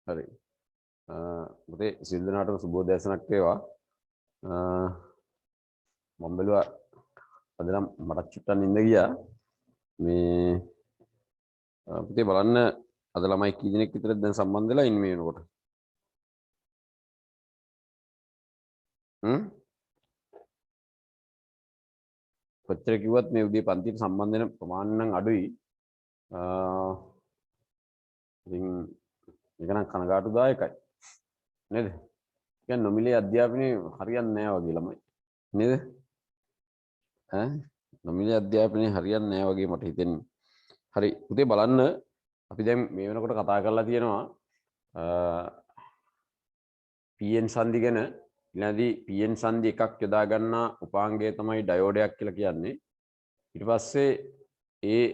හරි. පුතේ සිල් දනාටම සුබෝදෑසනක් වේවා. මම බැලුවා අද නම් මට චුට්ටක් නිින්ද ගියා. මේ පුතේ බලන්න අද ළමයි කී දෙනෙක් විතරද දැන් සම්බන්ධ වෙලා ඉන්නේ මේ වෙනකොට? කොච්චර කිව්වත් මේ උදේ පන්තියට සම්බන්ධ වෙන ප්‍රමාණය නම් අඩුයි. ඉතින් ඒක නම් කනගාටුදායකයි. නේද? කියන්නේ නොමිලේ අධ්‍යාපනයේ හරියන්නේ නැහැ වගේ ළමයි. නේද? නොමිලේ අධ්‍යාපනයේ හරියන්නේ නැහැ වගේ මට හිතෙන්නේ. හරි පුතේ බලන්න අපි දැන් මේ වෙනකොට කතා කරලා තියෙනවා PN සංදි ගැන. ඊළඟදී PN සංදි එකක් යොදා ගන්නා උපාංගය තමයි ඩයෝඩයක් කියලා කියන්නේ. ඊට පස්සේ ඒ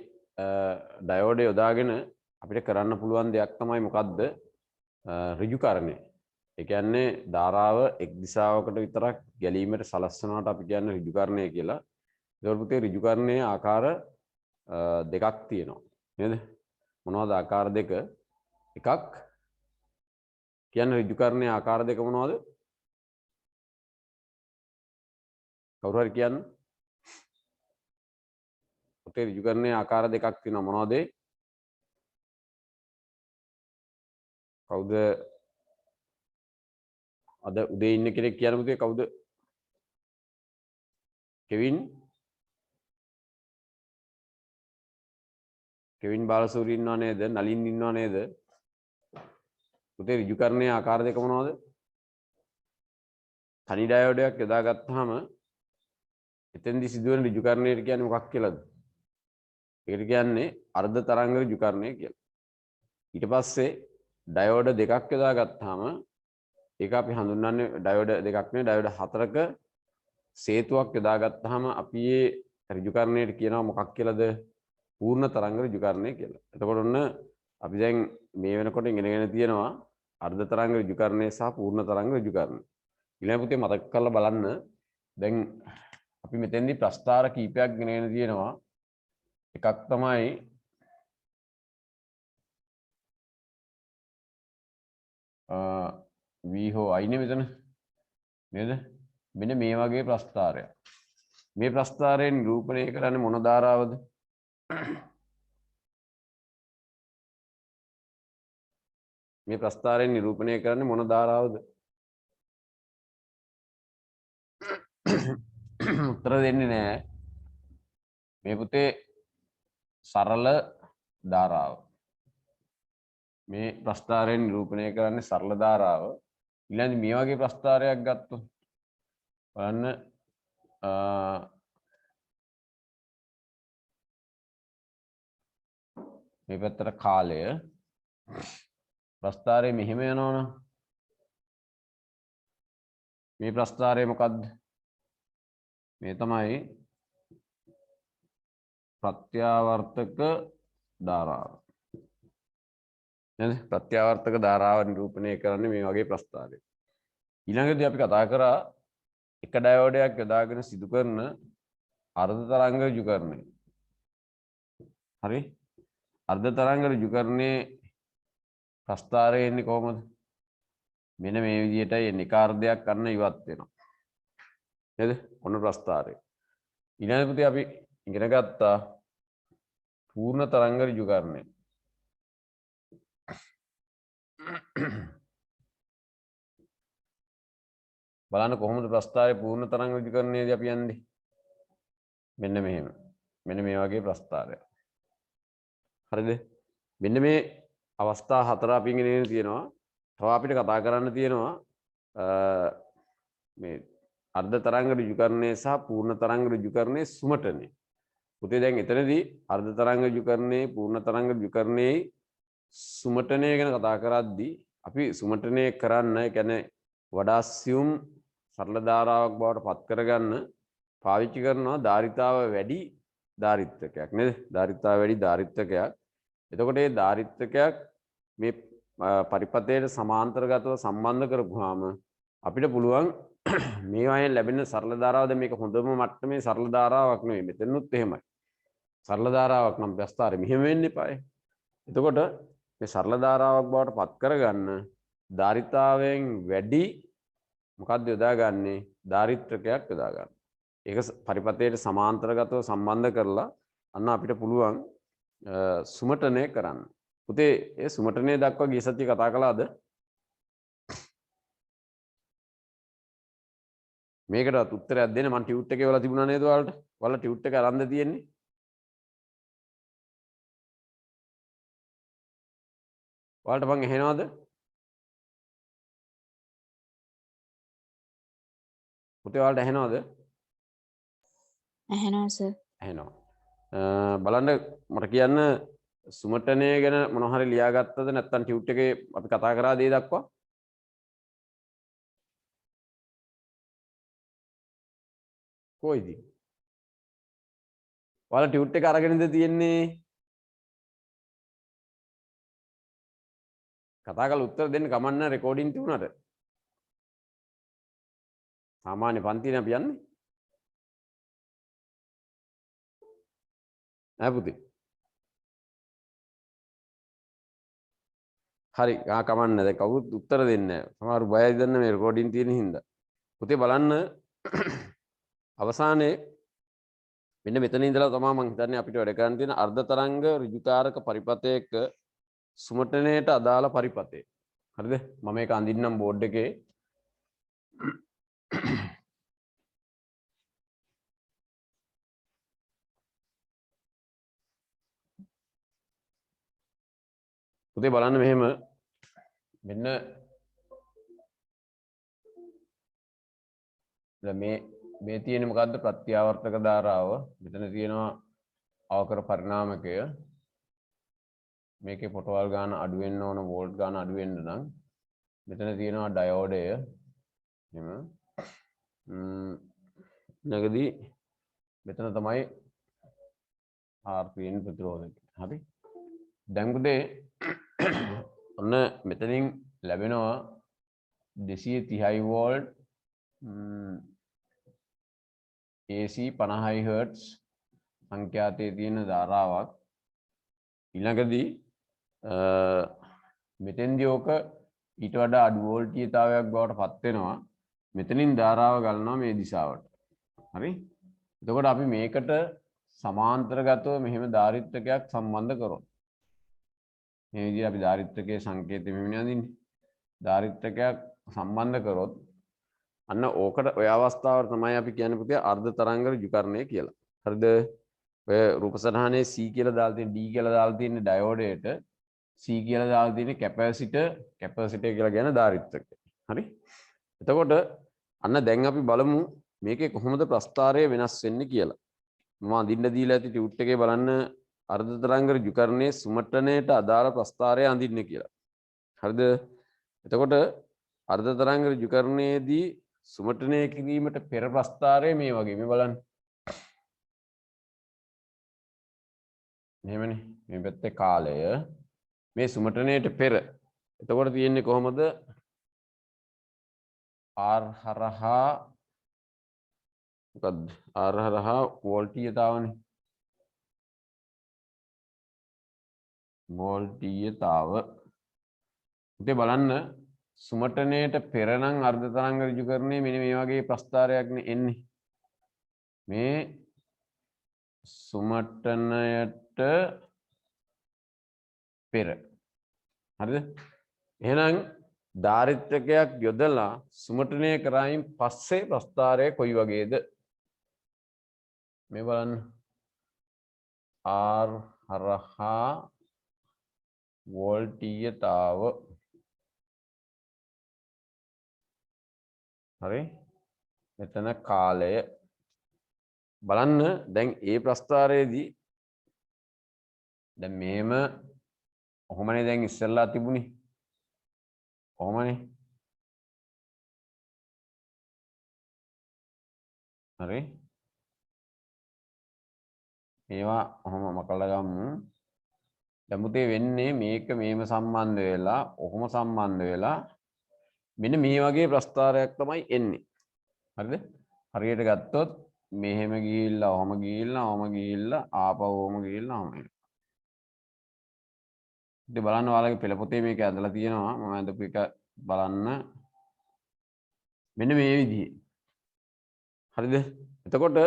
ඩයෝඩය යොදාගෙන අපිට කරන්න පුළුවන් දෙයක් තමයි මොකද්ද? ඍජුකරණය. ඒ කියන්නේ ධාරාව එක් දිශාවකට විතරක් ගැලීමට සලස්වනවට අපි කියන්නේ ඍජුකරණය කියලා. ඒවල පුතේ ඍජුකරණයේ ආකාර දෙකක් තියෙනවා. නේද? මොනවද ආකාර දෙක? එකක් කියන්නේ ඍජුකරණයේ ආකාර දෙක මොනවද? කවුරු හරි කියන්න. පුතේ ඍජුකරණයේ ආකාර දෙකක් තියෙනවා මොනවද? කවුද අද උදේ ඉන්න කෙනෙක් කියන්න පුතේ කවුද? කෙවින් බාලසූරිය ඉන්නව නේද? නලින් ඉන්නව නේද? පුතේ ඍජුකරණයේ ආකාර දෙක මොනවද? තනි ඩයෝඩයක් යොදාගත්තාම එතෙන්දි සිදුවෙන ඍජුකරණයට කියන්නේ මොකක් කියලාද? ඒකට කියන්නේ අර්ධ තරංග ඍජුකරණය කියලා. ඊට පස්සේ ඩයෝඩ දෙකක් යොදාගත්තාම ඒක අපි හඳුන්වන්නේ ඩයෝඩ දෙකක් නෙවෙයි ඩයෝඩ හතරක සේතුවක් යොදාගත්තාම අපි මේ ඍජුකරණයට කියනවා මොකක් කියලාද? පූර්ණ තරංග ඍජුකරණය කියලා. එතකොට ඔන්න අපි දැන් මේ වෙනකොට ඉගෙනගෙන තියෙනවා අර්ධ තරංග ඍජුකරණය සහ පූර්ණ තරංග ඍජුකරණය. ඊළඟ පුතේ මතක කරලා බලන්න. දැන් අපි මෙතෙන්දී ප්‍රස්ථාර කීපයක් ඉගෙනගෙන තියෙනවා. එකක් තමයි V හෝ I නේ මෙතන. නේද? මෙන්න මේ වගේ ප්‍රස්ථාරයක්. මේ ප්‍රස්ථාරයෙන් නිරූපණය කරන්නේ මොන ධාරාවද? මේ ප්‍රස්ථාරයෙන් නිරූපණය කරන්නේ මොන ධාරාවද? උත්තර දෙන්නේ නැහැ. මේ පුතේ සරල ධාරාව. මේ ප්‍රස්ථාරයෙන් නිරූපණය කරන්නේ සරල ධාරාව. ඊළඟ මේ වගේ ප්‍රස්ථාරයක් ගත්තොත් බලන්න මේ පැත්තට කාලය ප්‍රස්ථාරය මෙහෙම යනවනම් මේ ප්‍රස්ථාරය මොකද්ද? මේ තමයි ප්‍රත්‍යාවර්තක ධාරාව. නේද? ප්‍රත්‍යාවර්තක ධාරාව නිරූපණය කරන්නේ මේ වගේ ප්‍රස්ථාරයක්. ඊළඟදී අපි කතා කරා එක ඩයෝඩයක් යොදාගෙන සිදු කරන අර්ධ තරංග ඍජුකරණය. හරි? අර්ධ තරංග ඍජුකරණයේ ප්‍රස්ථාරය එන්නේ කොහොමද? මෙන්න මේ විදිහටයි එන්නේ. එක අර්ධයක් ගන්න ඉවත් වෙනවා. නේද? ඔන්න ප්‍රස්ථාරය. ඊළඟ පුතේ අපි ඉගෙන ගත්තා පූර්ණ තරංග ඍජුකරණය. බලන්න කොහොමද ප්‍රස්ථාරයේ පූර්ණ තරංග ඍජුකරණයේදී අපි යන්නේ? මෙන්න මෙහෙම. මෙන්න මේ වගේ ප්‍රස්ථාරයක්. හරිද? මෙන්න මේ අවස්ථා හතර අපි ඉගෙන තියෙනවා. තව අපිට කතා කරන්න තියෙනවා මේ අර්ධ තරංග ඍජුකරණය සහ පූර්ණ තරංග ඍජුකරණයේ සුමටනය. පුතේ දැන් එතනදී අර්ධ තරංග ඍජුකරණයේ පූර්ණ තරංග ඍජුකරණයේ සුමටනය ගැන කතා කරද්දී අපි සුමටනය කරන්න ඒ කියන්නේ වඩා සියුම් සරල ධාරාවක් බවට පත් කරගන්න පාවිච්චි කරනවා ධාරිතාව වැඩි ධාරිත්‍රකයක් නේද? ධාරිතාව වැඩි ධාරිත්‍රකයක්. එතකොට මේ ධාරිත්‍රකයක් මේ පරිපථයට සමාන්තරගතව සම්බන්ධ කරපුවාම අපිට පුළුවන් මේ වයින් ලැබෙන සරල ධාරාවද මේක හොඳම මට්ටමේ සරල ධාරාවක් නෙවෙයි. මෙතනොත් එහෙමයි. සරල ධාරාවක් නම් ප්‍රස්ථාරෙ මෙහෙම වෙන්න එපායි. එතකොට මේ සරල ධාරාවක් බවට පත් කරගන්න ධාරිතාවයෙන් වැඩි මොකක්ද යොදාගන්නේ? ධාරිත්‍රකයක් යොදා ගන්න. ඒක පරිපථයට සමාන්තරගතව සම්බන්ධ කරලා අන්න අපිට පුළුවන් සුමටනය කරන්න. පුතේ ඒ සුමටනය දක්වා ගිය සතියේ කතා කළාද? මේකටත් උත්තරයක් දෙන්න. මම ටියුට් එකේ වල තිබුණා නේද ඔයාලට? ඔයාලා ටියුට් එක අරන්ද තියෙන්නේ? ඔයාලට මං ඇහෙනවද? පුතේ ඔයාලට ඇහෙනවද? ඇහෙනවා සර්. ඇහෙනවා. බලන්න මට කියන්න සුමටනය ගැන මොනවා හරි ලියාගත්තද නැත්නම් ටියුට් එකේ අපි කතා කරා දේ දක්වා? කොයිද? ඔයාලා ටියුට් එක අරගෙනද තියෙන්නේ? කතා කරලා උත්තර දෙන්න කමන්න රෙකෝඩින් තිබුණාට. සාමාන්‍ය පන්තිනේ අපි යන්නේ. ඈ පුතේ. හරි කමන්න දැන් කවුරුත් උත්තර දෙන්නේ නැහැ. සමහරු බයයි දන්න මේ රෙකෝඩින් තියෙන හින්දා. පුතේ බලන්න අවසානයේ මෙන්න මෙතන ඉඳලා තමයි මම හිතන්නේ අපිට වැඩ කරන්න තියෙන අර්ධ තරංග ඍජුකාරක පරිපථයක සුමටනයට අදාළ පරිපථය. හරිද? මම මේක අඳින්නම් බෝඩ් එකේ. පුතේ බලන්න මෙහෙම මෙන්න මේ තියෙන්නේ මොකද්ද? ප්‍රත්‍යාවර්තක ධාරාව. මෙතන තියෙනවා අවකර පරිණාමකය. මේකේ පොටවල් ගාන අඩු වෙන්න ඕන, වෝල්ට් ගාන අඩු වෙන්න නම් මෙතන තියෙනවා ඩයෝඩය. එහෙම නැගදී මෙතන තමයි RPN ප්‍රතිරෝධක. හරි. දැන් පුතේ ඔන්න මෙතනින් ලැබෙනවා 230 වෝල්ට් AC 50 හර්ට්ස් සංඛ්‍යාතයේ තියෙන ධාරාවක්. ඊළඟදී මෙතෙන්දී ඕක ඊට වඩා අඩු වෝල්ටීයතාවයක් බවට පත් වෙනවා. මෙතනින් ධාරාව ගලනවා මේ දිශාවට. හරි? එතකොට අපි මේකට සමාන්තරගතව මෙහෙම ධාරිත්‍රකයක් සම්බන්ධ කරොත් මේ විදිහට අපි ධාරිත්‍රකයේ සංකේතය මෙහෙම අඳින්නේ. ධාරිත්‍රකයක් සම්බන්ධ කරොත් අන්න ඕකට ඔය අවස්ථාවට තමයි අපි කියන්නේ පුතේ අර්ධ තරංග ඍජුකරණය කියලා. හරිද? ඔය රූප සටහනේ C කියලා දාලා තියෙන D කියලා දාලා තියෙන ඩයෝඩයට C කියලා දාලා තියෙන කැපැසිටර් කියලා කියන ධාරිත්‍රකය. හරි? එතකොට අන්න දැන් අපි බලමු මේකේ කොහොමද ප්‍රස්ථාරය වෙනස් වෙන්නේ කියලා. මම අඳින්න දීලා ඇති ටියුට් එකේ බලන්න අර්ධ තරංග ඍජුකරණයේ සුමටනයට අදාළ ප්‍රස්ථාරය අඳින්න කියලා. හරිද? එතකොට අර්ධ තරංග ඍජුකරණයේදී සුමටනය කිරීමට පෙර ප්‍රස්ථාරය මේ වගේ. මේ බලන්න. මෙහෙමනේ. මේ පැත්තේ කාලය මේ සුමටනයට පෙර. එතකොට තියෙන්නේ කොහොමද? R හරහා මොකද්ද? R හරහා වෝල්ටීයතාවනේ. වෝල්ටීයතාව. ඉතින් බලන්න සුමටනයට පෙර නම් අර්ධ තරංග ඍජුකරණය මෙන්න මේ වගේ ප්‍රස්ථාරයක් නේ එන්නේ. මේ සුමටනයට පෙර. හරිද? එහෙනම් ධාරිත්‍රකයක් යොදලා සුමටනය කරායින් පස්සේ ප්‍රස්ථාරය කොයි වගේද? මේ බලන්න. R හරහා වෝල්ටීයතාව. හරි? මෙතන කාලය. බලන්න දැන් ඒ ප්‍රස්ථාරයේදී දැන් මේම කොහොමනේ දැන් ඉස්සෙල්ලා තිබුණේ? කොහොමනේ? හරි? මේවා ඔහොම මකලා ගමු. දැන් මුතේ වෙන්නේ මේක මේම සම්බන්ධ වෙලා ඔහොම සම්බන්ධ වෙලා මෙන්න මේ වගේ ප්‍රස්ථාරයක් තමයි එන්නේ. හරිද? හරියට ගත්තොත් මෙහෙම ගිහිල්ලා ඔහොම ගිහිල්ලා ඔහොම ගිහිල්ලා ආපහු ඔහොම ගිහිල්ලා ඔහොම. ඉතින් බලන්න ඔයාලගේ පෙළ පොතේ මේක ඇඳලා තියෙනවා මම ඇඳපු එක බලන්න මෙන්න මේ විදිහේ හරිද එතකොට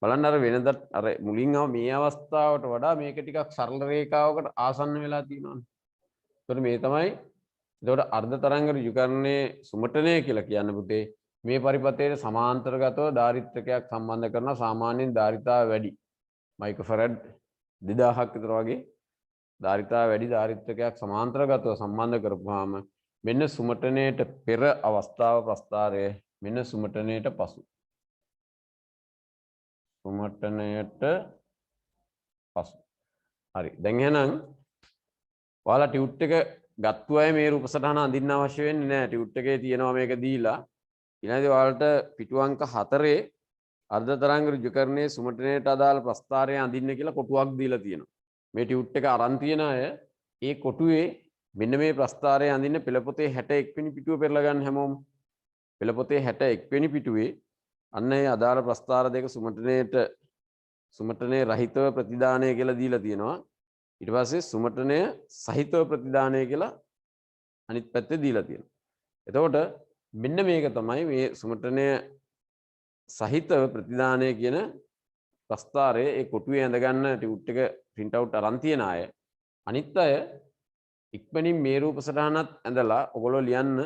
බලන්න අර වෙනදත් අර මුලින් මේ අවස්ථාවට වඩා මේක ටිකක් සරල රේඛාවකට ආසන්න වෙලා තියෙනවානේ එතකොට මේ තමයි එතකොට අර්ධ තරංග ඍජුකරණයේ සුමටනය කියලා කියන්නේ පුතේ මේ පරිපථයේ සමාන්තරගතව ධාරිත්‍රකයක් සම්බන්ධ කරන සාමාන්‍යයෙන් ධාරිතාව වැඩි මයික්‍රෝෆැරඩ් 2000ක් විතර වගේ ධාරිතාව වැඩි ධාරිත්‍රකයක් සමාන්තරගතව සම්බන්ධ කරපුවාම මෙන්න සුමටනයට පෙර අවස්ථාව ප්‍රස්ථාරය මෙන්න සුමටනයට පසු සුමටනයට පසු හරි දැන් එහෙනම් ඔයාලා ටියුට් එක ගත්තු අය මේ රූප සටහන අඳින්න අවශ්‍ය වෙන්නේ නැහැ ටියුට් එකේ තියෙනවා මේක දීලා ඊළඟට ඔයාලට පිටු අංක 4 අර්ධ තරංග ඍජුකරණයේ සුමටනයට අදාළ ප්‍රස්ථාරය අඳින්න කියලා කොටුවක් දීලා තියෙනවා මේ ටියුට් එක අරන් තියෙන අය ඒ කොටුවේ මෙන්න මේ ප්‍රස්ථාරය අඳින්න පෙළ පොතේ 61 වෙනි පිටුව පෙරලා ගන්න හැමෝම පෙළ පොතේ 61 වෙනි පිටුවේ අන්න ඒ අදාළ ප්‍රස්ථාර දෙක සුමටනයේ රහිතව ප්‍රතිදානය කියලා දීලා තියෙනවා ඊට පස්සේ සුමටනය සහිතව ප්‍රතිදානය කියලා අනිත් පැත්තේ දීලා තියෙනවා එතකොට මෙන්න මේක තමයි මේ සුමටනය සහිතව ප්‍රතිදානය කියන ප්‍රස්ථාරයේ ඒ කොටුවේ ඇඳ ගන්න ටියුට් එක print out අරන් තියන අය අනිත් අය ඉක්මනින් මේ රූප සටහනත් ඇඳලා ඔයගොල්ලෝ ලියන්න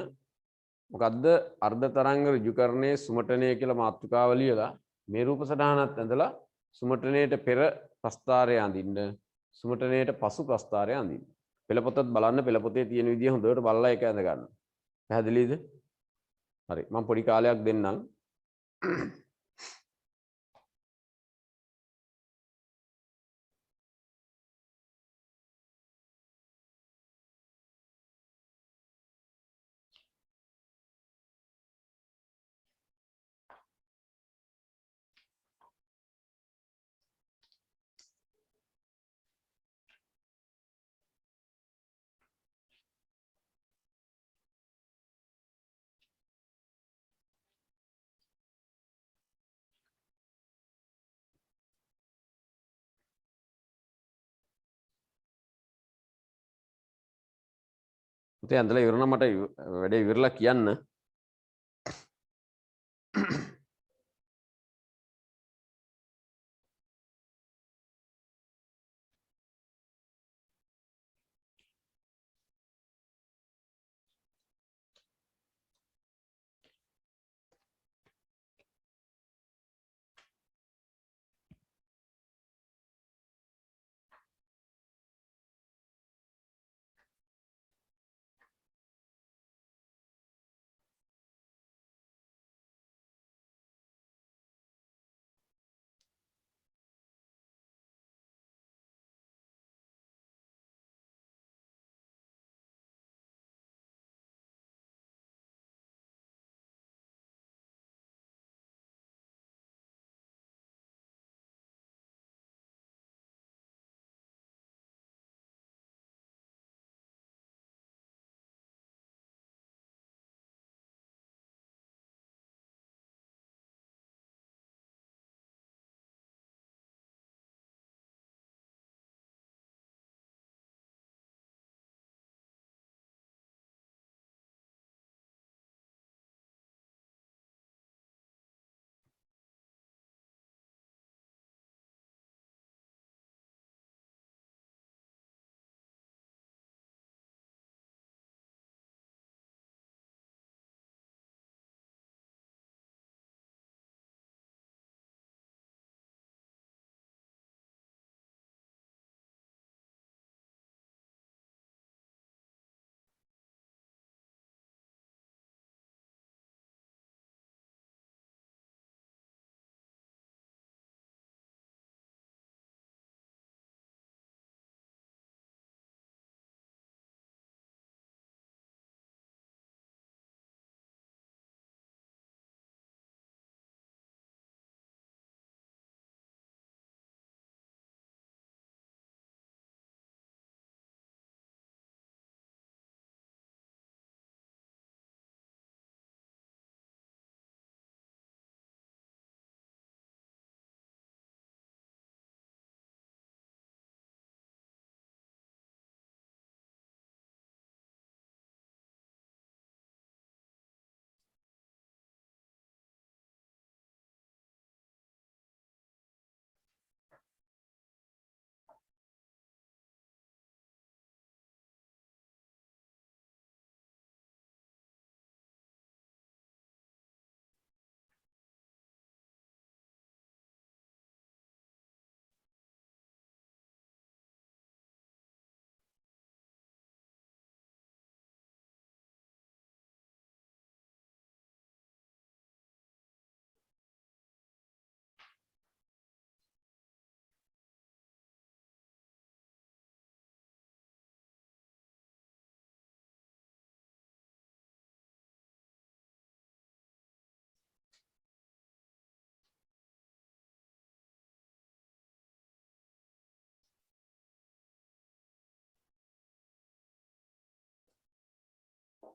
මොකද්ද අර්ධ තරංග ඍජුකරණයේ සුමටනය කියලා මාතෘකාව ලියලා මේ රූප සටහනත් ඇඳලා සුමටනයට පෙර ප්‍රස්ථාරය අඳින්න සුමටනයට පසු ප්‍රස්ථාරය අඳින්න පෙළ පොතත් බලන්න පෙළ පොතේ තියෙන විදිය හොඳට බලලා ඒක ඇඳ ගන්න පැහැදිලිද හරි මම පොඩි කාලයක් දෙන්නම් පුතේ ඇඳලා ඉවරනම් මට වැඩේ ඉවරලා කියන්න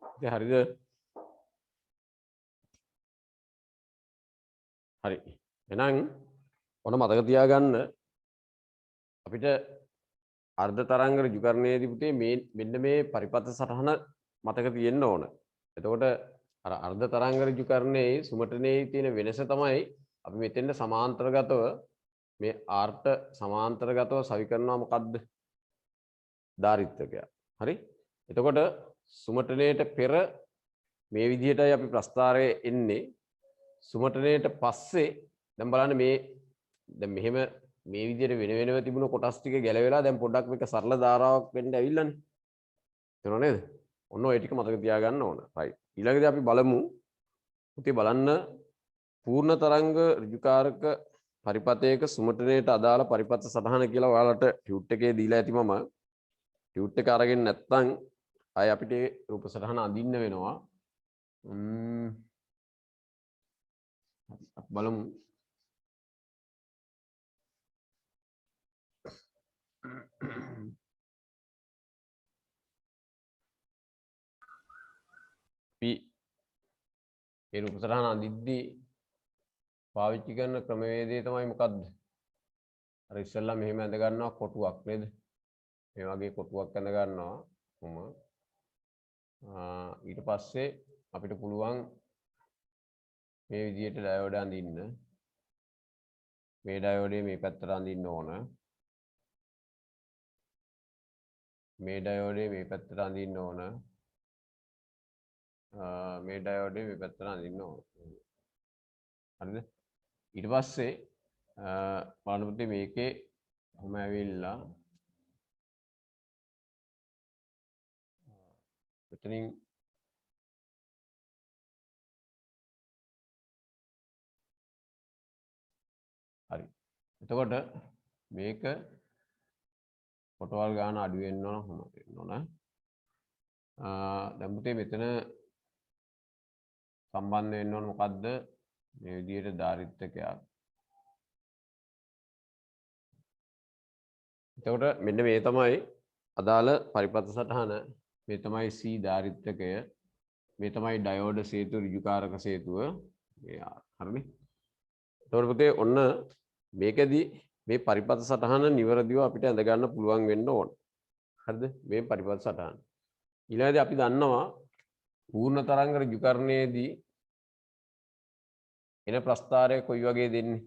ඉතින් හරිද? හරි. එහෙනම් ඔන්න මතක තියාගන්න අපිට අර්ධ තරංග ඍජුකරණයේදී පුතේ මේ මෙන්න මේ පරිපථ සටහන මතක තියෙන්න ඕන. එතකොට අර අර්ධ තරංග ඍජුකරණයේ සුමටනේ තියෙන වෙනස තමයි අපි මෙතෙන්ට සමාන්තරගතව මේ ආර්ට සමාන්තරගතව සවි කරනවා මොකද්ද? ධාරිත්‍රකය. හරි? එතකොට සුමටනේට පෙර මේ විදිහටයි අපි ප්‍රස්ථාරයේ එන්නේ. සුමටනේට පස්සේ දැන් බලන්න මේ දැන් මෙහෙම මේ විදිහට වෙන වෙනම තිබුණ කොටස් ටික ගැලවෙලා දැන් පොඩ්ඩක් මේක සරල ධාරාවක් වෙන්න ඇවිල්ලානේ. තේරුණා නේද? ඔන්න ඔය ටික මතක තියාගන්න ඕන. right. ඊළඟට අපි බලමු. පුතේ බලන්න පූර්ණ තරංග ඍජුකාරක පරිපථයක සුමටනේට අදාළ පරිපථ සටහන කියලා ඔයාලට ටියුට් එකේ දීලා ඇති මම. ටියුට් එක අරගෙන නැත්නම් අය අපිට රූප සටහන අඳින්න වෙනවා. බලමු. ඒ රූප සටහන අඳිද්දී පාවිච්චි කරන ක්‍රමවේදය තමයි මොකද්ද? අර ඉස්සෙල්ලා මෙහෙම ඇඳ ගන්නවා කොටුවක් නේද? මේ වගේ කොටුවක් ඇඳ ගන්නවා කොහොම. ඊට පස්සේ අපිට පුළුවන් මේ විදිහට ඩයෝඩ් අඳින්න. මේ ඩයෝඩේ මේ පැත්තට අඳින්න ඕන. මේ ඩයෝඩේ මේ පැත්තට අඳින්න ඕන. මේ ඩයෝඩේ මේ පැත්තට අඳින්න ඕන. හරිද? ඊට පස්සේ බලන්න පුතේ මේකේ කොහොම ඇවිල්ලා මෙතනින් හරි. එතකොට මේක කොටවල් ගන්න අඩු වෙන්න ඕන කොහොමද වෙන්න ඕන. දැන් පුතේ මෙතන සම්බන්ධ වෙන්න ඕන මොකද්ද? මේ විදිහට ධාරිත්‍රකයක්. එතකොට මෙන්න මේ තමයි අදාළ පරිපථ සටහන. මේ තමයි C ධාරිත්‍රකය. මේ තමයි ඩයෝඩ සේතු ඍජුකාරක සේතුව. මේ හරිනේ. එතකොට පුතේ ඔන්න මේකෙදි මේ පරිපථ සටහන නිවැරදිව අපිට ඇඳ ගන්න පුළුවන් වෙන්න ඕන. හරිද? මේ පරිපථ සටහන. ඊළඟට අපි දන්නවා පූර්ණ තරංග ඍජුකරණයේදී එන ප්‍රස්ථාරය කොයි වගේ දෙන්නේ?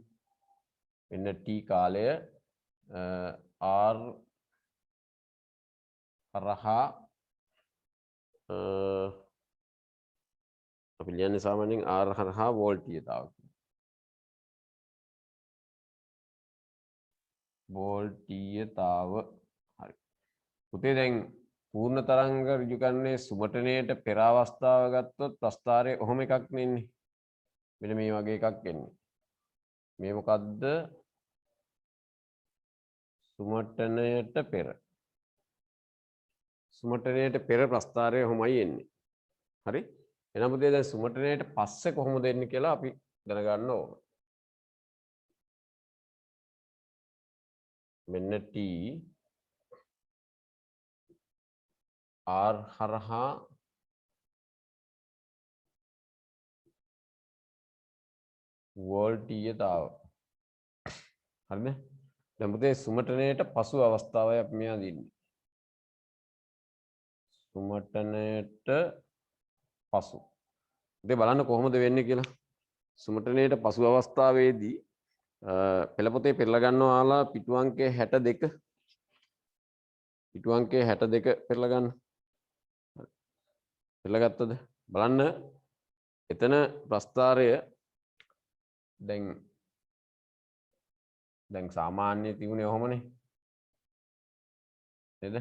මෙන්න t කාලය r හරහා අපි ලියන්නේ සාමාන්‍යයෙන් r හරහා වෝල්ටීයතාව. වෝල්ටීයතාව. හරි. පුතේ දැන් පූර්ණ තරංග ඍජුකරණයේ සුමටනයට පෙර අවස්ථාව ගත්තොත් ප්‍රස්ථාරය ඔහොම එකක් නෙන්නේ. මෙන්න මේ වගේ එකක් එන්නේ. මේ මොකද්ද? සුමටනයට පෙර. සුමටනයට පෙර ප්‍රස්ථාරය ඔහොමයි එන්නේ. හරි? එහෙනම් පුතේ දැන් සුමටනයට පස්සේ කොහොමද එන්නේ කියලා අපි දැනගන්න ඕන. මෙන්න t r හරහා වෝල්ටීයතාව. හරිද? දැන් පුතේ සුමටනයට පසු අවස්ථාවයි අපි මෙයා දින්නේ. සුමටනයට පසු. ඉතින් බලන්න කොහොමද වෙන්නේ කියලා. සුමටනයට පසු අවස්ථාවේදී පෙළපොතේ පෙරලා ගන්නවාලා පිටු අංකය 62. පිටු අංකය 62 පෙරලා ගන්න. පෙරලා ගත්තද? බලන්න එතන ප්‍රස්ථාරය දැන් සාමාන්‍ය තිබුණේ ඔහොමනේ. නේද?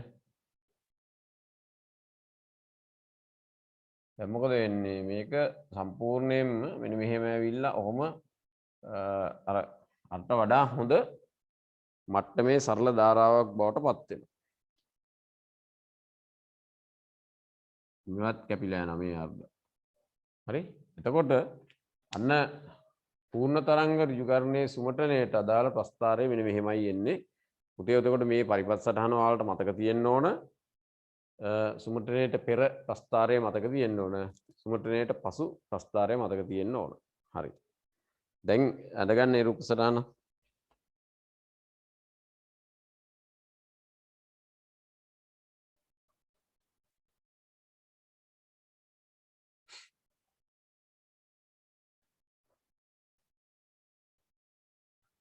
දැන් මොකද වෙන්නේ? මේක සම්පූර්ණයෙන්ම මෙන්න මෙහෙම ඇවිල්ලා ඔහොම අර අට වඩා හොඳ මට්ටමේ සරල ධාරාවක් බවට පත් වෙනවා. මෙවත් කැපිලා යනවා මේ අර්ධ. හරි? එතකොට අන්න පූර්ණ තරංග ඍජුකරණයේ සුමටනයට අදාළ ප්‍රස්ථාරය මෙන්න මෙහෙමයි එන්නේ. පුතේ එතකොට මේ පරිපථ සටහන ඔයාලට මතක තියෙන්න ඕන. සුමටනයට පෙර ප්‍රස්ථාරය මතක තියෙන්න ඕන. සුමටනයට පසු ප්‍රස්ථාරය මතක තියෙන්න ඕන. හරි. දැන් අඳගන්න ඒ රූප සටහන.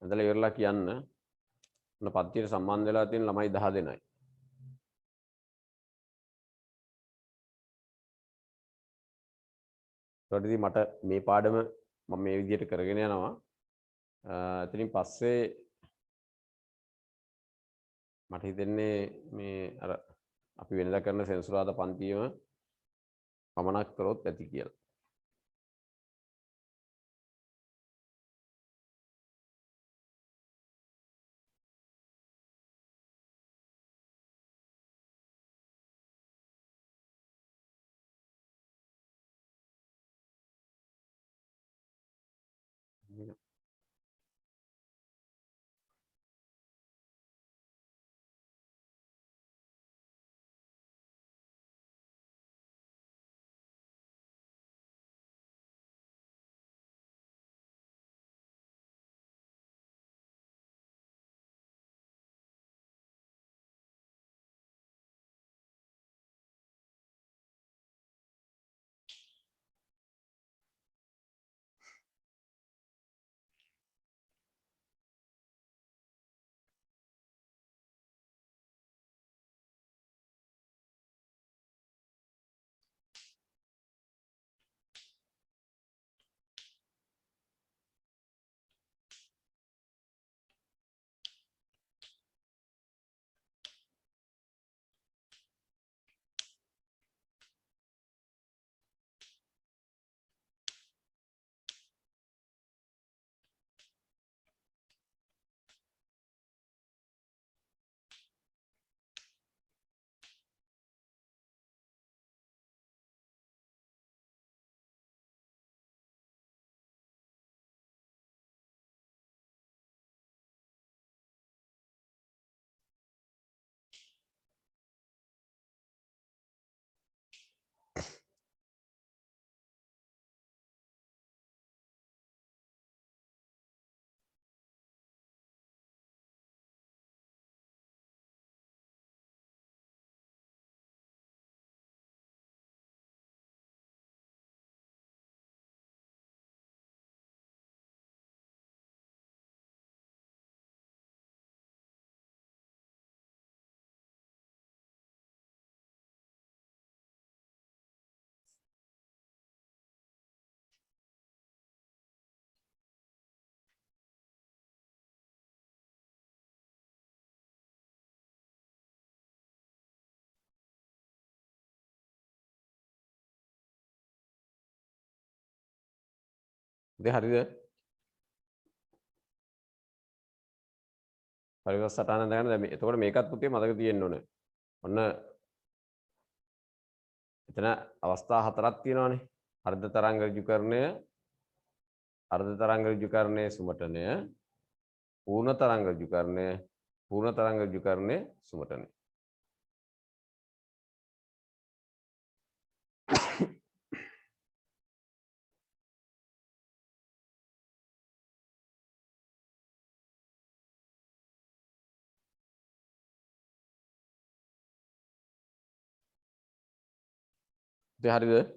ඇඳලා ඉවරලා කියන්න. මොන පත්තියට සම්බන්ධ වෙලා තියෙන ළමයි 10 දෙනයි. ඒකට මට මේ පාඩම මම මේ විදිහට කරගෙන යනවා. එතනින් පස්සේ මට හිතෙන්නේ මේ අර අපි වෙනදා කරන සෙන්සුරාදා පන්තියම පමණක් කරොත් ඇති කියලා. ඉතින් හරිද? පරිවර්ත සටහන දැනගන්න දැන් එතකොට මේකත් පුතේ මතක තියෙන්න ඕනේ. ඔන්න එතන අවස්ථා හතරක් තියෙනවානේ. අර්ධ තරංග ඍජුකරණය, අර්ධ තරංග ඍජුකරණයේ සුමටනය, පූර්ණ තරංග ඍජුකරණය, පූර්ණ තරංග ඍජුකරණයේ සුමටනය. ඉතින් හරිද?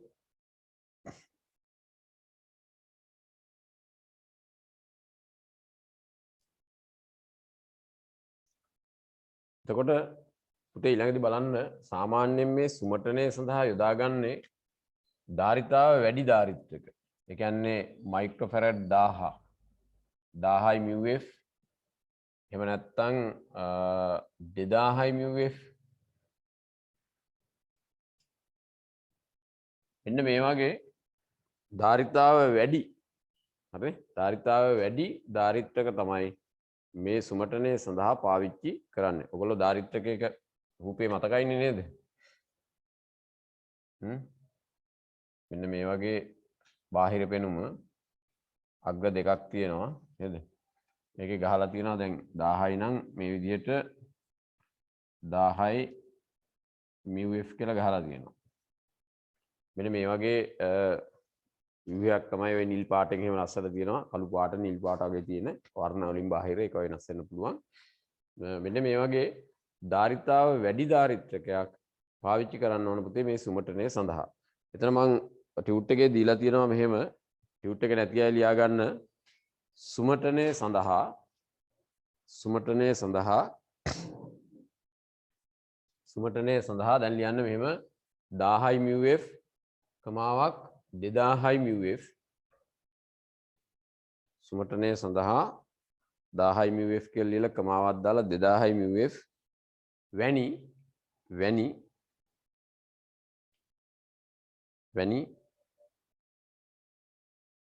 එතකොට පුතේ ඊළඟදී බලන්න සාමාන්‍යයෙන් මේ සුමටනය සඳහා යොදාගන්නේ ධාරිතාව වැඩි ධාරිත්‍රක. ඒ කියන්නේ මයික්‍රෝෆැරඩ් 1000 1000යි μF එහෙම නැත්නම් 2000යි μF. මෙන්න මේ වගේ ධාරිතාව වැඩි හරි ධාරිතාව වැඩි ධාරිත්‍රක තමයි මේ සුමටනය සඳහා පාවිච්චි කරන්නේ. ඔයගොල්ලෝ ධාරිත්‍රකයක රූපේ මතකයිනේ නේද? මෙන්න මේ වගේ බාහිර පෙනුම අග්ග දෙකක් තියෙනවා නේද? මේකේ ගහලා තියෙනවා දැන් 1000යි නම් මේ විදිහට 10යි mu f කියලා ගහලා තියෙනවා. මෙන්න මේ වගේ ව්‍යුහයක් තමයි ඔය නිල් පාටෙන් එහෙම ලස්සන තියෙනවා. කළු පාට නිල් පාට වගේ තියෙන වර්ණ වලින් බාහිර ඒක වෙනස් වෙන්න පුළුවන්. මෙන්න මේ වගේ ධාරිතාව වැඩි ධාරිත්‍රකයක් පාවිච්චි කරන්න ඕන පුතේ මේ සුමටනේ සඳහා. එතන මම ටියුට් එකේ දීලා තියෙනවා මෙහෙම ටියුට් එක නැති අය ලියා ගන්න සුමටනේ සඳහා දැන් ලියන්න මෙහෙම 1000 mu f කමාවක් 2000 mu f සුමටනේ සඳහා 1000 mu f කියලා ලියලා කමාවක් දාලා 2000 mu f වැනි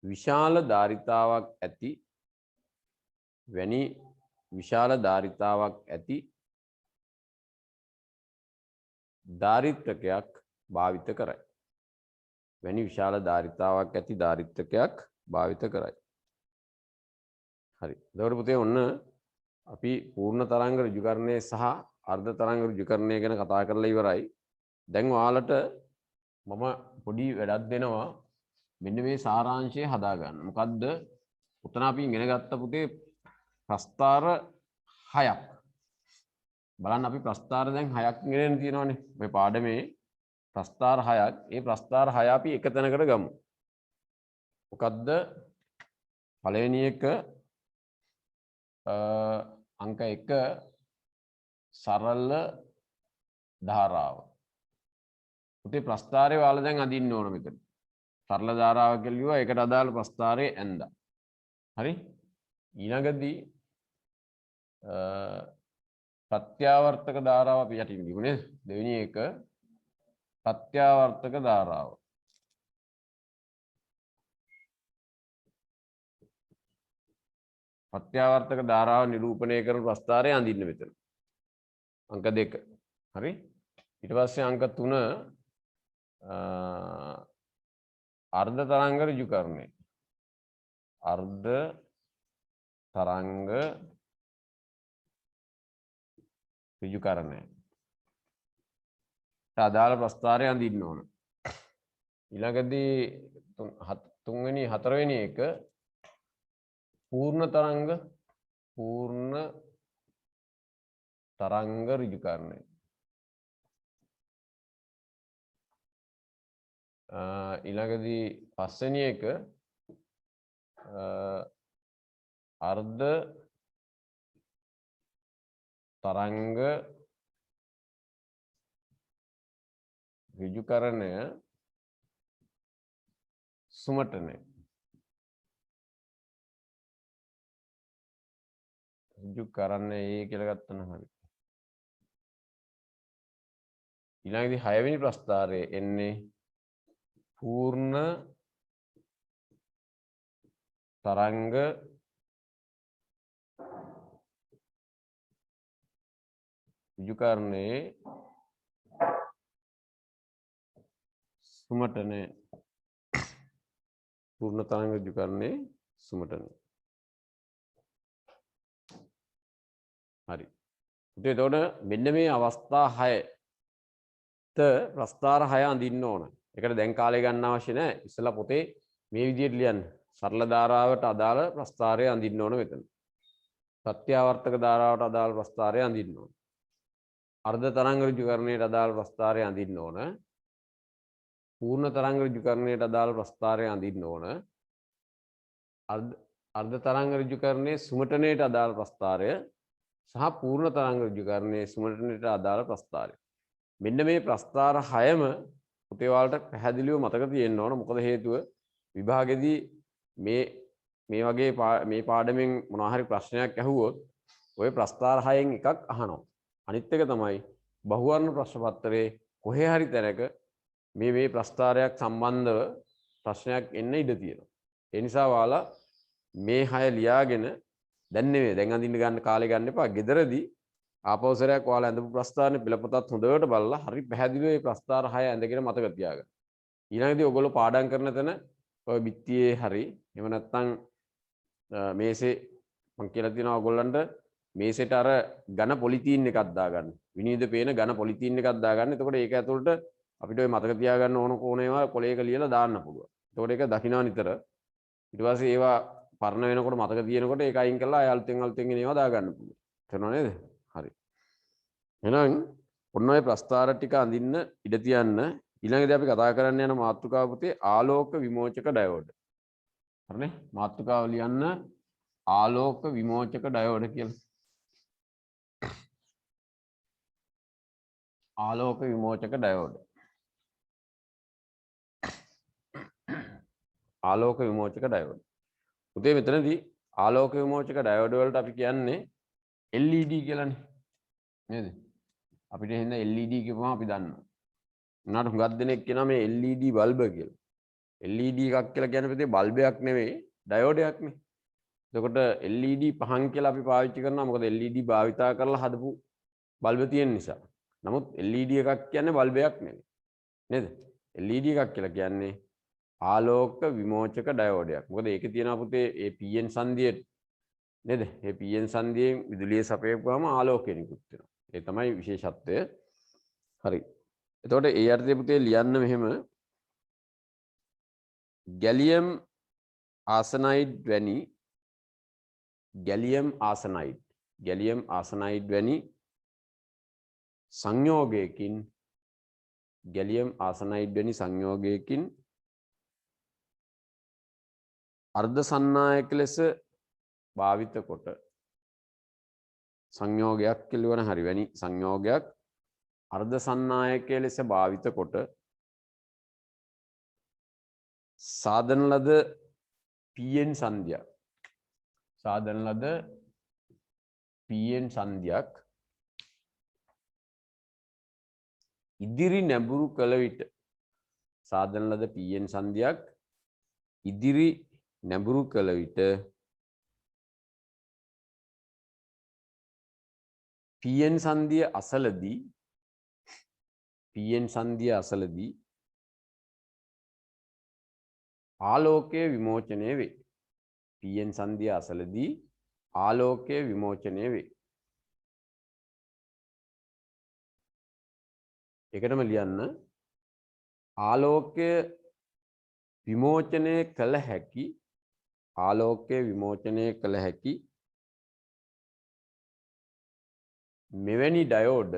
විශාල ධාරිතාවක් ඇති ධාරිත්‍රකයක් භාවිත කරයි. විශාල ධාරිතාවක් ඇති ධාරිත්‍රකයක් භාවිත කරයි. හරි. එතකොට පුතේ ඔන්න අපි පූර්ණ තරංග ඍජුකරණය සහ අර්ධ තරංග ර්ජුකරණය ගැන කතා කරලා ඉවරයි. දැන් ඔයාලට මම පොඩි වැඩක් දෙනවා. මෙන්න මේ සාරාංශය හදාගන්න. මොකද්ද? උතන අපි ඉගෙන ගත්ත පුතේ ප්‍රස්ථාර 6ක්. බලන්න අපි ප්‍රස්ථාර දැන් 6ක් ඉගෙන තියෙනවානේ. මේ පාඩමේ ප්‍රස්ථාර 6ක්. ඒ ප්‍රස්ථාර 6 අපි එක තැනකට ගමු. මොකද්ද? පළවෙනි එක අංක 1 සරල ධාරාව. පුතේ ප්‍රස්ථාරය ඔයාලා දැන් අදින්න ඕන මෙතන. සරල ධාරාව කියලා කිව්වා ඒකට අදාළ ප්‍රස්ථාරයේ ඇඳා. හරි? ඊළඟදී ප්‍රත්‍යාවර්තක ධාරාව අපි යටින් ගිහුව නේද? දෙවෙනි එක ප්‍රත්‍යාවර්තක ධාරාව. ප්‍රත්‍යාවර්තක ධාරාව නිරූපණය කරන ප්‍රස්ථාරය අඳින්න මෙතන. අංක 2. හරි? ඊට පස්සේ අංක 3 අර්ධ තරංග ඍජුකරණය. අර්ධ තරංග ඍජුකරණය. අදාළ ප්‍රස්ථාරය අඳින්න ඕන. ඊළඟදී හතරවෙනි එක පූර්ණ තරංග ඍජුකරණය. ඊළඟදී පස්වෙනි එක අර්ධ තරංග ඍජුකරණය සුමටනේ. ඍජුකරණය කියලා ගත්තම හරි. ඊළඟදී 6 වෙනි ප්‍රස්ථාරයේ එන්නේ පූර්ණ තරංග ඍජුකරණයේ සුමටනේ. පූර්ණ තරංග ඍජුකරණයේ සුමටනේ. හරි. එතකොට මෙන්න මේ අවස්ථා 6ට ප්‍රස්ථාර 6 අඳින්න ඕන. ඒකට දැන් කාලය ගන්න අවශ්‍ය නැහැ. ඉස්සලා පොතේ මේ විදිහට ලියන්න. සරල ධාරාවට අදාළ ප්‍රස්ථාරය අඳින්න ඕන මෙතන. ප්‍රත්‍යාවර්තක ධාරාවට අදාළ ප්‍රස්ථාරය අඳින්න ඕන. අර්ධ තරංග ඍජුකරණයට අදාළ ප්‍රස්ථාරය අඳින්න ඕන. පූර්ණ තරංග ඍජුකරණයට අදාළ ප්‍රස්ථාරය අඳින්න ඕන. අර්ධ තරංග ඍජුකරණයේ සුමටනයට අදාළ ප්‍රස්ථාරය සහ පූර්ණ තරංග ඍජුකරණයේ සුමටනයට අදාළ ප්‍රස්ථාරය. මෙන්න මේ ප්‍රස්ථාර 6ම පුතේ ඔයාලට පැහැදිලිව මතක තියෙන්න ඕන. මොකද හේතුව විභාගෙදී මේ වගේ මේ පාඩමෙන් මොනවා හරි ප්‍රශ්නයක් ඇහුවොත් ඔය ප්‍රස්ථාර 6න් එකක් අහනවා. අනිත් එක තමයි බහුවර්ණ ප්‍රශ්න පත්‍රයේ කොහේ හරි තැනක මේ ප්‍රස්ථාරයක් සම්බන්ධව ප්‍රශ්නයක් එන්න ඉඩ තියෙනවා. ඒ නිසා ඔයාලා මේ 6 ලියාගෙන දැන් නෙමෙයි දැන් අඳින්න ගන්න කාලේ ගන්න එපා. ගෙදරදී ආපෞසරයක් ඔයාලා ඇඳපු ප්‍රස්ථාරනේ පෙළපතත් හොඳට බලලා හරි පැහැදිලිව මේ ප්‍රස්ථාර 6 ඇඳගෙන මතක තියාගන්න. ඊළඟදී ඔයගොල්ලෝ පාඩම් කරන තැන ඔය බිත්තියේ හරි එහෙම නැත්නම් මේසේ මම කියලා තියෙනවා ඔයගොල්ලන්ට මේසෙට අර ඝන පොලිතීන් එකක් දාගන්න. විනිවිද පේන ඝන පොලිතීන් එකක් දාගන්න. එතකොට ඒක ඇතුළට අපිට ඔය මතක තියාගන්න ඕන කෝණේවා කොලයක ලියලා දාන්න පුළුවන්. එතකොට ඒක දකින්නවා නිතර. ඊට පස්සේ ඒවා පරණ වෙනකොට මතක තියෙනකොට ඒක අයින් කරලා ආය අලුතෙන් අලුතෙන් ඒවා දාගන්න පුළුවන්. තේරුණා නේද? හරි. එහෙනම් ඔන්න ඔය ප්‍රස්තාර ටික අඳින්න ඉඩ තියන්න. ඊළඟදී අපි කතා කරන්න යන මාතෘකාව පුතේ ආලෝක විමෝචක ඩයෝඩ්. හරිනේ? මාතෘකාව ලියන්න ආලෝක විමෝචක ඩයෝඩ් කියලා. ආලෝක විමෝචක ඩයෝඩ්. ආලෝක විමෝචක ඩයෝඩ්. පුතේ මෙතනදී ආලෝක විමෝචක ඩයෝඩ් වලට අපි කියන්නේ LED කියලානේ. නේද? අපිට එහෙනම් LED කියපුවම අපි දන්නවා. උනාට හුඟක් දෙනෙක් කියනවා මේ LED බල්බ කියලා. LED එකක් කියලා කියන්නේ පුතේ බල්බයක් නෙවෙයි ඩයෝඩයක් නේ. එතකොට LED පහන් කියලා අපි පාවිච්චි කරනවා මොකද LED භාවිතා කරලා හදපු බල්බ තියෙන නිසා. නමුත් LED එකක් කියන්නේ බල්බයක් නෙවෙයි. නේද? LED එකක් කියලා කියන්නේ ආලෝක විමෝචක ඩයෝඩයක්. මොකද ඒකේ තියෙනවා පුතේ ඒ PN සංදියේ නේද? ඒ PN සංදියෙන් විදුලිය සපයපුවාම ආලෝකය නිකුත් වෙනවා. ඒ තමයි විශේෂත්වය. හරි. එතකොට ඒ අර්ථයේ පුතේ ලියන්න මෙහෙම ගැලියම් ආසනයිඩ් වැනි ගැලියම් ආසනයිඩ් වැනි සංයෝගයකින් අර්ධ සන්නායක ලෙස භාවිත කොට සංයෝගයක් කියලවන හරි වැනි සංයෝගයක් අර්ධ සන්නායකය ලෙස භාවිත කොට සාධන ලද PN සංධියක් ඉදිරි නැඹුරු කළ විට සාධන ලද PN සංධියක් ඉදිරි නැඹුරු කළ විට PN සංධිය අසලදී ආලෝකය විමෝචනය වේ. PN සංධිය අසලදී ආලෝකය විමෝචනය වේ. එකටම ලියන්න ආලෝකය විමෝචනය කළ හැකි මෙවැනි ඩයෝඩ්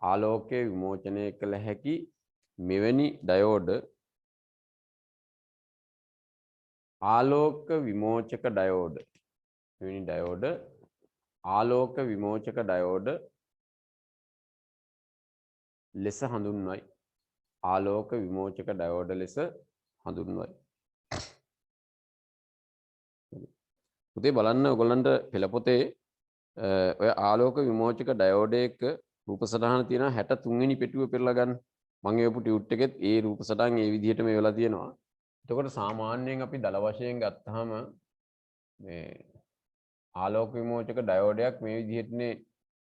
ආලෝකය විමෝචනය කළ හැකි මෙවැනි ඩයෝඩ් ආලෝක විමෝචක ඩයෝඩ් ආලෝක විමෝචක ඩයෝඩ් ලෙස හඳුන්වයි. ආලෝක විමෝචක ඩයෝඩ් ලෙස හඳුන්වයි. පුතේ බලන්න ඔයගොල්ලන්ට පෙළ පොතේ ඔය ආලෝක විමෝචක ඩයෝඩ් එක රූප සටහන තියෙනවා 63 වෙනි පෙට්ටුව පෙරලා ගන්න. මම ඒපු ටියුට් එකෙත් ඒ රූප සටහන් ඒ විදිහටම වෙලා තියෙනවා. එතකොට සාමාන්‍යයෙන් අපි දල වශයෙන් ගත්තාම මේ ආලෝක විමෝචක ඩයෝඩයක් මේ විදිහටනේ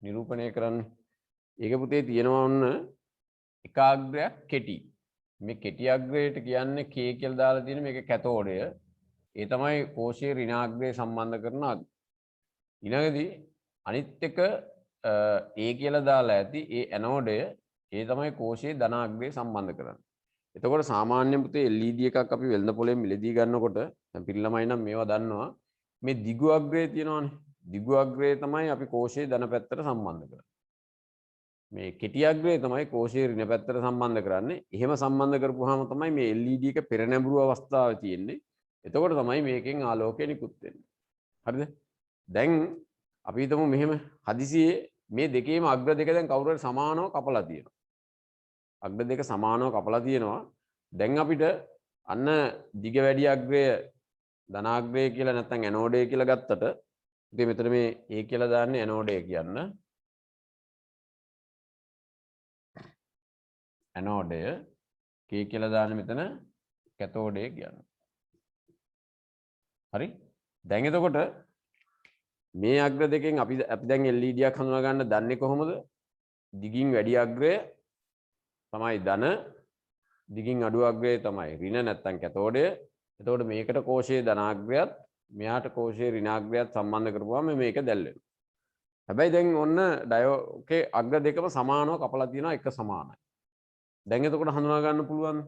නිරූපණය කරන්නේ. ඒක පුතේ තියෙනවා ඔන්න එක අග්‍රයක් කෙටි. මේ කෙටි අග්‍රයට කියන්නේ K කියලා දාලා තියෙන මේක කැතෝඩය. ඒ තමයි කෝෂයේ ඍණාග්‍රය සම්බන්ධ කරන අග්‍රය. ඊළඟදී අනිත් එක A කියලා දාලා ඇති ඒ ඇනෝඩය ඒ තමයි කෝෂයේ ධනාග්‍රය සම්බන්ධ කරන්නේ. එතකොට සාමාන්‍ය පුතේ LED එකක් අපි වෙළඳ පොලෙන් මිලදී ගන්නකොට දැන් පිරිළමයි නම් මේවා දන්නවා මේ දිගු අග්‍රය තියෙනවානේ. දිගු අග්‍රය තමයි අපි කෝෂයේ ධන පැත්තට සම්බන්ධ කරන්නේ. මේ කෙටි අග්‍රය තමයි කෝෂයේ ඍණ පැත්තට සම්බන්ධ කරන්නේ. එහෙම සම්බන්ධ කරපුවාම තමයි මේ LED එක පෙරනැඹුරු අවස්ථාවේ තියෙන්නේ. එතකොට තමයි මේකෙන් ආලෝකය නිකුත් වෙන්නේ. හරිද? දැන් අපි හිතමු මෙහෙම හදිසියේ මේ දෙකේම අග්‍ර දෙක දැන් කවුරු හරි සමානව කපලා තියෙනවා. අග්‍ර දෙක සමානව කපලා තියෙනවා. දැන් අපිට අන්න දිග වැඩි අග්‍රය ධනාග්‍රය කියලා නැත්නම් ඇනෝඩය කියලා ගත්තට ඉතින් මෙතන මේ A කියලා දාන්නේ ඇනෝඩය කියන්න. ඇනෝඩය K කියලා දාන්නේ මෙතන කැතෝඩය කියන්න. හරි? දැන් එතකොට මේ අග්‍ර දෙකෙන් අපි දැන් LED එකක් හඳුනා ගන්න දන්නේ කොහොමද? දිගින් වැඩි අග්‍රය තමයි ධන, දිගින් අඩු අග්‍රය තමයි ඍණ නැත්නම් කැතෝඩය. එතකොට මේකට කෝෂයේ ධනාග්‍රයත් මෙයාට කෝෂයේ ඍණාග්‍රයත් සම්බන්ධ කරපුවාම මේක දැල් වෙනවා. හැබැයි දැන් ඔන්න ඩයෝකේ අග්‍ර දෙකම සමානව කපලා තියෙනවා එක සමානයි. දැන් එතකොට හඳුනා ගන්න පුළුවන්?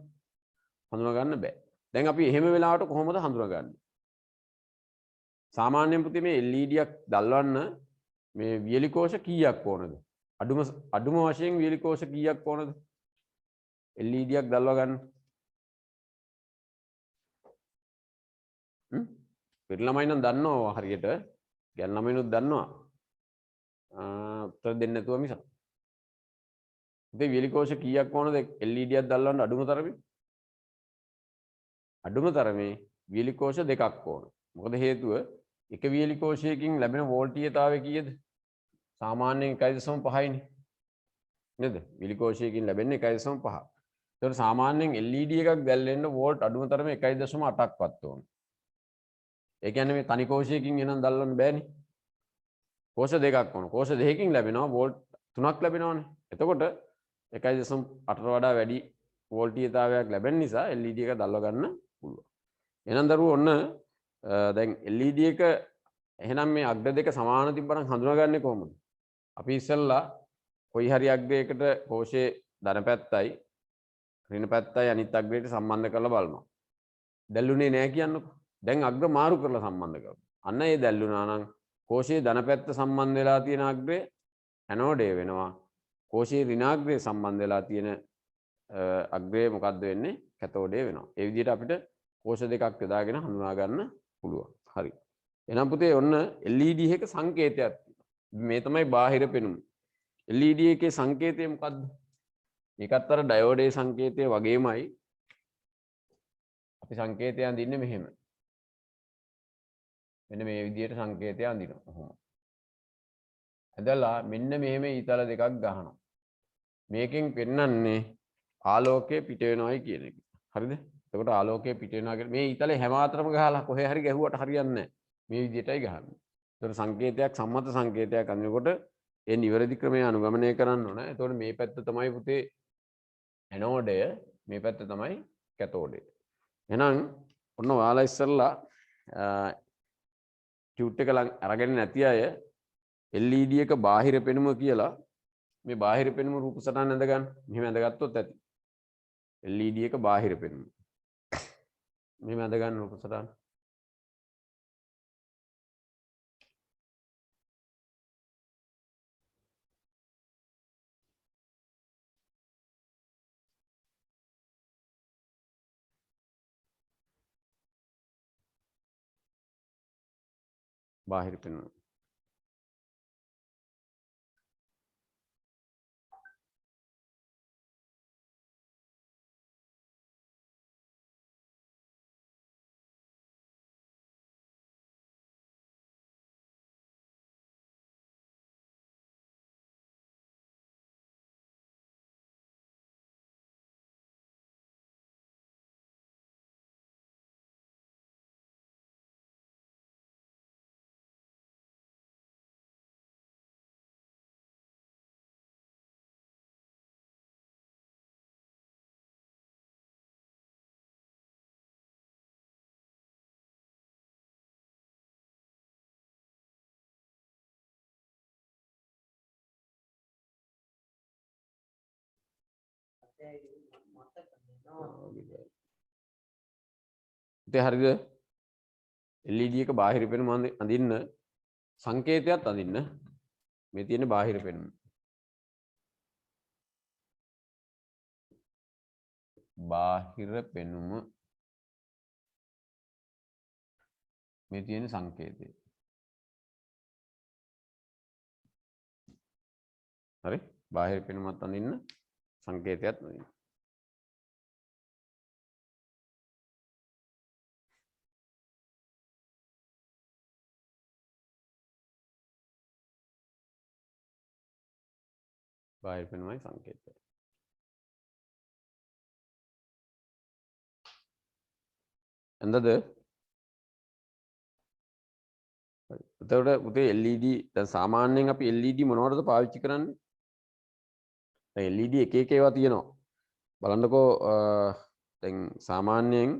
හඳුනා ගන්න බෑ. දැන් අපි එහෙම වෙලාවට කොහොමද හඳුනාගන්නේ? සාමාන්‍යයෙන් පුතේ මේ LED එකක් දැල්වන්න මේ වියලි කෝෂ කීයක් ඕනද? අඩුම වශයෙන් වියලි කෝෂ කීයක් ඕනද? LED එකක් දැල්ව ගන්න. පිට ළමයි නම් දන්නවා හරියට. ගැන් ළමයිනුත් දන්නවා. උත්තර දෙන්න නැතුව මිස. ඉතින් වියලි කෝෂ කීයක් ඕනද LED එකක් දැල්වන්න අඩුම තරමේ? අඩුම තරමේ වියලි කෝෂ දෙකක් ඕන. මොකද හේතුව එක වියලි කෝෂයකින් ලැබෙන වෝල්ටීයතාවය කීයද? සාමාන්‍යයෙන් 1.5 නේ. නේද? වියලි කෝෂයකින් ලැබෙන්නේ 1.5. ඒතකොට සාමාන්‍යයෙන් LED එකක් දැල්වෙන්න වෝල්ට් අඩුම තරමේ 1.8ක්වත් ඕන. ඒ කියන්නේ මේ තනි කෝෂයකින් එනම් දැල්වන්න බෑනේ. කෝෂ දෙකක් ඕන. කෝෂ දෙකකින් ලැබෙනවා වෝල්ට් 3ක් ලැබෙනවානේ. එතකොට 1.8ට වඩා වැඩි වෝල්ටීයතාවයක් ලැබෙන නිසා LED එක දැල්ව ගන්න පුළුවන්. එහෙනම් දරුවෝ ඔන්න දැන් LED එක එහෙනම් මේ අග්‍ර දෙක සමාන තිබ්බනම් හඳුනාගන්නේ කොහොමද? අපි ඉස්සෙල්ලා කොයි හරි අග්‍රයකට කෝෂයේ ධන පැත්තයි ඍණ පැත්තයි අනිත් අග්‍රයට සම්බන්ධ කරලා බලනවා. දැල්ුනේ නෑ කියන්නකෝ. දැන් අග්‍ර මාරු කරලා සම්බන්ධ කරමු. අන්න ඒ දැල්ුණා නම් කෝෂයේ ධන පැත්ත සම්බන්ධ වෙලා තියෙන අග්‍රය ඇනෝඩය වෙනවා. කෝෂයේ ඍණාග්‍රය සම්බන්ධ වෙලා තියෙන අග්‍රය මොකද්ද වෙන්නේ? කැතෝඩය වෙනවා. ඒ විදිහට අපිට කෝෂ දෙකක් යොදාගෙන හඳුනා ගන්න පුළුවන්. හරි. එහෙනම් පුතේ ඔන්න LED එක සංකේතයක් තියෙනවා. මේ තමයි බාහිර පෙනුම. LED එකේ සංකේතය මොකද්ද? මේකත් අර ඩයෝඩේ සංකේතය වගේමයි. අපි සංකේතය අඳින්නේ මෙහෙම. මෙන්න මේ විදිහට සංකේතය අඳිනවා. ඔහොම. ඇදලා මෙන්න මෙහෙම ඊතල දෙකක් ගහනවා. මේකෙන් පෙන්වන්නේ ආලෝකය පිට වෙනවයි කියන එක. හරිද? එතකොට ආලෝකය පිට වෙනවා කියන්නේ මේ ඊතලේ හැම අතරම ගහලා කොහේ හරි ගැහුවට හරියන්නේ නැහැ. මේ විදිහටයි ගහන්නේ. එතකොට සංකේතයක් සම්මත සංකේතයක් අඳිනකොට ඒ නිවැරදි ක්‍රමය අනුගමනය කරන්න ඕන. එතකොට මේ පැත්ත තමයි පුතේ ඇනෝඩය, මේ පැත්ත තමයි කැතෝඩය. එහෙනම් ඔන්න ඔයාලා ඉස්සෙල්ලා ටියුට් එක අරගෙන නැති අය LED එක බාහිර පෙනුම කියලා මේ බාහිර පෙනුම රූප සටහන ඇඳ ගන්න. මෙහෙම ඇඳගත්තොත් ඇති. LED එක බාහිර පෙනුම. මෙහෙම ඇඳ ගන්න රූප සටහන. බාහිර පෙනුම. ඉතින් හරිද? LED එක බාහිර පෙනුම අඳින්න සංකේතයක් අඳින්න මේ තියෙන බාහිර පෙනුම. බාහිර පෙනුම මේ තියෙන සංකේතය. හරි? බාහිර පෙනුමත් අඳින්න සංකේතයක් අඳින්න. බාහිර පෙනුමයි සංකේතය. එතනද එතකොට පුතේ LED දැන් සාමාන්‍යයෙන් අපි LED මොනවටද පාවිච්චි කරන්නේ? දැන් LED එක එක ඒවා තියෙනවා. බලන්නකෝ දැන් සාමාන්‍යයෙන්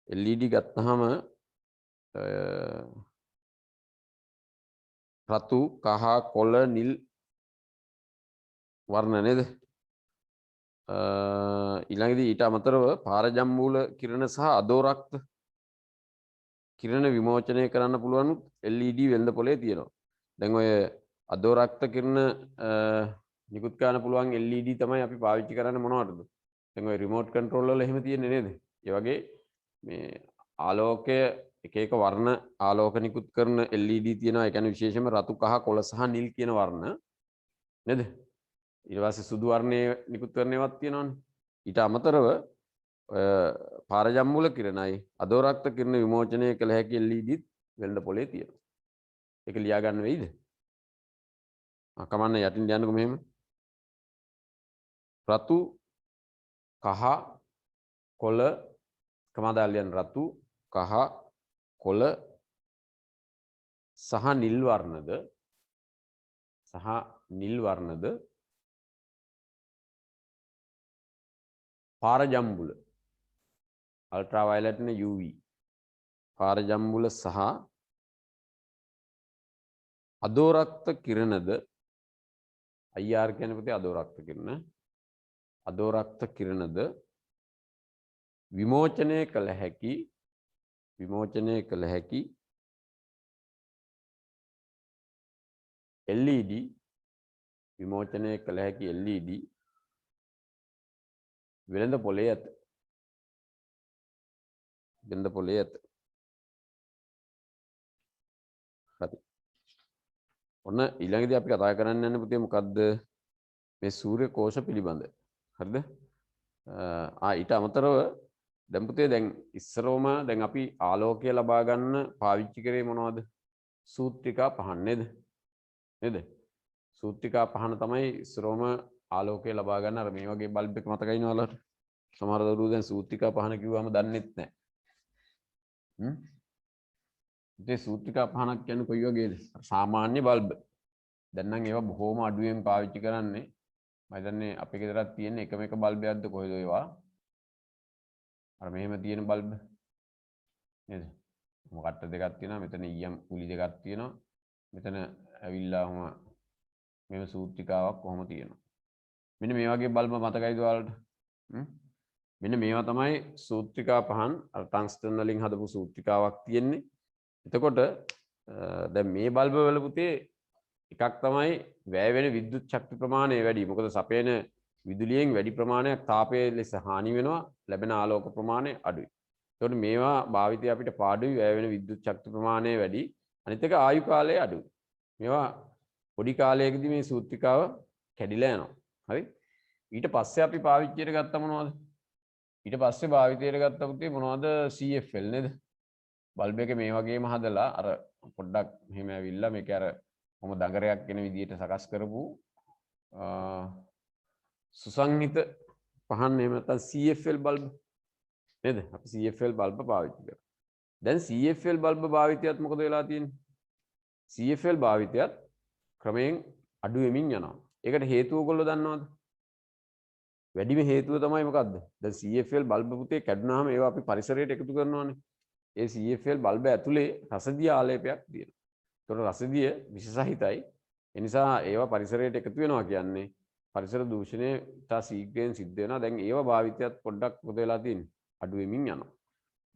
LED ගත්තාම රතු කහ කොළ නිල් වර්ණ නේද? ඊළඟදී ඊට අමතරව පාරජම්බූල කිරණ සහ අදෝරක්ත කිරණ විමෝචනය කරන්න පුළුවන් LED වෙළඳ පොලේ තියෙනවා. දැන් ඔය අදෝරක්ත කිරණ නිකුත් කරන්න පුළුවන් LED තමයි අපි පාවිච්චි කරන්නේ මොනවටද? දැන් ඔය රිමෝට් කන්ට්‍රෝල් වල එහෙම තියෙන්නේ නේද? ඒ වගේ මේ ආලෝකය එක එක වර්ණ ආලෝක නිකුත් කරන LED තියෙනවා. ඒ කියන්නේ විශේෂයෙන්ම රතු කහ කොළ සහ නිල් කියන වර්ණ නේද? ඊට පස්සේ සුදු වර්ණයේ නිකුත් කරන ඒවාත් තියෙනවනේ. ඊට අමතරව පාරජම්බුල කිරණයි අදෝරක්ත කිරණ විමෝචනය කළ හැකි LED වෙළඳ පොලේ තියෙනවා. ඒක ලියා ගන්න වෙයිද? කමන්න යටින් ලියන්නකො මෙහෙම. රතු කහ කොළ කමාදාල් ලියන්න රතු කහ කොළ සහ නිල් වර්ණද පාරජම්බුල අල්ට්‍රාවයලට් නේ UV පාරජම්බුල සහ අදෝරක්ත කිරණද IR කියන්නේ පුතේ අදෝරක්ත කිරණද විමෝචනය කළ හැකි LED වෙළඳ පොලේ ඇත. හරි. ඔන්න ඊළඟදී අපි කතා කරන්න යන්නේ පුතේ මොකද්ද? මේ සූර්ය කෝෂ පිළිබඳ. හරිද? ඊට අමතරව දැන් පුතේ දැන් ඉස්සරෝම දැන් අපි ආලෝකය ලබා ගන්න පාවිච්චි කරේ මොනවද? සූත්‍රිකා පහන් නේද? සූත්‍රිකා පහන තමයි ඉස්සරෝම ආලෝකය ලබා ගන්න අර මේ වගේ බල්බ් එක මතකයි නවලට. සමහර දරුවෝ දැන් සූත්‍රිකා පහන කිව්වම දන්නෙත් නැහැ. ඒ සූත්‍රිකා පහනක් කියන්නේ කොයි වගේද? සාමාන්‍ය බල්බ්. දැන් නම් ඒවා බොහොම අඩුවෙන් පාවිච්චි කරන්නේ. මම හිතන්නේ අපේ ගෙදරත් තියෙන එකම එක බල්බයක්ද කොහෙද ඒවා? අර මෙහෙම තියෙන බල්බ් නේද? මොකට්ට දෙකක් තියෙනවා. මෙතන ඊයම් කුලි දෙකක් තියෙනවා. මෙතන ඇවිල්ලා මෙහෙම සූත්‍රිකාවක් කොහොම තියෙනවා. මෙන්න මේ වගේ බල්බ මතකයිද ඔයාලට? මෙන්න මේවා තමයි සූත්‍රිකා පහන් අර ටංස්ටන් වලින් හදපු සූත්‍රිකාවක් තියෙන්නේ. එතකොට දැන් මේ බල්බ වල පුතේ එකක් තමයි වැය වෙන විද්‍යුත් ශක්ති ප්‍රමාණය වැඩි. මොකද සපයන විදුලියෙන් වැඩි ප්‍රමාණයක් තාපය ලෙස හානි වෙනවා. ලැබෙන ආලෝක ප්‍රමාණය අඩුයි. එතකොට මේවා භාවිතය අපිට පාඩුයි. වැය වෙන විද්‍යුත් ශක්ති ප්‍රමාණය වැඩි. අනිත් එක ආයු කාලය අඩුයි. මේවා පොඩි කාලයකදී මේ සූත්‍රිකාව කැඩිලා යනවා. හරි? ඊට පස්සේ අපි පාවිච්චියට ගත්ත මොනවද? ඊට පස්සේ භාවිතයට ගත්ත පුතේ මොනවද? CFL නේද? බල්බ් එක මේ වගේම හදලා අර පොඩ්ඩක් මෙහෙම ඇවිල්ලා මේක අර කොහොම දඟරයක් වෙන විදිහට සකස් කරපු සුසංහිත පහන් එහෙම නැත්නම් CFL බල්බ් නේද? අපි CFL බල්බ පාවිච්චි කරා. දැන් CFL බල්බ භාවිතයත් මොකද වෙලා තියෙන්නේ? CFL භාවිතයත් ක්‍රමයෙන් අඩු වෙමින් යනවා. ඒකට හේතුව ඔයගොල්ලෝ දන්නවද? වැඩිම හේතුව තමයි මොකද්ද? දැන් CFL බල්බ පුතේ කැඩුනහම ඒවා අපි පරිසරයට එකතු කරනවානේ. ඒ CFL බල්බ ඇතුලේ රසදිය ආලේපයක් තියෙනවා. ඒතකොට රසදිය විෂ සහිතයි. ඒ නිසා ඒවා පරිසරයට එකතු වෙනවා කියන්නේ පරිසර දූෂණය ඉතා ශීඝ්‍රයෙන් සිද්ධ වෙනවා. දැන් ඒවා භාවිතයත් පොඩ්ඩක් මොකද වෙලා තියෙන්නේ? අඩු වෙමින් යනවා.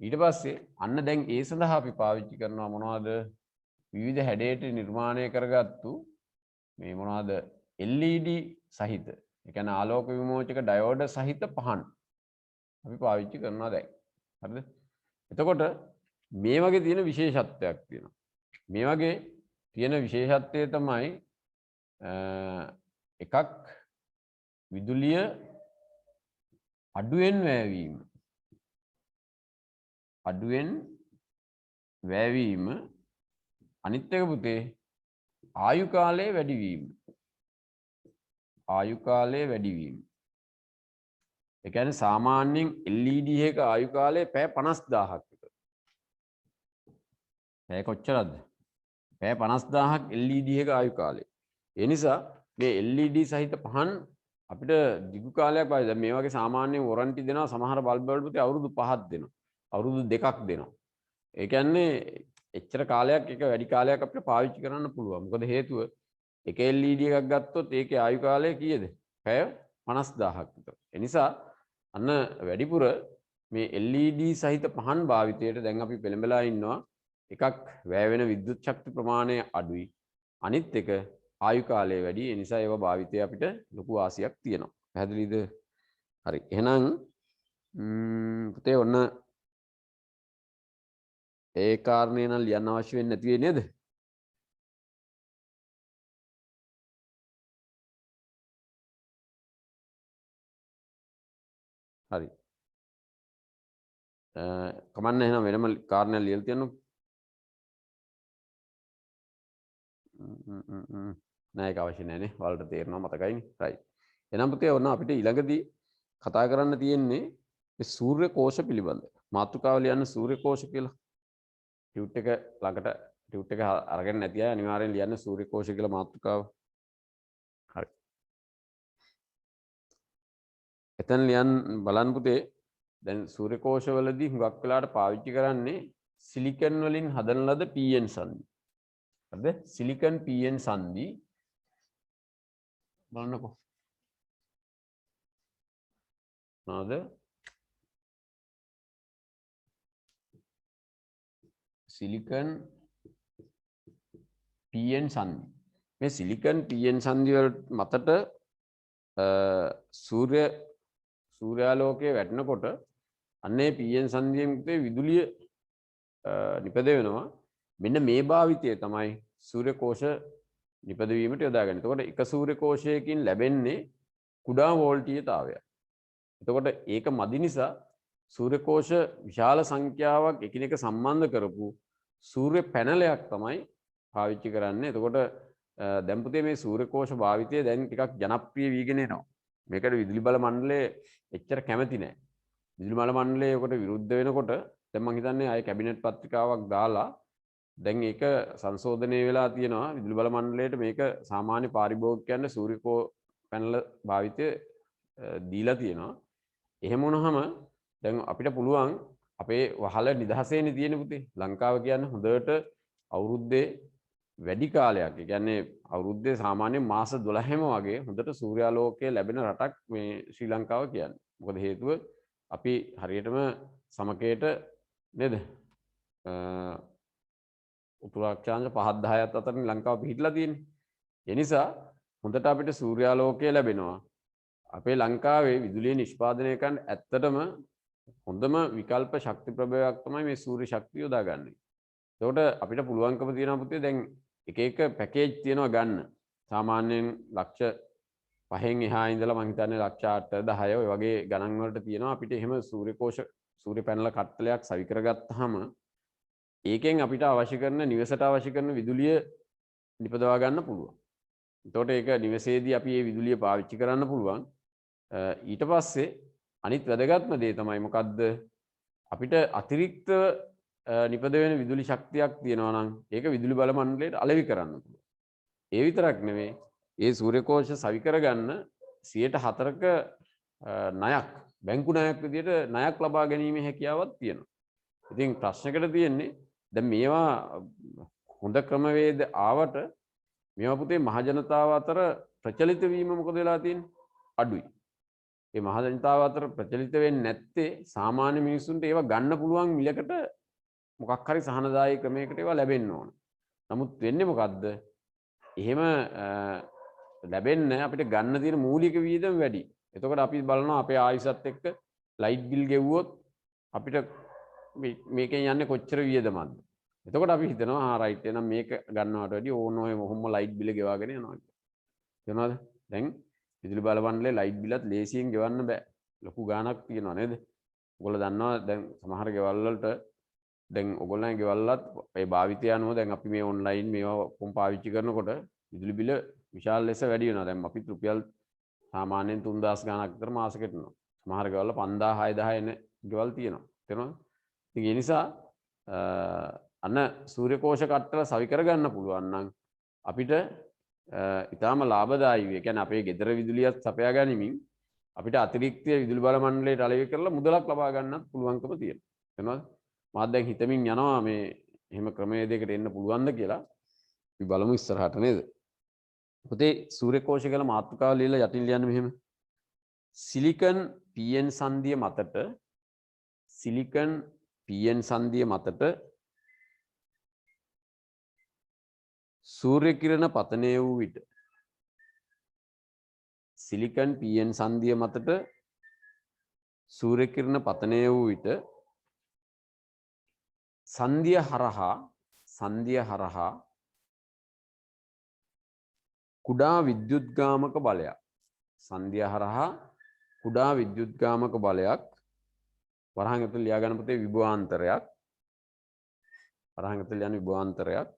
ඊට පස්සේ අන්න දැන් ඒ සඳහා අපි පාවිච්චි කරනවා මොනවද? විවිධ හැඩයට නිර්මාණය කරගත්තු මේ මොනවද? LED සහිත. ඒ කියන්නේ ආලෝක විමෝචක ඩයෝඩ සහිත පහන් අපි පාවිච්චි කරනවා දැන්. හරිද? එතකොට මේ වගේ තියෙන විශේෂත්වයක් තියෙනවා. මේ වගේ තියෙන විශේෂත්වය තමයි එකක් විදුලිය අඩුවෙන් වැයවීම අනිත් එක පුතේ ආයු කාලය වැඩිවීම. ඒ කියන්නේ සාමාන්‍යයෙන් LED එක ආයු කාලය පැය 50000ක් විතර. පැය කොච්චරද? පැය 50000ක් LED එක ආයු කාලය. ඒ නිසා මේ LED සහිත පහන් අපිට දිගු කාලයක් පාවිච්චි. දැන් මේ වගේ සාමාන්‍යයෙන් වොරන්ටි දෙනවා සමහර බල්බ් වලට පුතේ අවුරුදු 5ක් දෙනවා. අවුරුදු 2ක් දෙනවා. ඒ කියන්නේ එච්චර කාලයක් එක වැඩි කාලයක් අපිට පාවිච්චි කරන්න පුළුවන්. මොකද හේතුව එක LED එකක් ගත්තොත් ඒකේ ආයු කාලය කීයද? පැය 50000ක් විතර. ඒ නිසා අන්න වැඩිපුර මේ LED සහිත පහන් භාවිතයට දැන් අපි පෙළඹලා ඉන්නවා. එකක් වැය වෙන විද්‍යුත් ශක්ති ප්‍රමාණය අඩුයි. අනිත් එක ආයු කාලය වැඩි. ඒ නිසා ඒවා භාවිතය අපිට ලොකු වාසියක් තියෙනවා. පැහැදිලිද? හරි. එහෙනම් පුතේ ඔන්න ඒ කාරණේ නම් ලියන්න අවශ්‍ය වෙන්නේ නැති වෙයි නේද? හරි. කමන්න එහෙනම් වෙනම කාරණයක් ලියලා තියන්නකො. නෑ ඒක අවශ්‍ය නෑනේ. ඔයාලට තේරෙනවා මතකයිනේ. right. එහෙනම් පුතේ ඔන්න අපිට ඊළඟදී කතා කරන්න තියෙන්නේ මේ සූර්ය කෝෂ පිළිබඳ. මාතෘකාව ලියන්න සූර්ය කෝෂ කියලා. ටියුට් එක ළඟට ටියුට් එක අරගෙන නැති අය අනිවාර්යෙන් ලියන්න සූර්ය කෝෂ කියලා මාතෘකාව. හරි. එතන ලියන්න බලන්න පුතේ දැන් සූර්ය කෝෂවලදී හුඟක් වෙලාවට පාවිච්චි කරන්නේ සිලිකන් වලින් හදන ලද PN සංදි. හරිද? සිලිකන් PN සංදි බලන්නකෝ. මොනවද? Silicon PN සංදි. මේ සිලිකන් PN සංදි වල මතට සූර්යාලෝකයේ වැටෙනකොට අන්නේ PN සංදියෙන් විදුලිය නිපද වෙනවා. මෙන්න මේ භාවිතය තමයි සූර්ය කෝෂ නිපදවීමට යොදාගන්නේ. එතකොට එක සූර්ය කෝෂයකින් ලැබෙන්නේ කුඩා වෝල්ටීයතාවයක්. එතකොට ඒක මදි නිසා සූර්ය කෝෂ විශාල සංඛ්‍යාවක් එකිනෙක සම්බන්ධ කරපු සූර්ය පැනලයක් තමයි පාවිච්චි කරන්නේ. එතකොට දැන් පුතේ මේ සූර්ය කෝෂ භාවිතය දැන් ටිකක් ජනප්‍රිය වීගෙන එනවා. මේකට විදුලි බල මණ්ඩලය එච්චර කැමති නැහැ. විදුලි බල මණ්ඩලය ඒකට විරුද්ධ වෙනකොට දැන් මම හිතන්නේ ආයේ කැබිනට් පත්‍රිකාවක් දාලා දැන් ඒක සංශෝධනය වෙලා තියෙනවා. විදුලි බල මණ්ඩලයට මේක සාමාන්‍ය පාරිභෝගිකයන්ට සූර්ය පැනල භාවිතය දීලා තියෙනවා. එහෙම වුණාම දැන් අපිට පුළුවන් අපේ වහල නිදහසේනේ තියෙන පුතේ. ලංකාව කියන්නේ හොඳට අවුරුද්දේ වැඩි කාලයක්. ඒ කියන්නේ අවුරුද්දේ සාමාන්‍යයෙන් මාස 12ම වගේ හොඳට සූර්යාලෝකය ලැබෙන රටක් මේ ශ්‍රී ලංකාව කියන්නේ. මොකද හේතුව අපි හරියටම සමකයට නේද? උතුරාක්ෂාංශ 5-10ත් අතරින් ලංකාව පිහිටලා තියෙන්නේ. ඒ නිසා හොඳට අපිට සූර්යාලෝකය ලැබෙනවා. අපේ ලංකාවේ විදුලිය නිෂ්පාදනය කරන්න ඇත්තටම හොඳම විකල්ප ශක්ති ප්‍රභවයක් තමයි මේ සූර්ය ශක්තිය යොදාගන්නේ. එතකොට අපිට පුළුවන්කම තියෙනවා පුතේ දැන් එක එක පැකේජ් තියෙනවා ගන්න. සාමාන්‍යයෙන් ලක්ෂ 5න් එහා ඉඳලා මම හිතන්නේ ලක්ෂ 8 10 ඔය වගේ ගණන් වලට තියෙනවා. අපිට එහෙම සූර්ය කෝෂ සූර්ය පැනල කට්ටලයක් සවි කරගත්තාම ඒකෙන් අපිට අවශ්‍ය කරන නිවසට අවශ්‍ය කරන විදුලිය නිපදවා ගන්න පුළුවන්. එතකොට ඒක නිවසේදී අපි මේ විදුලිය පාවිච්චි කරන්න පුළුවන්. ඊට පස්සේ අනිත් වැදගත්ම දේ තමයි මොකද්ද? අපිට අතිරික්ත නිපද වෙන විදුලි ශක්තියක් තියෙනවා නම් ඒක විදුලි බල මණ්ඩලයට අලෙවි කරන්න පුළුවන්. ඒ විතරක් නෙවෙයි ඒ සූර්ය කෝෂ සවි කරගන්න 104ක ණයක් බැංකු ණයක් විදියට ණයක් ලබා ගැනීමේ හැකියාවක් තියෙනවා. ඉතින් ප්‍රශ්නකට තියෙන්නේ දැන් මේවා හොඳ ක්‍රමවේද ආවට මේවා පුතේ මහ ජනතාව අතර ප්‍රචලිත වීම මොකද වෙලා තියෙන්නේ? අඩුයි. ඒ මහ ජනතාව අතර ප්‍රචලිත වෙන්නේ නැත්තේ සාමාන්‍ය මිනිස්සුන්ට ඒවා ගන්න පුළුවන් මිලකට මොකක් හරි සහනදායී ක්‍රමයකට ඒවා ලැබෙන්න ඕන. නමුත් වෙන්නේ මොකද්ද? එහෙම ලැබෙන්නේ අපිට ගන්න තියෙන මූලික වියදම වැඩි. එතකොට අපි බලනවා අපේ ආයුෂත් එක්ක ලයිට් බිල් ගෙවුවොත් අපිට මේකෙන් යන්නේ කොච්චර වියදමක්ද? එතකොට අපි හිතනවා ආ රයිට් එහෙනම් මේක ගන්නවට වැඩිය ඕන ඔය මොහොම ලයිට් බිල ගෙවාගෙන යනවා කියලා. තේරුණාද? දැන් විදුලි බල මණ්ඩලයේ ලයිට් බිලත් ලේසියෙන් ගෙවන්න බෑ. ලොකු ගාණක් තියෙනවා නේද? ඔයගොල්ලෝ දන්නවා දැන් සමහර ගෙවල් වලට දැන් ඔයගොල්ලන්ගේ ගෙවල්ලත් ඒ භාවිතය අනුව දැන් අපි මේ ඔන්ලයින් මේවා කොම් පාවිච්චි කරනකොට විදුලි බිල විශාල ලෙස වැඩි වෙනවා. දැන් අපි රුපියල් සාමාන්‍යයෙන් 3000 ගාණක් විතර මාසෙකට එනවා. සමහර ගෙවල් 5000 6000 එන ගෙවල් තියෙනවා. තේරුණාද? ඉතින් ඒ නිසා අන්න සූර්ය කෝෂ කට්ටල සවි කරගන්න පුළුවන් නම් අපිට ඊටාම ලාභදායී වේ. කියන්නේ අපේ ගෙදර විදුලියත් සපයා ගැනීමෙන් අපිට අතිරික්ත විදුලි බල මණ්ඩලයට අලෙවි කරලා මුදලක් ලබා ගන්නත් පුළුවන්කම තියෙනවා. තේරුණාද? මාත් දැන් හිතමින් යනවා මේ එහෙම ක්‍රමවේදයකට එන්න පුළුවන්ද කියලා අපි බලමු ඉස්සරහට නේද. පුතේ සූර්ය කෝෂය කියලා මාතෘකාව ලියලා යටින් ලියන්න මෙහෙම. සිලිකන් PN සංදිය මතට සිලිකන් PN සංදිය මතට සූර්ය කිරණ පතනය වූ විට සිලිකන් PN සංදිය මතට සූර්ය කිරණ පතනය වූ විට සංදිය හරහා කුඩා විද්‍යුත්ගාමක බලයක් සංදිය හරහා කුඩා විද්‍යුත්ගාමක බලයක් වරහන් ඇතුළේ ලියා ගන්න පුතේ විභවාන්තරයක් වරහන් ඇතුළේ යන විභවාන්තරයක්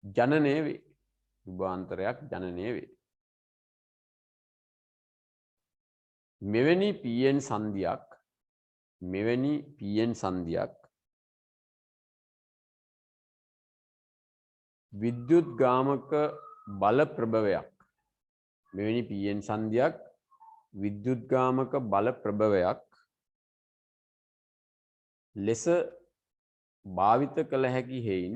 ජනනය වේ. විභවාන්තරයක් ජනනය වේ. මෙවැනි PN සංදියක් විද්‍යුත් ගාමක බල ප්‍රභවයක් මෙවැනි PN සංදියක් විද්‍යුත් ගාමක බල ප්‍රභවයක් ලෙස භාවිත කළ හැකි හේයින්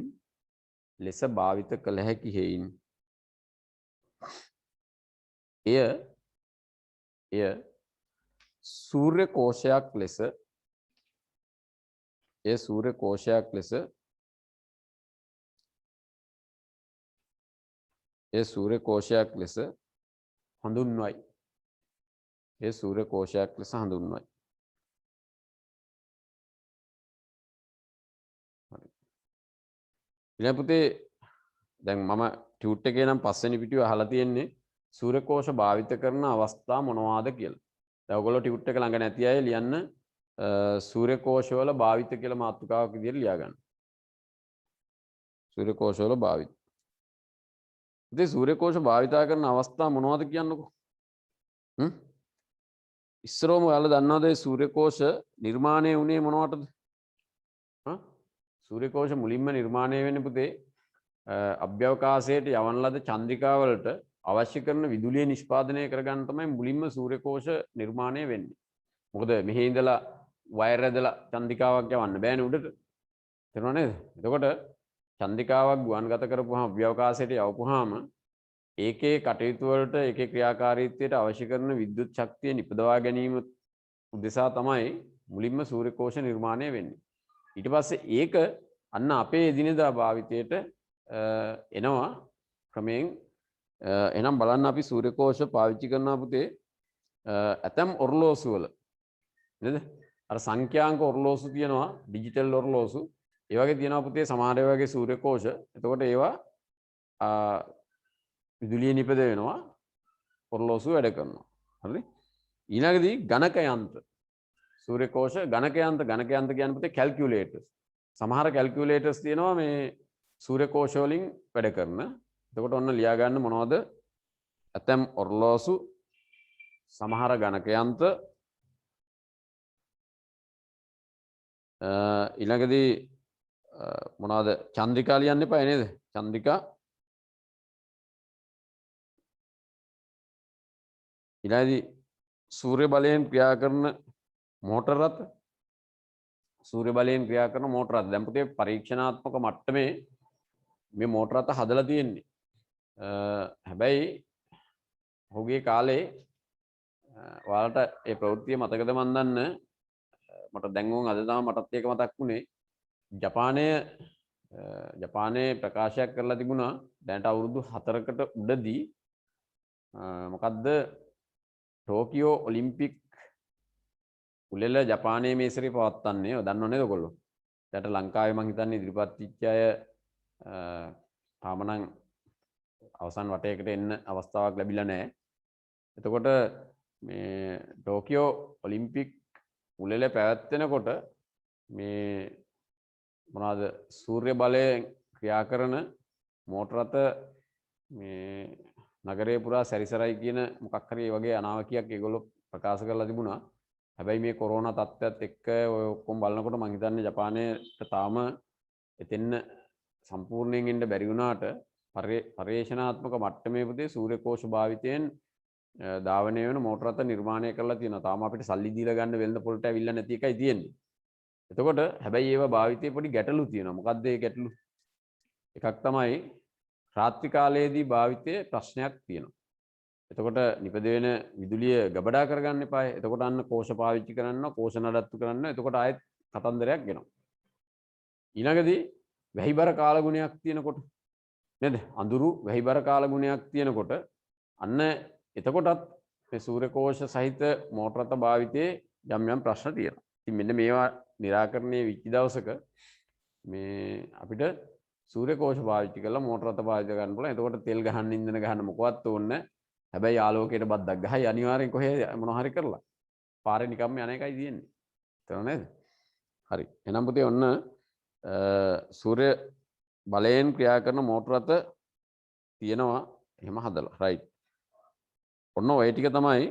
එය සූර්ය කෝෂයක් ලෙස හඳුන්වයි. ඊළඟ පුතේ දැන් මම ටියුට් එකේ නම් පස්වෙනි පිටුවේ අහලා තියෙන්නේ සූර්ය කෝෂ භාවිත කරන අවස්ථා මොනවාද කියලා. දැන් ඔයගොල්ලෝ ටියුට් එක ළඟ නැති අය ලියන්න සූර්ය කෝෂවල භාවිත කියලා මාතෘකාවක් විදිහට ලියා ගන්න. සූර්ය කෝෂවල භාවිත. ඉතින් සූර්ය කෝෂ භාවිතා කරන අවස්ථා මොනවද කියන්නකෝ. ඉස්සරෝම ඔයාලා දන්නවද මේ සූර්ය කෝෂ නිර්මාණය වුණේ මොනවටද? සූර්ය කෝෂ මුලින්ම නිර්මාණය වෙන්නේ පුතේ අභ්‍යවකාශයට යවන ලද චන්ද්‍රිකාවලට අවශ්‍ය කරන විදුලිය නිෂ්පාදනය කරගන්න තමයි මුලින්ම සූර්ය කෝෂ නිර්මාණය වෙන්නේ. මොකද මෙහි ඉඳලා වයර් ඇදලා චන්ද්‍රිකාවක් යවන්න බෑනේ උඩට. තේරුණා නේද? එතකොට චන්ද්‍රිකාවක් ගුවන්ගත කරපුවාම අභ්‍යවකාශයට යවපුවාම ඒකේ කටයුතු වලට ඒකේ ක්‍රියාකාරීත්වයට අවශ්‍ය කරන විද්‍යුත් ශක්තිය නිපදවා ගැනීම උදෙසා තමයි මුලින්ම සූර්ය කෝෂ නිර්මාණය වෙන්නේ. ඊට පස්සේ ඒක අන්න අපේ එදිනෙදා භාවිතයට එනවා ක්‍රමයෙන්. එහෙනම් බලන්න අපි සූර්ය කෝෂ පාවිච්චි කරනවා පුතේ ඇතම් ඔරලෝසු වල නේද? අර සංඛ්‍යාංක ඔරලෝසු තියෙනවා ඩිජිටල් ඔරලෝසු. ඒ වගේ තියෙනවා පුතේ සමහර වගේ සූර්ය කෝෂ. එතකොට ඒවා විදුලිය නිපද වෙනවා ඔරලෝසු වැඩ කරනවා. හරි? ඊළඟදී ගණක යන්ත්‍ර සූර්ය කෝෂ ගණක යන්ත්‍ර කියන්නේ පුතේ කැල්කියුලේටර්ස්. සමහර කැල්කියුලේටර්ස් තියෙනවා මේ සූර්ය කෝෂ වලින් වැඩ කරන. එතකොට ඔන්න ලියා ගන්න මොනවද? ඇතම් ඔරලෝසු, සමහර ගණක යන්ත්‍ර, ඊළඟදී මොනවද? චන්ද්‍රිකා ලියන්න එපා නේද? චන්ද්‍රිකා. ඊළඟදී සූර්ය බලයෙන් ක්‍රියා කරන මෝටර රථ. දැන් පුතේ පරීක්ෂණාත්මක මට්ටමේ මේ මෝටර රථ හදලා තියෙන්නේ. හැබැයි ඔහුගේ කාලේ ඔයාලට ඒ ප්‍රවෘත්තිය මතකද මන් දන්නේ මට දැන් වුන් අද තමයි මටත් ඒක මතක් වුණේ. ජපානයේ ප්‍රකාශයක් කරලා තිබුණා දැනට අවුරුදු 4කට උඩදී මොකද්ද ටෝකියෝ ඔලිම්පික් උළෙල ජපානයේ මේ සැරේ පවත්වන්නේ. ඔය දන්නව නේද ඔයගොල්ලෝ? දැන්ට ලංකාවේ මං හිතන්නේ ඉදිරිපත් වෙච්ච අය තාම නම් අවසන් වටයකට එන්න අවස්ථාවක් ලැබිලා නැහැ. එතකොට මේ ටෝකියෝ ඔලිම්පික් උළෙල පැවැත්වෙනකොට මේ මොනවාද සූර්ය බලයෙන් ක්‍රියා කරන මෝටර රථ මේ නගරේ පුරා සැරිසරයි කියන මොකක් හරි ඒ වගේ අනාවකියක් ඒගොල්ලෝ ප්‍රකාශ කරලා තිබුණා. හැබැයි මේ කොරෝනා තත්ත්වයත් එක්ක ඔය ඔක්කොම බලනකොට මම හිතන්නේ ජපානයට තාම එතෙන්න සම්පූර්ණයෙන් එන්න බැරි වුණාට පර්යේෂණාත්මක මට්ටමේ පුතේ සූර්ය කෝෂ භාවිතයෙන් ධාවනය වෙන මෝටර රථ නිර්මාණය කරලා තියෙනවා. තාම අපිට සල්ලි දීලා ගන්න වෙළඳ පොළට ඇවිල්ලා නැති එකයි තියෙන්නේ. එතකොට හැබැයි ඒවා භාවිතයේ පොඩි ගැටලු තියෙනවා. මොකද්ද ඒ ගැටලු? එකක් තමයි රාත්‍රී කාලයේදී භාවිතයේ ප්‍රශ්නයක් තියෙනවා. එතකොට නිපද වෙන විදුලිය ගබඩා කරගන්න එපායි. එතකොට අන්න කෝෂ පාවිච්චි කරන්න, කෝෂ නඩත්තු කරන්න. එතකොට ආයෙත් කතන්දරයක් ගෙනවා. ඊළඟදී වැහිබර කාලගුණයක් තියෙනකොට නේද? අඳුරු වැහිබර කාලගුණයක් තියෙනකොට අන්න එතකොටත් මේ සූර්ය කෝෂ සහිත මෝටර රථ භාවිතයේ යම් යම් ප්‍රශ්න තියෙනවා. ඉතින් මෙන්න මේවා निराකරණය වෙච්ච දවසක මේ අපිට සූර්ය කෝෂ පාවිච්චි කරලා මෝටර රථ පාවිච්චි කරන්න පුළුවන්. එතකොට තෙල් ගහන්න ඉන්ධන ගහන්න මොකවත් ඕනේ නැහැ. හැබැයි ආලෝකයට බද්දක් ගහයි අනිවාර්යෙන් කොහේ මොන හරි කරලා. පාරේ නිකම්ම යන එකයි තියෙන්නේ. තේරුණා නේද? හරි. එහෙනම් පුතේ ඔන්න සූර්ය බලයෙන් ක්‍රියා කරන මෝටර රථ තියෙනවා එහෙම හදලා. රයිට්. ඔන්න ඔය ටික තමයි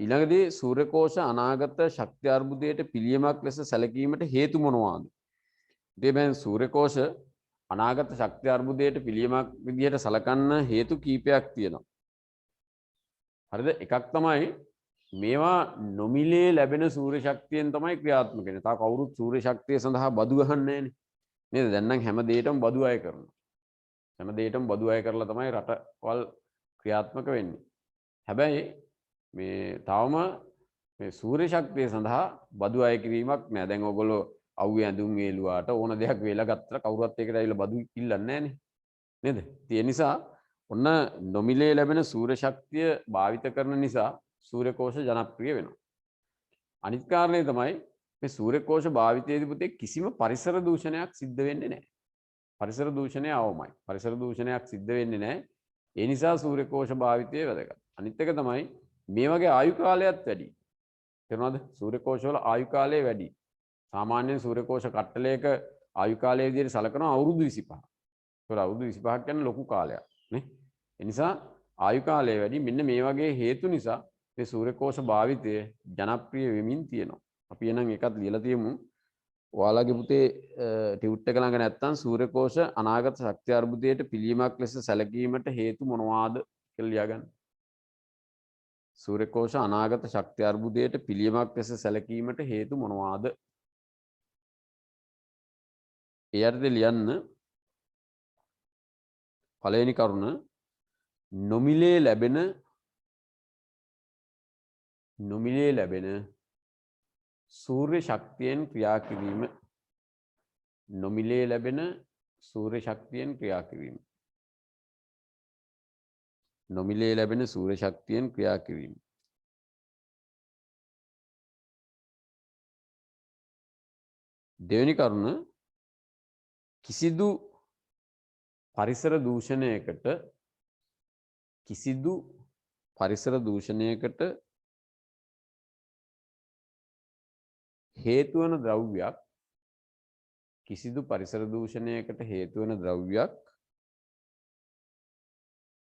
ඊළඟදී සූර්ය කෝෂ අනාගත ශක්ති අර්බුදයට පිළියමක් ලෙස සැලකීමට හේතු මොනවාද? ඉතින් මේ සූර්ය කෝෂ අනාගත ශක්ති අර්බුදයට පිළියමක් විදිහට සලකන්න හේතු කීපයක් තියෙනවා. හරිද? එකක් තමයි මේවා නොමිලේ ලැබෙන සූර්ය ශක්තියෙන් තමයි ක්‍රියාත්මක වෙන්නේ. තා කවුරුත් සූර්ය ශක්තිය සඳහා බදු ගහන්නේ නැහනේ. නේද? දැන් නම් හැම දෙයකටම බදු අය කරනවා. හැම දෙයකටම බදු අය කරලා තමයි රටවල් ක්‍රියාත්මක වෙන්නේ. හැබැයි මේ තවම මේ සූර්ය ශක්තිය සඳහා බදු අය කිරීමක් නෑ. දැන් ඔයගොල්ලෝ අවුවේ ඇඳුම් වේලුවාට ඕන දෙයක් වේලා ගත්තට කවුරුත් ඒකට ඇවිල්ලා බදු ඉල්ලන්නේ නෑනේ. නේද? ඒ නිසා ඔන්න නොමිලේ ලැබෙන සූර්ය ශක්තිය භාවිත කරන නිසා සූර්ය කෝෂ ජනප්‍රිය වෙනවා. අනිත් කාරණේ තමයි මේ සූර්ය කෝෂ භාවිතයේදී පුතේ කිසිම පරිසර දූෂණයක් සිද්ධ වෙන්නේ නැහැ. පරිසර දූෂණය අවමයි. පරිසර දූෂණයක් සිද්ධ වෙන්නේ නැහැ. ඒ නිසා සූර්ය කෝෂ භාවිතය වැදගත්. අනිත් එක තමයි මේ වගේ ආයු කාලයත් වැඩි. තේරුණාද? සූර්ය කෝෂවල ආයු කාලය වැඩි. සාමාන්‍යයෙන් සූර්ය කෝෂ කට්ටලයක ආයු කාලය විදිහට සලකනවා අවුරුදු 25. ඒක අවුරුදු 25ක් කියන්නේ ලොකු කාලයක් නේ. ඒ නිසා ආයු කාලය වැඩි. මෙන්න මේ වගේ හේතු නිසා මේ සූර්ය කෝෂ භාවිතය ජනප්‍රිය වෙමින් තියෙනවා. අපි එනම් එකත් ලියලා තියමු. ඔයාලගේ පුතේ ටියුට් එක ළඟ නැත්තම් සූර්ය කෝෂ අනාගත ශක්ති අර්බුදයට පිළියමක් ලෙස සැලකීමට හේතු මොනවාද කියලා ලියාගන්න. සූර්ය කෝෂ අනාගත ශක්ති අර්බුදයට පිළියමක් ලෙස සැලකීමට හේතු මොනවාද? ඒ යටතේ ලියන්න පළවෙනි කරුණ නොමිලේ ලැබෙන සූර්ය ශක්තියෙන් ක්‍රියා කිරීම. නොමිලේ ලැබෙන සූර්ය ශක්තියෙන් ක්‍රියා කිරීම. නොමිලේ ලැබෙන සූර්ය ශක්තියෙන් ක්‍රියා කිරීම. දෙවෙනි කරුණ කිසිදු පරිසර දූෂණයකට හේතු වන ද්‍රව්‍යයක්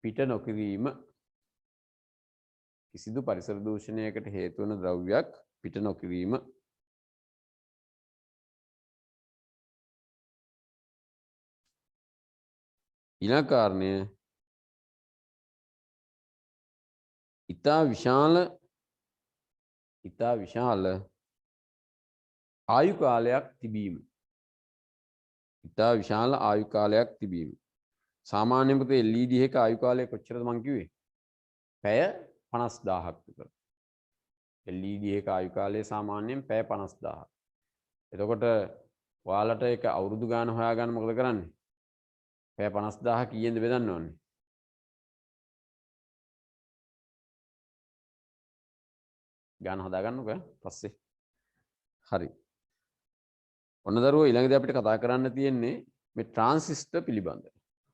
පිට නොකිරීම. කිසිදු පරිසර දූෂණයකට හේතු වන ද්‍රව්‍යයක් පිට නොකිරීම. ඊළඟ කාරණය ඉතා විශාල ආයු කාලයක් තිබීම. ඉතා විශාල ආයු කාලයක් තිබීම. සාමාන්‍යයෙන් පුතේ LED එක ආයු කාලය කොච්චරද මං කිව්වේ? පැය 50000ක් විතර. LED එක ආයු කාලය සාමාන්‍යයෙන් පැය 50000ක්. එතකොට ඔයාලට ඒක අවුරුදු ගාන හොයාගන්න මොකද කරන්නේ? පැය 50000 කීයෙන්ද බෙදන්න ඕනේ? ගාන හදාගන්නකෝ පස්සේ. හරි. ඔන්න දරුවෝ ඊළඟදී අපිට කතා කරන්න තියෙන්නේ මේ ට්‍රාන්සිස්ටර් පිළිබඳ.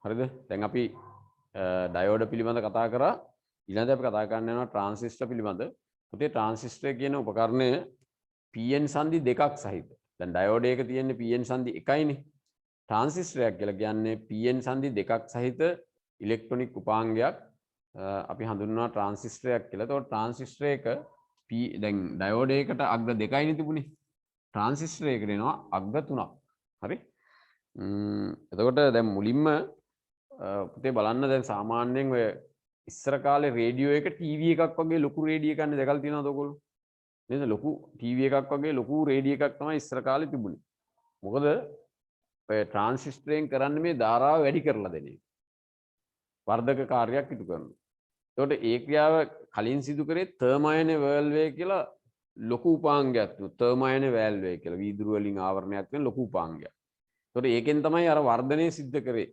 හරිද? දැන් අපි ඩයෝඩ් පිළිබඳ කතා කරා. ඊළඟට අපි කතා කරන්න යනවා ට්‍රාන්සිස්ටර් පිළිබඳ. පුතේ ට්‍රාන්සිස්ටර් කියන උපකරණය PN සංදි දෙකක් සහිත. දැන් ඩයෝඩ් එක තියෙන්නේ PN සංදි එකයිනේ. ට්‍රාන්සිස්ටරයක් කියලා කියන්නේ PN සංදි දෙකක් සහිත ඉලෙක්ට්‍රොනික උපාංගයක්. අපි හඳුන්වනවා ට්‍රාන්සිස්ටරයක් කියලා. ඒතකොට ට්‍රාන්සිස්ටර් එක දැන් ඩයෝඩ් එකකට අග්‍ර දෙකයිනේ තිබුණේ. ට්‍රාන්සිස්ටර් එකට එනවා අග්‍ර 3ක්. හරි? එතකොට දැන් මුලින්ම පුතේ බලන්න දැන් සාමාන්‍යයෙන් ඔය ඉස්සර කාලේ රේඩියෝ එක ටීවී එකක් වගේ ලොකු රේඩියෝ එකක් නේ දැකලා තියෙනවද ඔයගොල්ලෝ? නේද? ලොකු ටීවී එකක් වගේ ලොකු රේඩියෝ එකක් තමයි ඉස්සර කාලේ තිබුණේ. මොකද ඔය ට්‍රාන්සිස්ටරෙන් කරන්නේ මේ ධාරාව වැඩි කරලා දෙන එක. වර්ධක කාර්යයක් ඉටු කරනවා. එතකොට ඒ ක්‍රියාව කලින් සිදු කරේ තර්මයින වර්ල්වේ කියලා ලොකු උපාංගයක් තිබුණා. තර්මයින වර්ල්වේ කියලා වීදුරු වලින් ආවරණයක් වෙන ලොකු උපාංගයක්. එතකොට ඒකෙන් තමයි අර වර්ධනය සිද්ධ කරේ.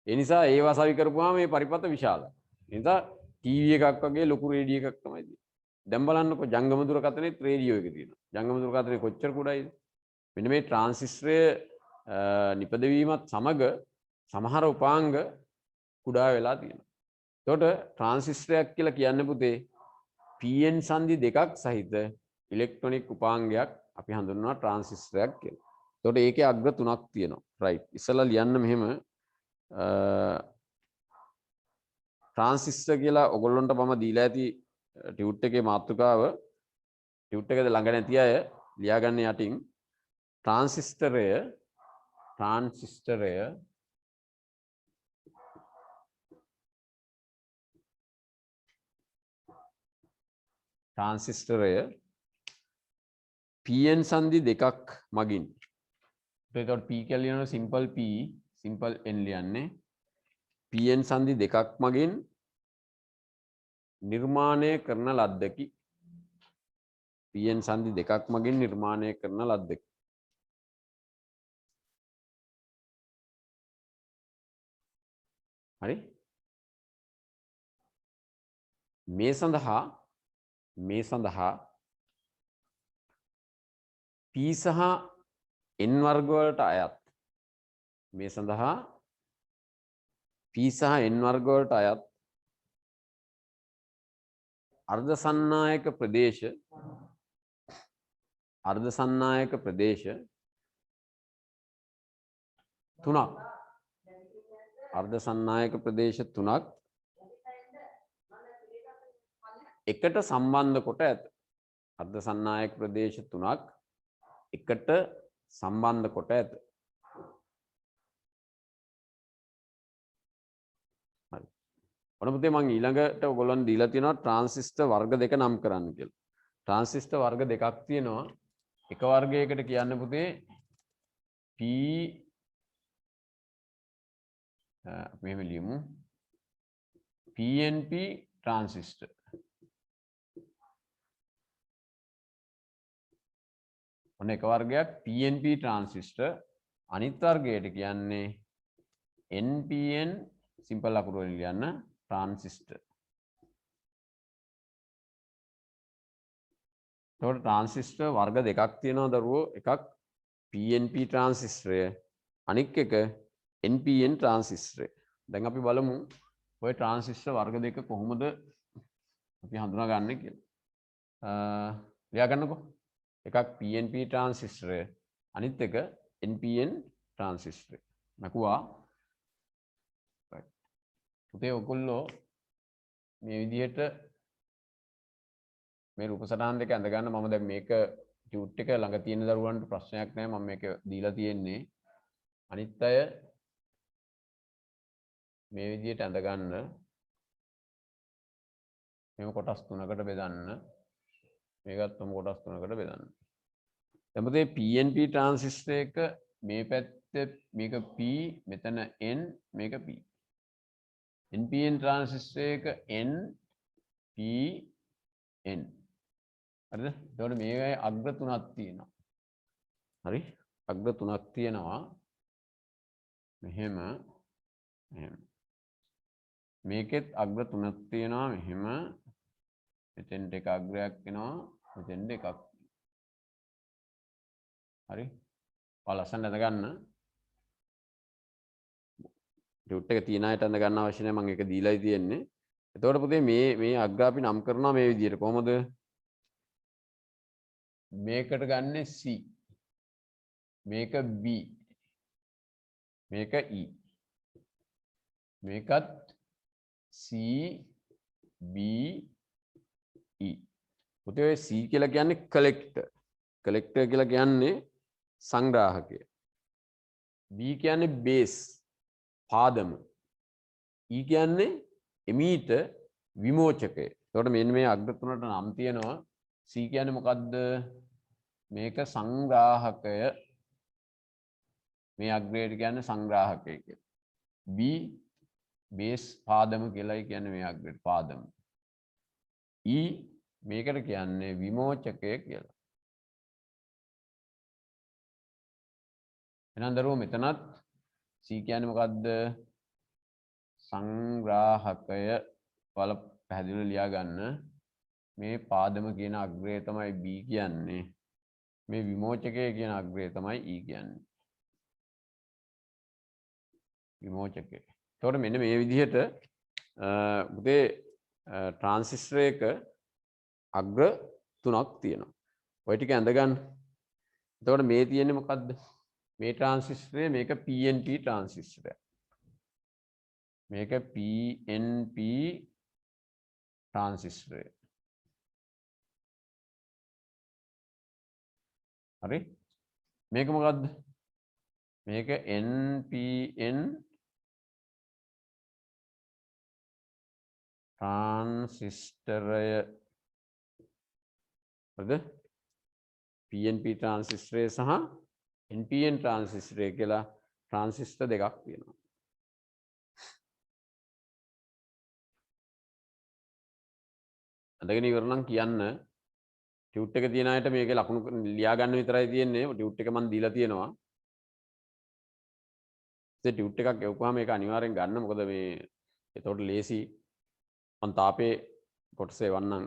ඒ නිසා ඒවා සවි කරපුවාම මේ පරිපත විශාලයි. ඒ නිසා ටීවී එකක් වගේ ලොකු රේඩියෝ එකක් තමයි තියෙන්නේ. දැන් බලන්නකො ජංගම දුරකථනයේත් රේඩියෝ එක තියෙනවා. ජංගම දුරකථනයේ කොච්චර කුඩායිද? මෙන්න මේ ට්‍රාන්සිස්ටරය නිපදවීමත් සමග සමහර උපාංග කුඩා වෙලා තියෙනවා. එතකොට ට්‍රාන්සිස්ටරයක් කියලා කියන්නේ පුතේ PN සංදි දෙකක් සහිත ඉලෙක්ට්‍රොනික උපාංගයක් අපි හඳුන්වනවා ට්‍රාන්සිස්ටරයක් කියලා. එතකොට ඒකේ අග්‍ර තුනක් තියෙනවා. රයිට්. ඉස්සලා ලියන්න මෙහෙම ට්‍රාන්සිස්ටර් කියලා ඔයගොල්ලන්ට මම දීලා ඇති ටියුට් එකේ මාතෘකාව ටියුට් එකද ළඟ නැති අය ලියාගන්න යටින් ට්‍රාන්සිස්ටරය PN සංදි දෙකක් මගින්. එතකොට P කියලා ලියනවා සිම්පල් P සිම්පල් N ලියන්නේ PN සංදි දෙකක් මගින් නිර්මාණය කරන ලද්දකි. PN සංදි දෙකක් මගින් නිර්මාණය කරන ලද්දකි. හරි? මේ සඳහා P සහ N වර්ග වලට අයත් මේ සඳහා P සහ N වර්ග වලට අයත් අර්ධ සන්නායක ප්‍රදේශ තුනක් අර්ධ සන්නායක ප්‍රදේශ තුනක් එකට සම්බන්ධ කොට ඇත. අර්ධ සන්නායක ප්‍රදේශ තුනක් එකට සම්බන්ධ කොට ඇත. හරි. ඔන්න පුතේ මම ඊළඟට ඔයගොල්ලන් දීලා තියෙනවා ට්‍රාන්සිස්ටර් වර්ග දෙක නම් කරන්න කියලා. ට්‍රාන්සිස්ටර් වර්ග දෙකක් තියෙනවා. එක වර්ගයකට කියන්න පුතේ P මෙහෙම ලියමු PNP ට්‍රාන්සිස්ටර්. ඔන්න එක වර්ගයක් PNP ට්‍රාන්සිස්ටර් අනිත් වර්ගයට කියන්නේ NPN සිම්පල් අකුරු වලින් ලියන්න ට්‍රාන්සිස්ටර්. එතකොට ට්‍රාන්සිස්ටර් වර්ග දෙකක් තියෙනවා දරුවෝ. එකක් PNP ට්‍රාන්සිස්ටරය අනික් එක NPN ට්‍රාන්සිස්ටරය. දැන් අපි බලමු ඔය ට්‍රාන්සිස්ටර් වර්ග දෙක කොහොමද අපි හඳුනාගන්නේ කියලා. ලියාගන්නකෝ. එකක් PNP ට්‍රාන්සිස්ටරය අනිත් එක NPN ට්‍රාන්සිස්ටරය. මකුවා පුතේ ඔයගොල්ලෝ මේ විදිහට මේ රූප සටහන් දෙක ඇඳ ගන්න. මම දැන් මේක ටියුට් එක ළඟ තියෙන දරුවන්ට ප්‍රශ්නයක් නැහැ. මම මේක දීලා තියෙන්නේ. අනිත් අය මේ විදිහට ඇඳ ගන්න. මේක කොටස් තුනකට බෙදන්න. මේකත් තම කොටස් තුනකට බෙදන්න. දැන් පුතේ PNP ට්‍රාන්සිස්ටර් එක මේ පැත්තේ මේක P මෙතන N මේක P. NPN ට්‍රාන්සිස්ටර් එක N P N. හරිද? එතකොට මේකේ අග්‍ර තුනක් තියෙනවා. හරි? අග්‍ර තුනක් තියෙනවා. මෙහෙම මේකෙත් අග්‍ර තුනක් තියෙනවා. මෙහෙම මෙතෙන්ට එක අග්‍රයක් එනවා. මෙතෙන්ට එකක්. හරි? ඔයාලා ලස්සනට අඳ ගන්න. ටියුට් එක තියන අයට අඳ ගන්න අවශ්‍ය නැහැ. මම ඒක දීලායි තියෙන්නේ. එතකොට පුතේ මේ අග්‍ර අපි නම් කරනවා මේ විදිහට. කොහොමද? මේකට ගන්න C. මේක B. මේක E. මේකත් C B E. පුතේ ඔය C කියලා කියන්නේ කලෙක්ටර්. කලෙක්ටර් කියලා කියන්නේ සංග්‍රාහකය. B කියන්නේ බේස් පාදම. E කියන්නේ එමීටර් විමෝචකය. එතකොට මෙන්න මේ අග්‍ර තුනට නම් තියෙනවා C කියන්නේ මොකද්ද? මේක සංග්‍රාහකය. මේ අග්‍රයට කියන්නේ සංග්‍රාහකය කියලා. B බේස් පාදම කියලායි කියන්නේ මේ අග්‍රයට පාදම. E මේකට කියන්නේ විමෝචකය කියලා. එහෙනම් දරුවෝ මෙතනත් C කියන්නේ මොකද්ද? සංග්‍රාහකය වල පැහැදිලිව ලියා ගන්න. මේ පාදම කියන අග්‍රය තමයි B කියන්නේ. මේ විමෝචකය කියන අග්‍රය තමයි E කියන්නේ. විමෝචකය. එතකොට මෙන්න මේ විදිහට පුතේ ට්‍රාන්සිස්ටරයක අග්‍ර තුනක් තියෙනවා. ඔය ටික ඇඳ ගන්න. එතකොට මේ තියෙන්නේ මොකද්ද? මේ ට්‍රාන්සිස්ටරය මේක PNP ට්‍රාන්සිස්ටරයක්. මේක PNP ට්‍රාන්සිස්ටරය. හරි? මේක මොකද්ද? මේක NPN ට්‍රාන්සිස්ටරය. හරිද? PNP ට්‍රාන්සිස්ටරය සහ NPN ට්‍රාන්සිස්ටරය කියලා ට්‍රාන්සිස්ටර් දෙකක් තියෙනවා. අදගෙන ඉවර නම් කියන්න ටියුට් එක තියෙන අයට මේකේ ලකුණු ලියා ගන්න විතරයි තියෙන්නේ. ටියුට් එක මම දීලා තියෙනවා. ඒ ටියුට් එකක් එවුවාම මේක අනිවාර්යෙන් ගන්න. මොකද මේ එතකොට ලේසි මම තාපේ කොටස එවන්නම්.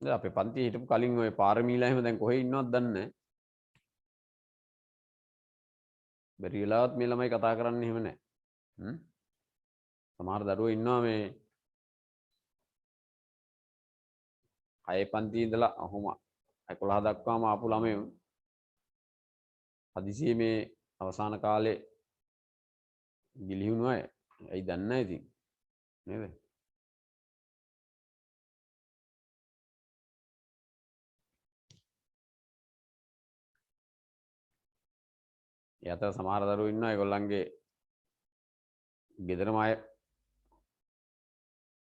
අපේ පන්තියේ හිටපු කලින් ඔය පාරමීලා එහෙම දැන් කොහෙ ඉන්නවද දන්නේ නැහැ. බැරි වෙලාවත් මේ ළමයි කතා කරන්නේ එහෙම නැහැ. සමහර දරුවෝ ඉන්නවා මේ 6 පන්තියේ ඉඳලා අහුම 11 දක්වාම ආපු ළමයෝ හදිසියේ මේ අවසාන කාලේ ගිලිහුණු අය. ඇයි දන්නේ නැහැ ඉතින්. නේද? ඒ අතර සමහර දරුවෝ ඉන්නවා ඒගොල්ලන්ගේ ගෙදරම අය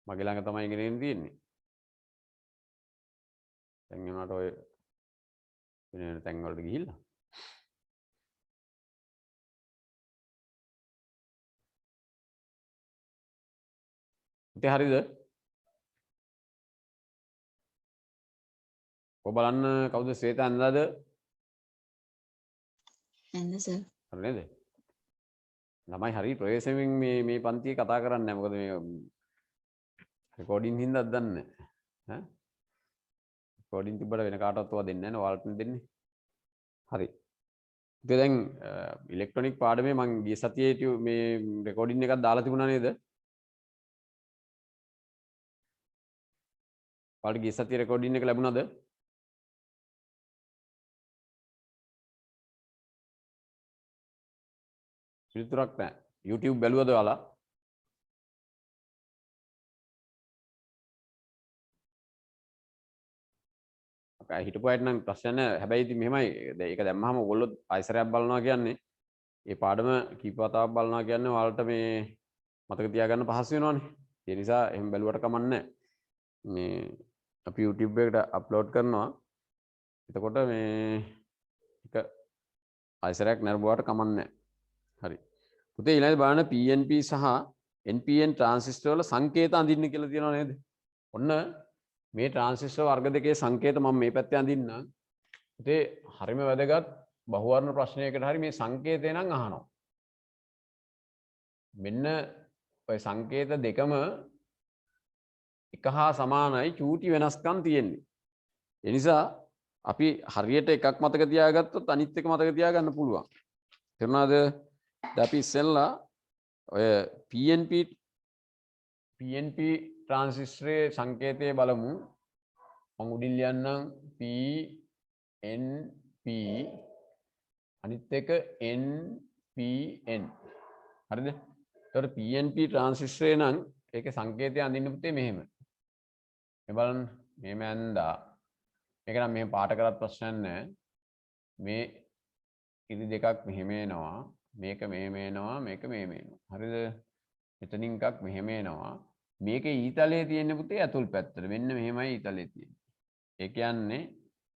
මගේ ළඟ තමයි ඉගෙන තියෙන්නේ. දැන් එනකොට ඔය වෙන තැන් වලට ගිහිල්ලා. ඉතින් හරිද? ඔය බලන්න කවුද ශ්වේත අන්දාද? ඇන්ද සර්. හරි නේද? ළමයි හරි ප්‍රවේශමෙන් මේ පන්තියේ කතා කරන්නේ නැහැ. මොකද මේ රෙකෝඩින් හින්දාද දන්නේ නැහැ. රෙකෝඩින් තිබ්බට වෙන කාටවත් ඔයා දෙන්නේ නැහැ නේ. ඔයාලට දෙන්නේ. හරි. ඉතින් දැන් ඉලෙක්ට්‍රොනික පාඩමේ මම ගිය සතියේ මේ රෙකෝඩින් එකක් දාලා තිබුණා නේද? ඔයාලට ගිය සතියේ රෙකෝඩින් එක ලැබුණාද? පිළිතුරක් නැහැ. YouTube බැලුවද ඔයාලා? අපේ හිටපු අයට නම් ප්‍රශ්න නැහැ. හැබැයි ඉතින් මෙහෙමයි. ඒක දැම්මහම ඔයගොල්ලෝ ආයසරයක් බලනවා කියන්නේ මේ පාඩම කීප වතාවක් බලනවා කියන්නේ ඔයාලට මේ මතක තියාගන්න පහසු වෙනවනේ. ඒ නිසා එහෙම බැලුවට කමක් නැහැ. මේ අපි YouTube එකට අප්ලෝඩ් කරනවා. එතකොට මේ එක ආයසරයක් නරඹුවාට කමක් නැහැ. හරි. පුතේ ඊළඟට බලන්න PNP සහ NPN ට්‍රාන්සිස්ටර් වල සංකේත අඳින්න කියලා තියෙනව නේද? ඔන්න මේ ට්‍රාන්සිස්ටර් වර්ග දෙකේ සංකේත මම මේ පැත්තේ අඳින්නම්. පුතේ හරිම වැදගත් බහුවර්ණ ප්‍රශ්නයකට හරි මේ සංකේතය නම් අහනවා. මෙන්න ඔය සංකේත දෙකම එක හා සමානයි චූටි වෙනස්කම් තියෙන්නේ. ඒ නිසා අපි හරියට එකක් මතක තියාගත්තොත් අනිත් එක මතක තියාගන්න පුළුවන්. තේරුණාද? අපි ඉස්සෙල්ලා ඔය PNP ට්‍රාන්සිස්ටරේ සංකේතය බලමු. මම උඩින් ලියන්නම් PNP අනිත් එක NPN. හරිද? එතකොට PNP ට්‍රාන්සිස්ටරේ නම් ඒකේ සංකේතය අඳින්න පුතේ මෙහෙම. මේ බලන්න මෙහෙම ඇඳා මේක නම් මෙහෙම පාට කරත් ප්‍රශ්නයක් නැහැ. මේ ඉරි දෙකක් මෙහෙම එනවා. මේක මෙහෙම එනවා. මේක මෙහෙම එනවා. හරිද? මෙතනින් එකක් මෙහෙම එනවා. මේකේ ඊතලයේ තියෙන පුතේ ඇතුල් පැත්තට. මෙන්න මෙහෙමයි ඊතලයේ තියෙන්නේ. ඒ කියන්නේ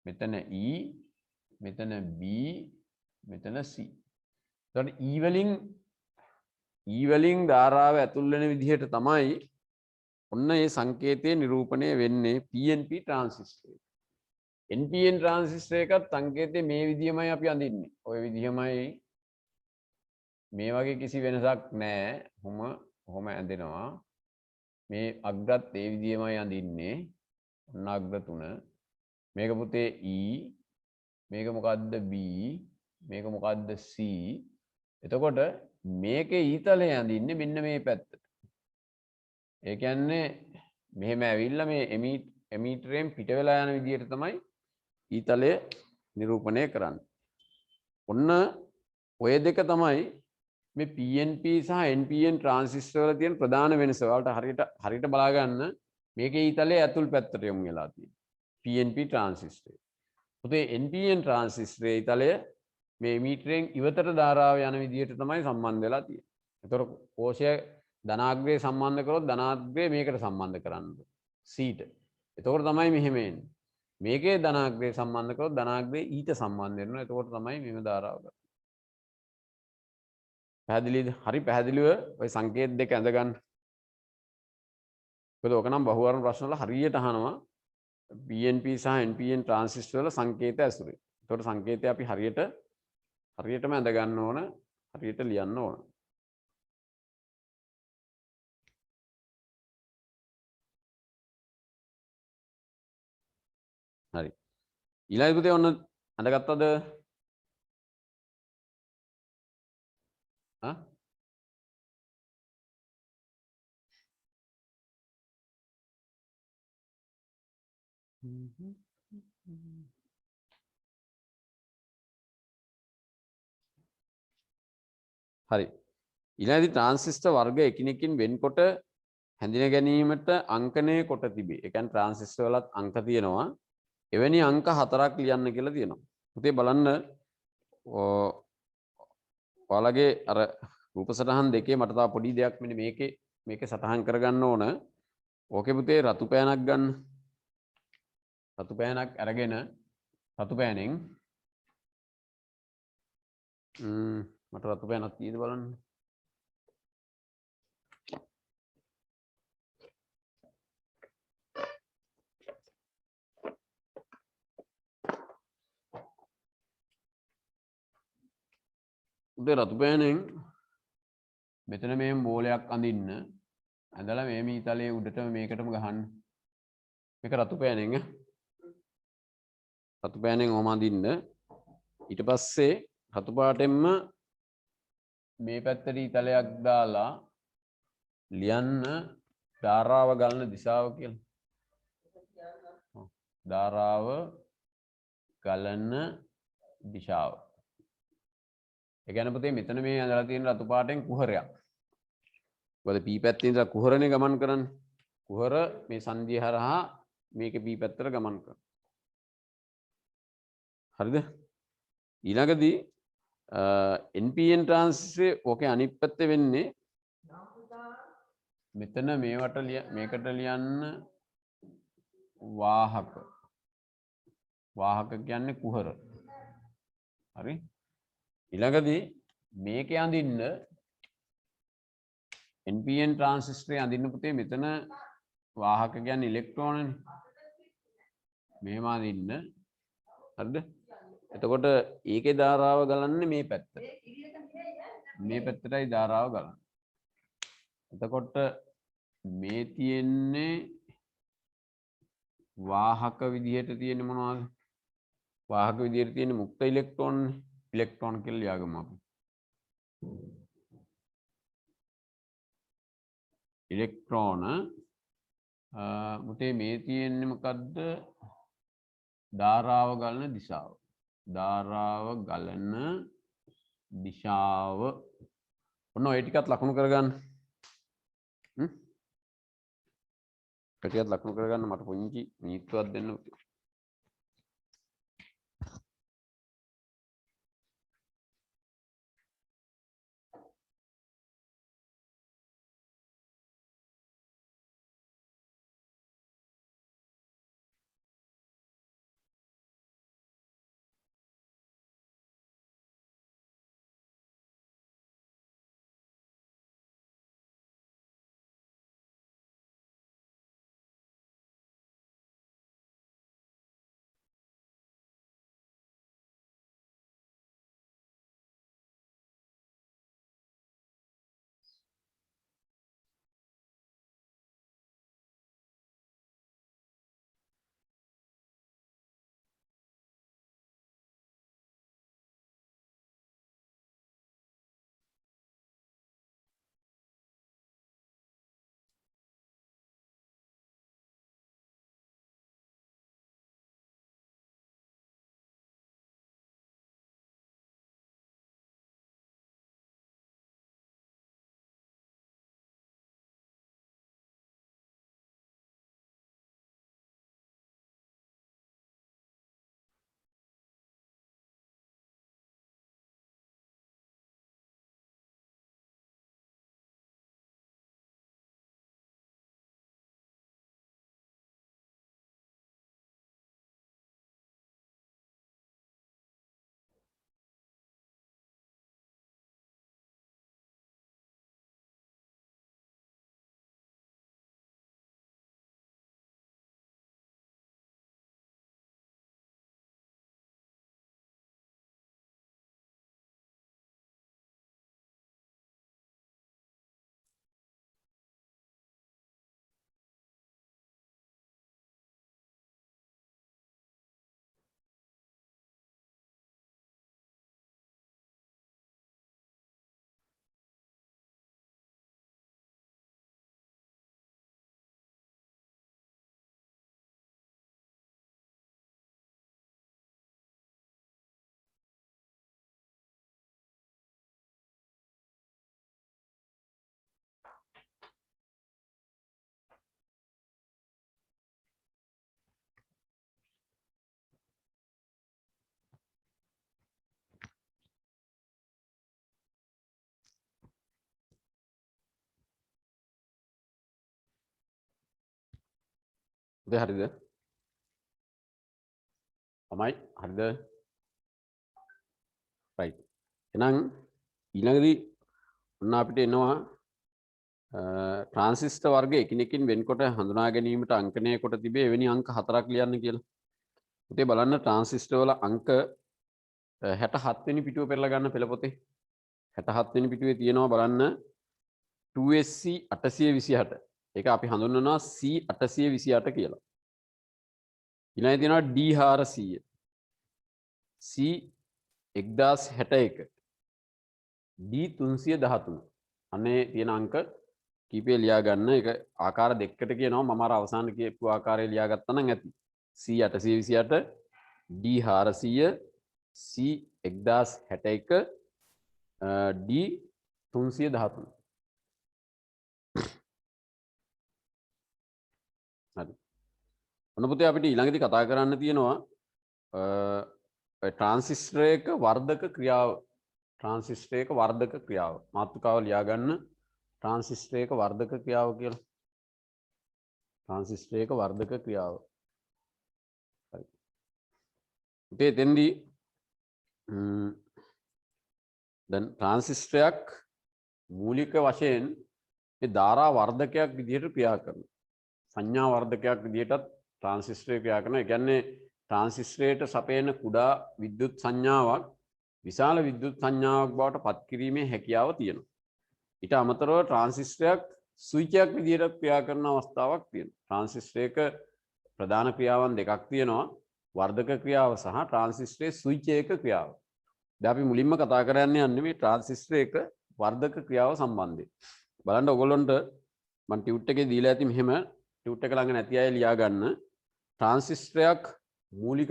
මෙතන E මෙතන B මෙතන C. එතකොට E වලින් ධාරාව ඇතුල් වෙන විදිහට තමයි ඔන්න මේ සංකේතය නිරූපණය වෙන්නේ PNP ට්‍රාන්සිස්ටරේ. NPN ට්‍රාන්සිස්ටර් එකත් සංකේතය මේ විදිහමයි අපි අඳින්නේ. ওই විදිහමයි මේ වගේ කිසි වෙනසක් නැහැ. කොහොම ඇඳෙනවා. මේ අග්‍රත් ඒ විදිහමයි අඳින්නේ. ඔන්න අග්‍ර 3. මේක පුතේ E මේක මොකද්ද B මේක මොකද්ද C. එතකොට මේකේ ඊතලය අඳින්නේ මෙන්න මේ පැත්තට. ඒ කියන්නේ මෙහෙම ඇවිල්ලා මේ එමීටරයෙන් පිට වෙලා යන විදිහට තමයි ඊතලය නිරූපණය කරන්නේ. ඔන්න ඔය දෙක තමයි මේ PNP සහ NPN ට්‍රාන්සිස්ටර් වල තියෙන ප්‍රධාන වෙනස. ඔයාලට හරියට බලා ගන්න මේකේ ඊතලයේ ඇතුල් පැත්තට යොමු වෙලා තියෙනවා. PNP ට්‍රාන්සිස්ටරේ. පුතේ NPN ට්‍රාන්සිස්ටරේ ඊතලය මේ මීටරයෙන් ඉවතට ධාරාව යන විදිහට තමයි සම්බන්ධ වෙලා තියෙන්නේ. ඒතකොට කෝෂය ධනාග්‍රේ සම්බන්ධ කරොත් ධනාග්‍රේ මේකට සම්බන්ධ කරන්න C ට. එතකොට තමයි මෙහෙම එන්නේ. මේකේ ධනාග්‍රේ සම්බන්ධ කරොත් ධනාග්‍රේ ඊට සම්බන්ධ වෙනවා. එතකොට තමයි මෙහෙම ධාරාව ගන්න. පැහැදිලිද? හරි පැහැදිලිව ওই සංකේත දෙක ඇඳ ගන්න. මොකද ඔක නම් බහුවර්ණ ප්‍රශ්න වල හරියට අහනවා PNP සහ NPN ට්‍රාන්සිස්ටර් වල සංකේත ඇසුරේ. ඒතකොට සංකේතය අපි හරියටම ඇඳ ගන්න ඕන, හරියට ලියන්න ඕන. හරි. ඊළඟ පුතේ ඔන්න අඳගත්තද? හා? හරි. ඊළඟදී ට්‍රාන්සිස්ටර් වර්ග එකිනෙකින් වෙන්කොට හැඳින ගැනීමට අංකණය කොට තිබේ. ඒ කියන්නේ ට්‍රාන්සිස්ටර් වලත් අංක තියෙනවා. එවැනි අංක 4ක් ලියන්න කියලා තියෙනවා. පුතේ බලන්න ඔයාලගේ අර රූප සටහන් දෙකේ මට තව පොඩි දෙයක් මෙන්න මේකේ සටහන් කරගන්න ඕන. ඕකේ පුතේ රතු පෑනක් ගන්න. රතු පෑනක් අරගෙන රතු පෑනෙන් මට රතු පෑනක් තියෙද බලන්න. උදේ රතු පෑනෙන් මෙතන මේ බෝලයක් අඳින්න. ඇඳලා මේ මීතලයේ උඩටම මේකටම ගහන්න. මේක රතු පෑනෙන් රතු පෑනෙන් ඔහම අඳින්න. ඊට පස්සේ රතු පාටෙන්ම මේ පැත්තට ඊතලයක් දාලා ලියන්න ධාරාව ගලන දිශාව කියලා. ධාරාව ගලන දිශාව. ඒ කියන්නේ පුතේ මෙතන මේ ඇඳලා තියෙන රතු පාටෙන් කුහරයක්. මොකද P පැත්තේ ඉඳලා කුහරනේ ගමන් කරන්නේ. කුහර මේ සංදිය හරහා මේකේ P පැත්තට ගමන් කරනවා. හරිද? ඊළඟදී NPN ට්‍රාන්සිස්ටරේ ඕකේ අනිත් පැත්තේ වෙන්නේ මෙතන මේකට ලියන්න වාහක. වාහක කියන්නේ කුහර. හරි? ඊළඟදී මේකේ අඳින්න NPN ට්‍රාන්සිස්ටරේ අඳින්න පුතේ මෙතන වාහක කියන්නේ ඉලෙක්ට්‍රෝනනේ. මෙහෙම අඳින්න. හරිද? එතකොට ඒකේ ධාරාව ගලන්නේ මේ පැත්ත. මේ පැත්තටයි ධාරාව ගලන්නේ. එතකොට මේ තියෙන්නේ වාහක විදිහට තියෙන්නේ මොනවද? වාහක විදිහට තියෙන්නේ මුක්ත ඉලෙක්ට්‍රෝන. ඉලෙක්ට්‍රෝන කියලා ලියාගමු අපි. ඉලෙක්ට්‍රෝන මුතේ මේ තියෙන්නේ මොකද්ද? ධාරාව ගලන දිශාව. ධාරාව ගලන දිශාව. ඔන්න ඔය ටිකත් ලකුණු කරගන්න. කටියත් ලකුණු කරගන්න මට පුංචි නීත්තුවක් දෙන්න. හරිද? තමයි හරිද? right. එහෙනම් ඊළඟදී ඔන්න අපිට එනවා ට්‍රාන්සිස්ටර් වර්ග එකිනෙකින් වෙන්කොට හඳුනා ගැනීමට අංකනය කොට තිබේ එවැනි අංක 4ක් ලියන්න කියලා. පුතේ බලන්න ට්‍රාන්සිස්ටර් වල අංක 67 වෙනි පිටුව පෙරලා ගන්න පෙළ පොතේ. 67 වෙනි පිටුවේ තියෙනවා බලන්න 2SC 828. ඒක අපි හඳුන්වනවා C 828 කියලා. ඊළඟ තියෙනවා D 400. C 1061. D 313. අනේ තියෙන අංක කීපය ලියා ගන්න. ඒක ආකාර දෙකකට කියනවා. මම අර අවසාන කියපු ආකාරය ලියා ගත්තා නම් ඇති. C 828, D 400, C 1061, D 313. හරි. ඔන්න පුතේ අපිට ඊළඟදී කතා කරන්න තියෙනවා ට්‍රාන්සිස්ටරයක වර්ධක ක්‍රියාව. ට්‍රාන්සිස්ටරයක වර්ධක ක්‍රියාව. මාතෘකාව ලියා ගන්න. ට්‍රාන්සිස්ටරයක වර්ධක ක්‍රියාව කියලා. ට්‍රාන්සිස්ටරයක වර්ධක ක්‍රියාව. හරි. පුතේ එතෙන්දී දැන් ට්‍රාන්සිස්ටරයක් මූලික වශයෙන් මේ ධාරා වර්ධකයක් විදිහට ක්‍රියා කරනවා. සංඥා වර්ධකයක් විදිහටත් ට්‍රාන්සිස්ටරය ක්‍රියා කරනවා. ඒ කියන්නේ ට්‍රාන්සිස්ටරයට සපයන කුඩා විද්‍යුත් සංඥාවක් විශාල විද්‍යුත් සංඥාවක් බවට පත් කිරීමේ හැකියාව තියෙනවා. ඊට අමතරව ට්‍රාන්සිස්ටරයක් ස්විච්යක් විදිහට ක්‍රියා කරන අවස්ථාවක් තියෙනවා. ට්‍රාන්සිස්ටරයක ප්‍රධාන ක්‍රියාවන් දෙකක් තියෙනවා. වර්ධක ක්‍රියාව සහ ට්‍රාන්සිස්ටරයේ ස්විච් එක ක්‍රියාව. දැන් අපි මුලින්ම කතා කරන්න යන්නේ මේ ට්‍රාන්සිස්ටරයක වර්ධක ක්‍රියාව සම්බන්ධයෙන්. බලන්න ඔයගොල්ලන්ට මම ටියුට් එකේ දීලා ඇති මෙහෙම ටියුට් එක ළඟ නැති අය ලියා ගන්න. ට්‍රාන්සිස්ටරයක් මූලික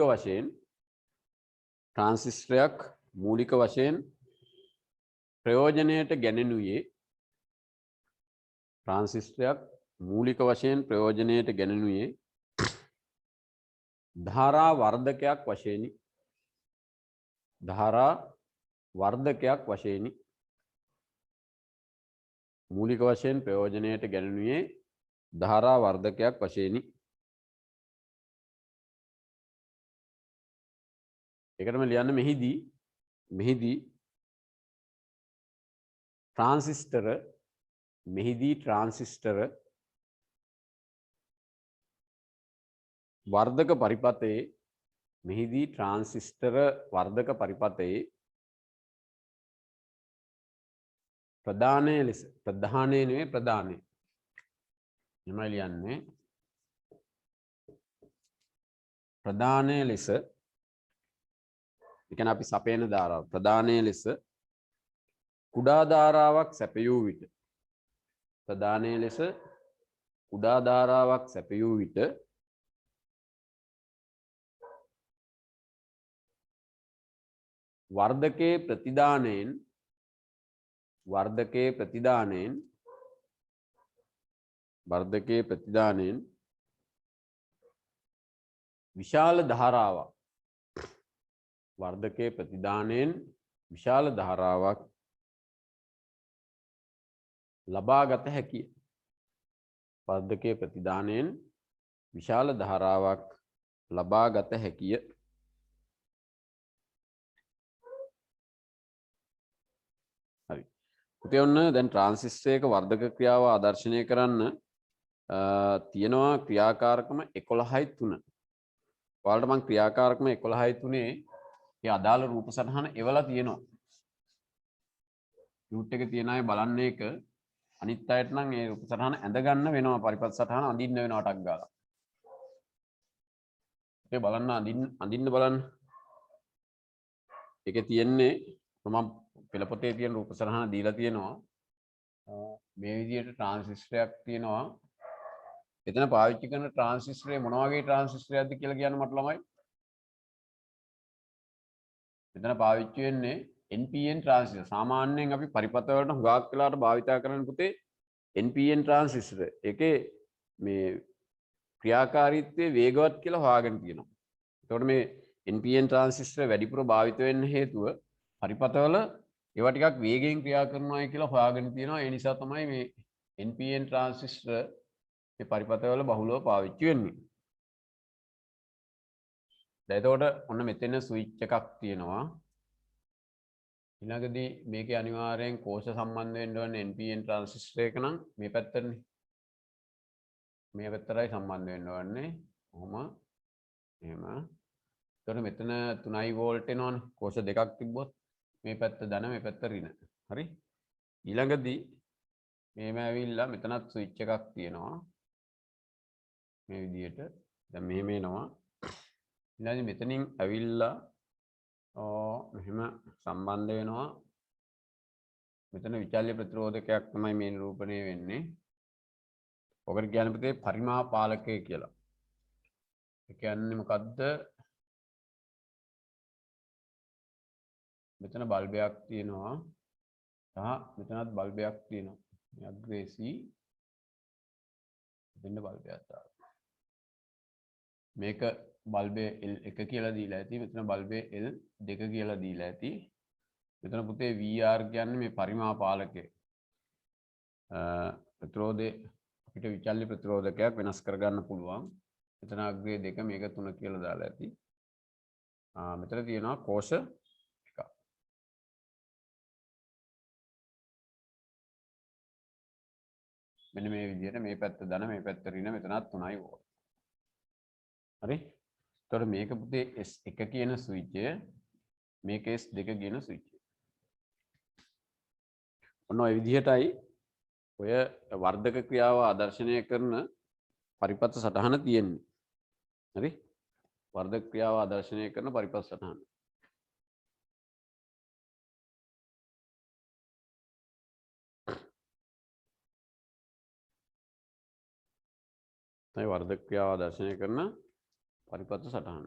වශයෙන් ප්‍රයෝජනයට ගැනෙනුයේ ट्रांसिस्टरයක් මූලික වශයෙන් ප්‍රයෝජනයට ගැනෙනුයේ ධාරා වර්ධකයක් වශයෙනි. ධාරා වර්ධකයක් වශයෙනි. මූලික වශයෙන් ප්‍රයෝජනයට ගැනෙනුයේ ධාරා වර්ධකයක් වශයෙනි. ඒකටම ලියන්න මෙහිදී ट्रांसिस्टर वर्धक परिपथे ट्रांसिस्टर वर्धक परिपथे प्रधाने लेस इकन අපි සපේන ධාරාව ප්‍රධානයේ ලෙස කුඩා ධාරාවක් සැපයූ විට ප්‍රධානයේ ලෙස කුඩා ධාරාවක් සැපයූ විට වර්ධකයේ ප්‍රතිදානයෙන් විශාල ධාරාවක් वर्धके प्रतिदानेन विशाल धारावाक लबागत हैकिय वर्धके प्रतिदानेन विशाल धारावाक लबागत हैकिय हरि පුතේ ඔන්න දැන් ට්‍රාන්සිස්ටර් එක වර්ධක ක්‍රියාව ආදර්ශනය කරන්න තියෙනවා ක්‍රියාකාරකම 11යි 3. ඔයාලට මම ක්‍රියාකාරකම 11යි 3 ඒ අදාළ රූප සටහන එවලා තියෙනවා. ෂූට් එක තියන අය බලන්න එක අනිත් අයට නම් ඒ රූප සටහන ඇඳ ගන්න වෙනවා පරිපත් සටහන අඳින්න වෙනවා ටක් ගාලා. ඒ බලන්න අඳින්න බලන්න. ඒකේ තියෙන්නේ මම පෙළපොතේ තියෙන රූප සටහන දීලා තියෙනවා. මේ විදිහට ට්‍රාන්සිස්ටරයක් තියෙනවා. එතන පාවිච්චි කරන ට්‍රාන්සිස්ටරේ මොන වගේ ට්‍රාන්සිස්ටරයක්ද කියලා කියන්න මට ළමයි. මෙතන පාවිච්චි වෙන්නේ NPN ट्रांजिस्टर. सामान्‍යයෙන් අපි පරිපථ වලට හුඟක් වෙලාවට භාවිතා කරන පුතේ NPN ट्रांजिस्टर. ඒකේ මේ ක්‍රියාකාරීත්වය වේගවත් කියලා හොයාගෙන තියෙනවා. එතකොට මේ NPN ट्रांजिस्टर වැඩිපුර භාවිත වෙන්න හේතුව පරිපථවල ඒවා ටිකක් වේගයෙන් ක්‍රියා කරනවායි කියලා හොයාගෙන තියෙනවා. ඒ නිසා තමයි මේ NPN ट्रांजिस्टर මේ පරිපථවල බහුලව පාවිච්චි වෙන්නේ. එතකොට ඔන්න මෙතන ස්විච් එකක් තියෙනවා. ඊළඟදී මේකේ අනිවාර්යෙන් කෝෂ සම්බන්ධ වෙන්න ඕනේ NPN ट्रांजिस्टर එක නම් මේ පැත්තටනේ. මේ පැත්තටයි සම්බන්ධ වෙන්න ඕනේ. කොහොම එහෙම. එතකොට මෙතන 3 වෝල්ට් එනවනේ. කෝෂ දෙකක් තිබ්බොත් මේ පැත්ත ධන මේ පැත්ත ඍණ. හරි? ඊළඟදී මේම ඇවිල්ලා මෙතනත් ස්විච් එකක් තියෙනවා. මේ විදිහට. දැන් මෙහෙම එනවා. ඊළඟ මෙතනින් ඇවිල්ලා මෙහෙම සම්බන්ධ වෙනවා. මෙතන විචල්්‍ය ප්‍රතිරෝධකයක් තමයි මේ නිරූපණය වෙන්නේ. ඔකට කියන්නේ පුතේ පරිමාපාලකය කියලා. ඒ කියන්නේ මොකද්ද? මෙතන බල්බයක් තියෙනවා. මෙතනත් බල්බයක් තියෙනවා. මේ අග්‍රේසී දෙන්න බල්බයක් දාලා. මේක බල්බේ L1 කියලා දීලා ඇති. මෙතන බල්බේ L2 කියලා දීලා ඇති. මෙතන පුතේ VR කියන්නේ මේ පරිමාපාලකය. ප්‍රතිරෝධේ අපිට විචල්්‍ය ප්‍රතිරෝධකයක් වෙනස් කරගන්න පුළුවන්. මෙතන අග්‍රේ 2 මේක 3 කියලා දාලා ඇති. මෙතන තියෙනවා කෝෂ එකක්. මෙන්න මේ විදිහට මේ පැත්ත ධන මේ පැත්ත ඍණ මෙතනත් 3යි වෝල්ට්. හරි? එතකොට මේක පුතේ S1 කියන ස්විච්ය මේක S2 කියන ස්විච්ය. ඔන්න ඔය විදිහටයි ඔය වර්ධක ක්‍රියාව ආදර්ශනය කරන පරිපථ සටහන තියෙන්නේ. හරි? වර්ධක ක්‍රියාව ආදර්ශනය කරන පරිපථ සටහන. තමයි වර්ධක ක්‍රියාව ආදර්ශනය කරන පරිපථ සටහන.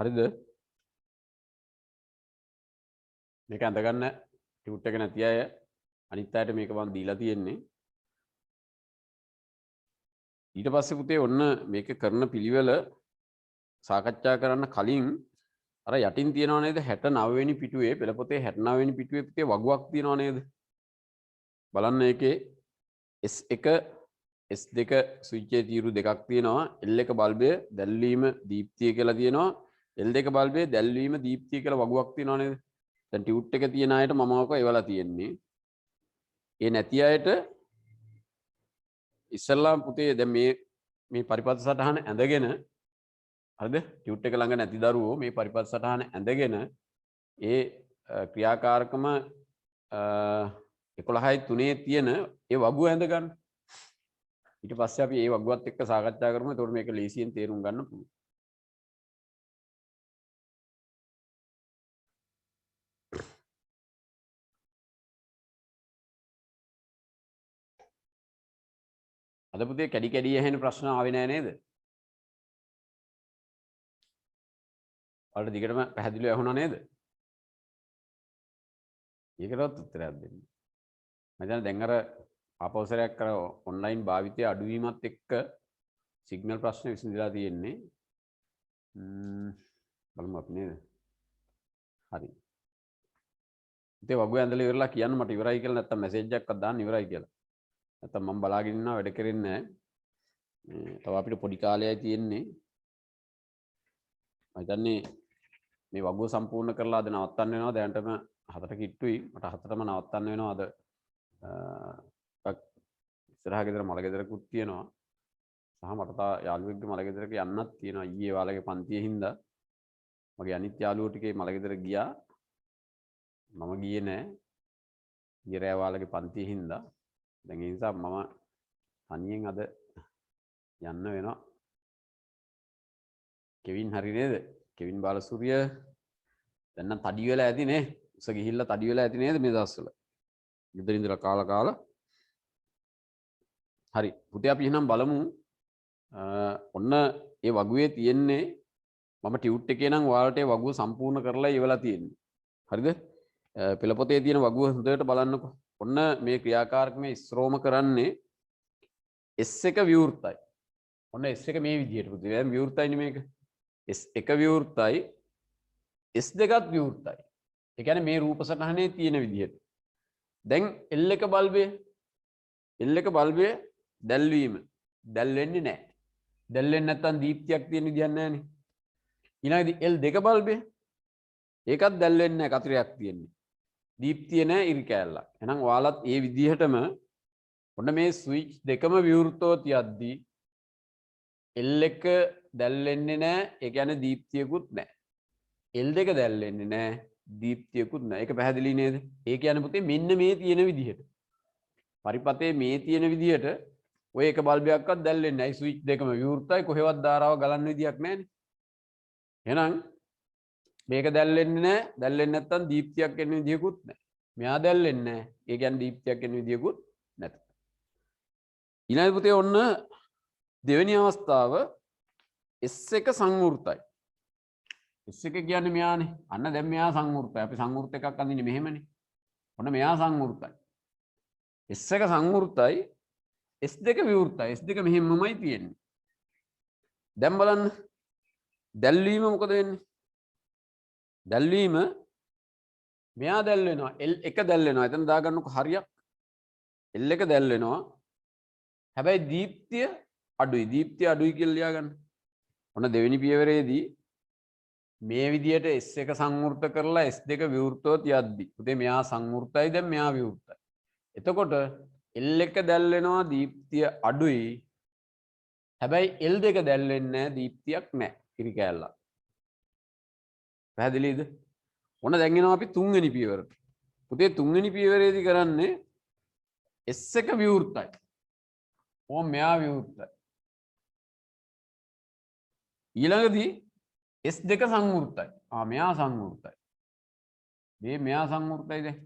හරිද? මේක අඳගන්න ටියුට් එක නැති අය අනිත් අයට මේක මම දීලා තියෙන්නේ. ඊට පස්සේ පුතේ ඔන්න මේක කරන පිළිවෙල සාකච්ඡා කරන්න කලින් අර යටින් තියනව නේද 69 වෙනි පිටුවේ පෙළපොතේ 69 වෙනි පිටුවේ පුතේ වගුවක් තියනව නේද? බලන්න ඒකේ S1 S2 ස්විච් එකේ තීරු දෙකක් තියෙනවා. L1 බල්බය දැල්වීම දීප්තිය කියලා තියෙනවා. L2 බල්බය දැල්වීම දීප්තිය කියලා වගුවක් තියෙනව නේද? දැන් ටියුට් එක තියෙන අයට මම ඔක එවලා තියෙන්නේ. ඒ නැති අයට ඉස්සල්ලාම පුතේ දැන් මේ පරිපථ සටහන ඇඳගෙන හරිද? ටියුට් එක ළඟ නැති දරුවෝ මේ පරිපථ සටහන ඇඳගෙන ඒ ක්‍රියාකාරකම 11:03 තියෙන ඒ වගුව ඇඳ ගන්න. ඊට පස්සේ අපි ඒ වගුවත් එක්ක සාකච්ඡා කරමු. එතකොට මේක ලේසියෙන් තේරුම් ගන්න පුළුවන්. අද පුතේ කැඩි කැඩි ඇහෙන ප්‍රශ්න ආවේ නෑ නේද? ඔයාලට දිගටම පැහැදිලිව ඇහුණා නේද? ඒකටවත් උත්තරයක් දෙන්න. මම දැන් අර ආපෞසරයක් කර ඔන්ලයින් භාවිතය අඩුවීමත් එක්ක සිග්නල් ප්‍රශ්න විසඳලා තියෙන්නේ. බලමු අපි නේද? හරි. ඉතින් වගුව ඇඳලා ඉවරලා කියන්න මට ඉවරයි කියලා නැත්තම් මැසේජ් එකක්වත් දාන්න ඉවරයි කියලා. නැත්තම් මම බලාගෙන ඉන්නවා වැඩ කරන්නේ නැහැ. තව අපිට පොඩි කාලයයි තියෙන්නේ. මම හිතන්නේ මේ වගුව සම්පූර්ණ කරලා අද නවත්තන්න වෙනවා. දැනටම 4ට කිට්ටුයි. මට 4ටම නවත්තන්න වෙනවා අද. ඉස්සරහා ගෙදර මල ගෙදරකුත් තියෙනවා. සහ මට තා යාළුවෙක්ගේ මල ගෙදරක යන්නත් තියෙනවා. ඊයේ වාලගේ පන්තියේ හින්දා මගේ අනිත් යාළුවෝ ටිකේ මල ගෙදර ගියා. මම ගියේ නෑ. ඊයේ රෑ වාලගේ පන්තියේ හින්දා. දැන් ඒ නිසා මම තනියෙන් අද යන්න වෙනවා. කෙවින් හරි නේද? කෙවින් බාලසූරිය දැන් නම් තඩි වෙලා ඇති නේ. උස ගිහිල්ලා තඩි වෙලා ඇති නේද මේ දවස්වල? ගෙදර ඉඳලා කාලා හරි. පුතේ අපි එහෙනම් බලමු. ඔන්න ඒ වගුවේ තියෙන්නේ මම ටියුට් එකේ නම් ඔයාලට ඒ වගුව සම්පූර්ණ කරලා ඉවලා තියෙන්නේ. හරිද? පෙළපොතේ තියෙන වගුව හොඳට බලන්නකෝ. ඔන්න මේ ක්‍රියාකාරකමේ ස්රෝම කරන්නේ S1 විවෘතයි. ඔන්න S1 මේ විදිහට පුතේ. දැන් විවෘතයිනේ මේක. S1 විවෘතයි. S2ත් විවෘතයි. ඒ කියන්නේ මේ රූප සටහනේ තියෙන විදිහට. දැන් L1 බල්බය දැල්වීම දැල් වෙන්නේ නැහැ. දැල් වෙන්නේ නැත්නම් දීප්තියක් තියෙන විදියක් නැහැනේ. ඊළඟට L2 බල්බය ඒකත් දැල් වෙන්නේ නැහැ කතරයක් තියෙන්නේ. දීප්තිය නැහැ ඉරි කෑල්ලක්. එහෙනම් ඔයාලත් ඒ විදිහටම ඔන්න මේ ස්විච් දෙකම විවෘතව තියද්දී L1 දැල් වෙන්නේ නැහැ. ඒ කියන්නේ දීප්තියකුත් නැහැ. L2 දැල් වෙන්නේ නැහැ. දීප්තියකුත් නැහැ. ඒක පැහැදිලි නේද? ඒ කියන්නේ පුතේ මෙන්න මේ තියෙන විදිහට. පරිපතේ මේ තියෙන විදිහට ඔය එක බල්බයක්වත් දැල් වෙන්නේ නැහැ. ස්විච් දෙකම විවෘතයි. කොහෙවත් ධාරාව ගලන්න විදියක් නැහැනේ. එහෙනම් මේක දැල් වෙන්නේ නැහැ. දැල් වෙන්නේ නැත්නම් දීප්තියක් එන්න විදියකුත් නැහැ. මෙයා දැල් වෙන්නේ නැහැ. ඒ කියන්නේ දීප්තියක් එන්න විදියකුත් නැත. ඊළඟ පුතේ ඔන්න දෙවෙනි අවස්ථාව S1 සංවෘතයි. S1 කියන්නේ මෙයානේ. අන්න දැන් මෙයා සංවෘතයි. අපි සංවෘත එකක් අඳින්නේ මෙහෙමනේ. ඔන්න මෙයා සංවෘතයි. S1 සංවෘතයි. S2 විවෘතයි. S2 මෙහෙමමයි තියෙන්නේ. දැන් බලන්න. දැල්වීම මොකද වෙන්නේ? දැල්වීම මෙයා දැල් වෙනවා. L1 දැල් වෙනවා. එතන දාගන්නකො හරියක්. L1 දැල් වෙනවා. හැබැයි දීප්තිය අඩුයි. දීප්තිය අඩුයි කියලා ලියාගන්න. ඔන්න දෙවෙනි පියවරේදී මේ විදියට S1 සංවෘත කරලා S2 විවෘතව තියද්දි. පුතේ මෙයා සංවෘතයි දැන් මෙයා විවෘතයි. එතකොට L1 දැල් වෙනවා දීප්තිය අඩුයි. හැබැයි L2 දැල් වෙන්නේ නැහැ දීප්තියක් නැහැ. ඉරි කෑල්ලක්. පැහැදිලිද? ඔන්න දැන් එනවා අපි තුන්වෙනි පියවරට. පුතේ තුන්වෙනි පියවරේදී කරන්නේ S1 විවෘතයි. ඕම් මෙයා විවෘතයි. ඊළඟදී S2 සංවෘතයි. මෙයා සංවෘතයි. මෙයා සංවෘතයි දැන්.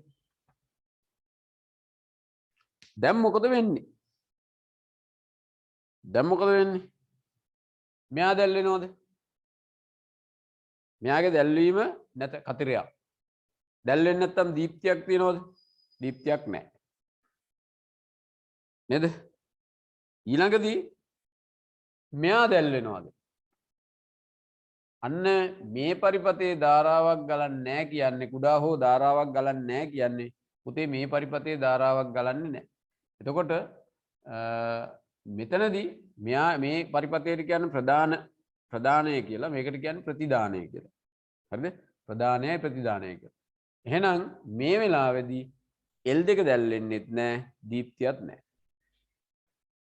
දැන් මොකද වෙන්නේ? මෙයා දැල් වෙනවද? මෙයාගේ දැල්වීම නැත කතරයක්. දැල් වෙන්නේ නැත්නම් දීප්තියක් තියනවද? දීප්තියක් නැහැ. නේද? ඊළඟදී මෙයා දැල් වෙනවද? අන්න මේ පරිපතේ ධාරාවක් ගලන්නේ නැහැ කියන්නේ කුඩා හෝ ධාරාවක් ගලන්නේ නැහැ කියන්නේ පුතේ මේ පරිපතේ ධාරාවක් ගලන්නේ නැහැ. එතකොට මෙතනදී මෙයා මේ පරිපතේට කියන්නේ ප්‍රධානය කියලා මේකට කියන්නේ ප්‍රතිදානය කියලා. හරිද? ප්‍රධානයයි ප්‍රතිදානයයි කියලා. එහෙනම් මේ වෙලාවේදී L2 දැල් වෙන්නෙත් නැහැ දීප්තියක් නැහැ.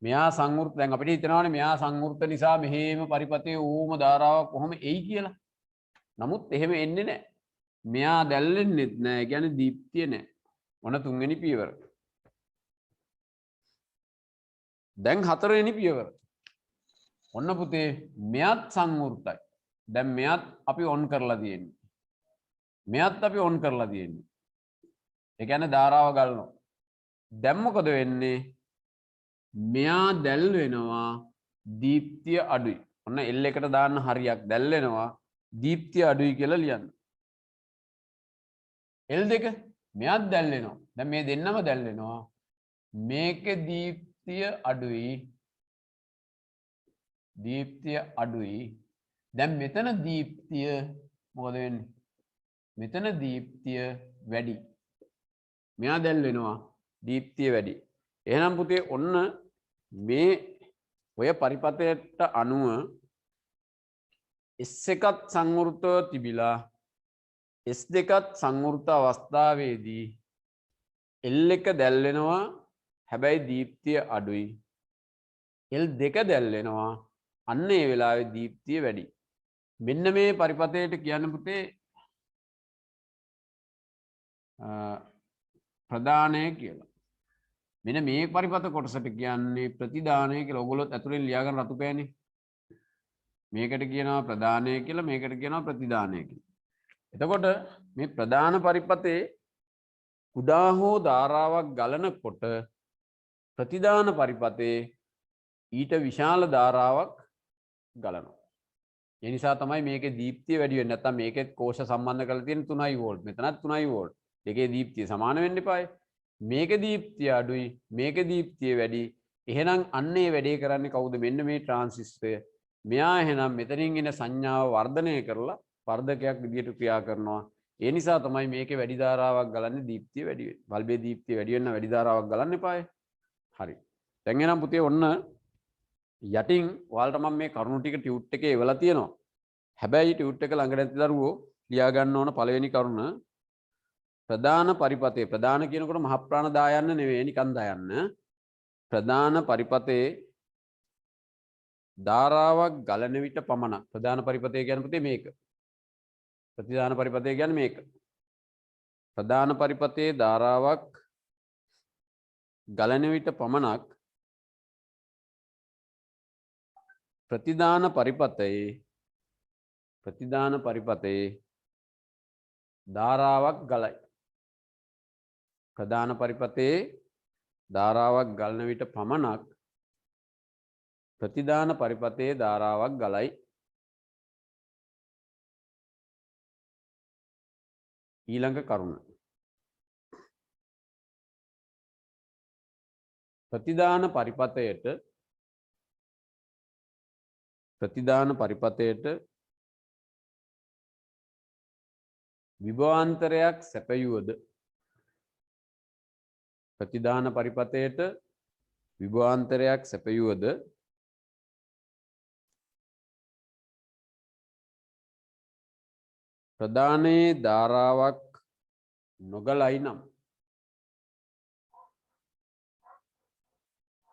මෙයා සංවෘත දැන් අපිට හිතනවානේ මෙයා සංවෘත නිසා මෙහෙම පරිපතේ ඕම ධාරාවක් කොහොම එයි කියලා. නමුත් එහෙම එන්නේ නැහැ. මෙයා දැල් වෙන්නෙත් නැහැ. ඒ කියන්නේ දීප්තිය නැහැ. මොන තුන්වෙනි පියවර. දැන් හතරවෙනි පියවර. ඔන්න පුතේ මෙයත් සංවෘතයි. දැන් මෙයත් අපි ඔන් කරලා තියෙන්නේ. මෙයත් අපි ඔන් කරලා තියෙන්නේ. ඒ කියන්නේ ධාරාව ගලනවා. දැන් මොකද වෙන්නේ? මෙයා දැල් වෙනවා දීප්තිය අඩුයි. ඔන්න L එකට දාන්න හරියක් දැල් වෙනවා දීප්තිය අඩුයි කියලා ලියන්න. L2 මෙයාත් දැල් වෙනවා. දැන් මේ දෙන්නම දැල් වෙනවා. මේකේ දීප්තිය අඩුයි. දීප්තිය අඩුයි. දැන් මෙතන දීප්තිය මොකද වෙන්නේ? මෙතන දීප්තිය වැඩි. මෙයා දැල් වෙනවා දීප්තිය වැඩි. එහෙනම් පුතේ ඔන්න මේ ඔය පරිපතයට අනුව S1ත් සංවෘතව තිබිලා S2ත් සංවෘත අවස්ථාවේදී L1 දැල් වෙනවා හැබැයි දීප්තිය අඩුයි. L2 දැල් වෙනවා අන්න ඒ වෙලාවේ දීප්තිය වැඩි. මෙන්න මේ පරිපතයට කියන්න පුතේ ප්‍රධානය කියලා. මෙන්න මේ පරිපත කොටසට කියන්නේ ප්‍රතිදානය කියලා. ඔයගොල්ලෝ ඇතුලෙන් ලියාගන්න රතු පෑනේ. මේකට කියනවා ප්‍රධානය කියලා මේකට කියනවා ප්‍රතිදානය කියලා. එතකොට මේ ප්‍රධාන පරිපතේ කුඩා හෝ ධාරාවක් ගලනකොට ප්‍රතිදාන පරිපතේ ඊට විශාල ධාරාවක් ගලනවා. ඒ නිසා තමයි මේකේ දීප්තිය වැඩි වෙන්නේ. නැත්නම් මේකෙත් කෝෂ සම්බන්ධ කරලා තියෙන 3 වෝල්ට්. මෙතනත් 3 වෝල්ට්. දෙකේ දීප්තිය සමාන වෙන්න එපායි. මේකේ දීප්තිය අඩුයි. මේකේ දීප්තිය වැඩි. එහෙනම් අන්නේ වැඩේ කරන්නේ කවුද? මෙන්න මේ ට්‍රාන්සිස්ටරය. මෙයා එහෙනම් මෙතනින් එන සංඥාව වර්ධනය කරලා වර්ධකයක් විදියට ක්‍රියා කරනවා. ඒ නිසා තමයි මේකේ වැඩි ධාරාවක් ගලන්නේ දීප්තිය වැඩි වෙන්නේ. බල්බේ දීප්තිය වැඩි වෙන්න වැඩි ධාරාවක් ගලන්න එපායි. හරි. දැන් එහෙනම් පුතේ ඔන්න යටින් ඔයාලට මම මේ කරුණු ටික ටියුට් එකේ එවලා තියෙනවා. හැබැයි ටියුට් එක ළඟ නැති දරුවෝ ලියා ගන්න ඕන පළවෙනි කරුණ ප්‍රධාන පරිපතේ ප්‍රධාන කියනකොට මහ ප්‍රාණ දායන්න නෙවෙයි නිකන් දායන්න. ප්‍රධාන පරිපතේ ධාරාවක් ගලන විට පමණක් ප්‍රධාන පරිපතේ කියන්නේ පුතේ මේක. ප්‍රතිදාන පරිපතේ කියන්නේ මේක. ප්‍රධාන පරිපතේ ධාරාවක් ගලන විට පමණක් ප්‍රතිදාන පරිපතේ ධාරාවක් ගලයි. ප්‍රධාන පරිපතේ ධාරාවක් ගලන විට පමණක් ප්‍රතිදාන පරිපතේ ධාරාවක් ගලයි. ඊළඟ කරුණ ප්‍රතිදාන පරිපතයට විභවාන්තරයක් සැපයුවද ප්‍රතිදාන පරිපතයට විභවාන්තරයක් සැපයුවද ප්‍රධානයේ ධාරාවක් නොගලයි නම්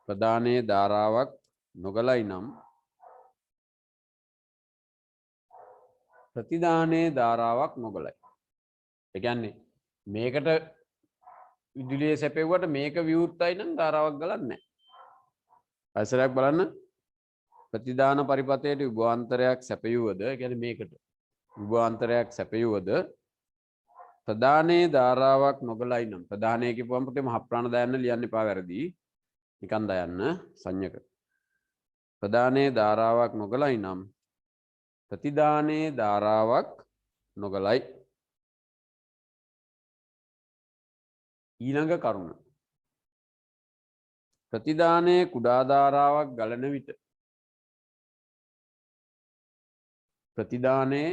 ප්‍රධානයේ ධාරාවක් නොගලයි නම් ප්‍රතිදානයේ ධාරාවක් නොගලයි. ඒ කියන්නේ මේකට විදුලිය සැපෙව්වට මේක විවෘතයි නම් ධාරාවක් ගලන්නේ නැහැ. පස්සරයක් බලන්න ප්‍රතිදාන පරිපතයට විභවාන්තරයක් සැපයුවද ඒ කියන්නේ මේකට විභවාන්තරයක් සැපයුවද ප්‍රධානයේ ධාරාවක් නොගලයි නම් ප්‍රධානය කියපුවම පුතේ මහ ප්‍රාණ දායන්න ලියන්න එපා වැරදි. නිකන් දායන්න සංඥක. ප්‍රධානයේ ධාරාවක් නොගලයි නම් ප්‍රතිදානයේ ධාරාවක් නොගලයි. ඊළඟ කරුණ. ප්‍රතිදානයේ කුඩා ධාරාවක් ගලන විට ප්‍රතිදානයේ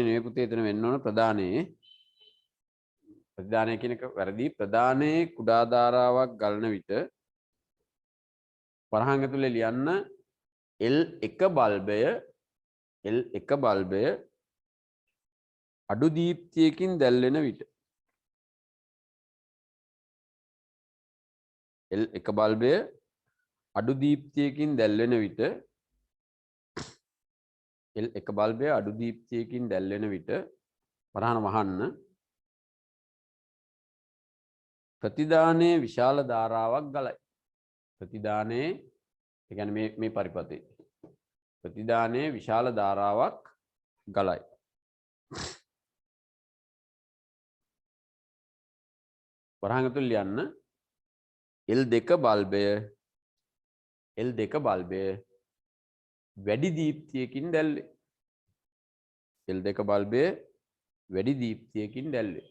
නෙවෙයි පුතේ එතන වෙන්න ඕන ප්‍රදානයේ ප්‍රතිදානය කියන එක වැරදි. ප්‍රදානයේ කුඩා ධාරාවක් ගලන විට වරහන් ඇතුලේ ලියන්න L1 බල්බය අඩු දීප්තියකින් දැල්වෙන විට L1 බල්බය අඩු දීප්තියකින් දැල්වෙන විට L1 බල්බය අඩු දීප්තියකින් දැල්වෙන විට වරහන් වහන්න ප්‍රතිදානයේ විශාල ධාරාවක් ගලයි. ප්‍රතිදානයේ ඒ කියන්නේ මේ පරිපතේ ප්‍රතිදානයේ විශාල ධාරාවක් ගලයි. වරහන් ඇතුළේ ලියන්න L2 බල්බය වැඩි දීප්තියකින් දැල්වේ. L2 බල්බය වැඩි දීප්තියකින් දැල්වේ.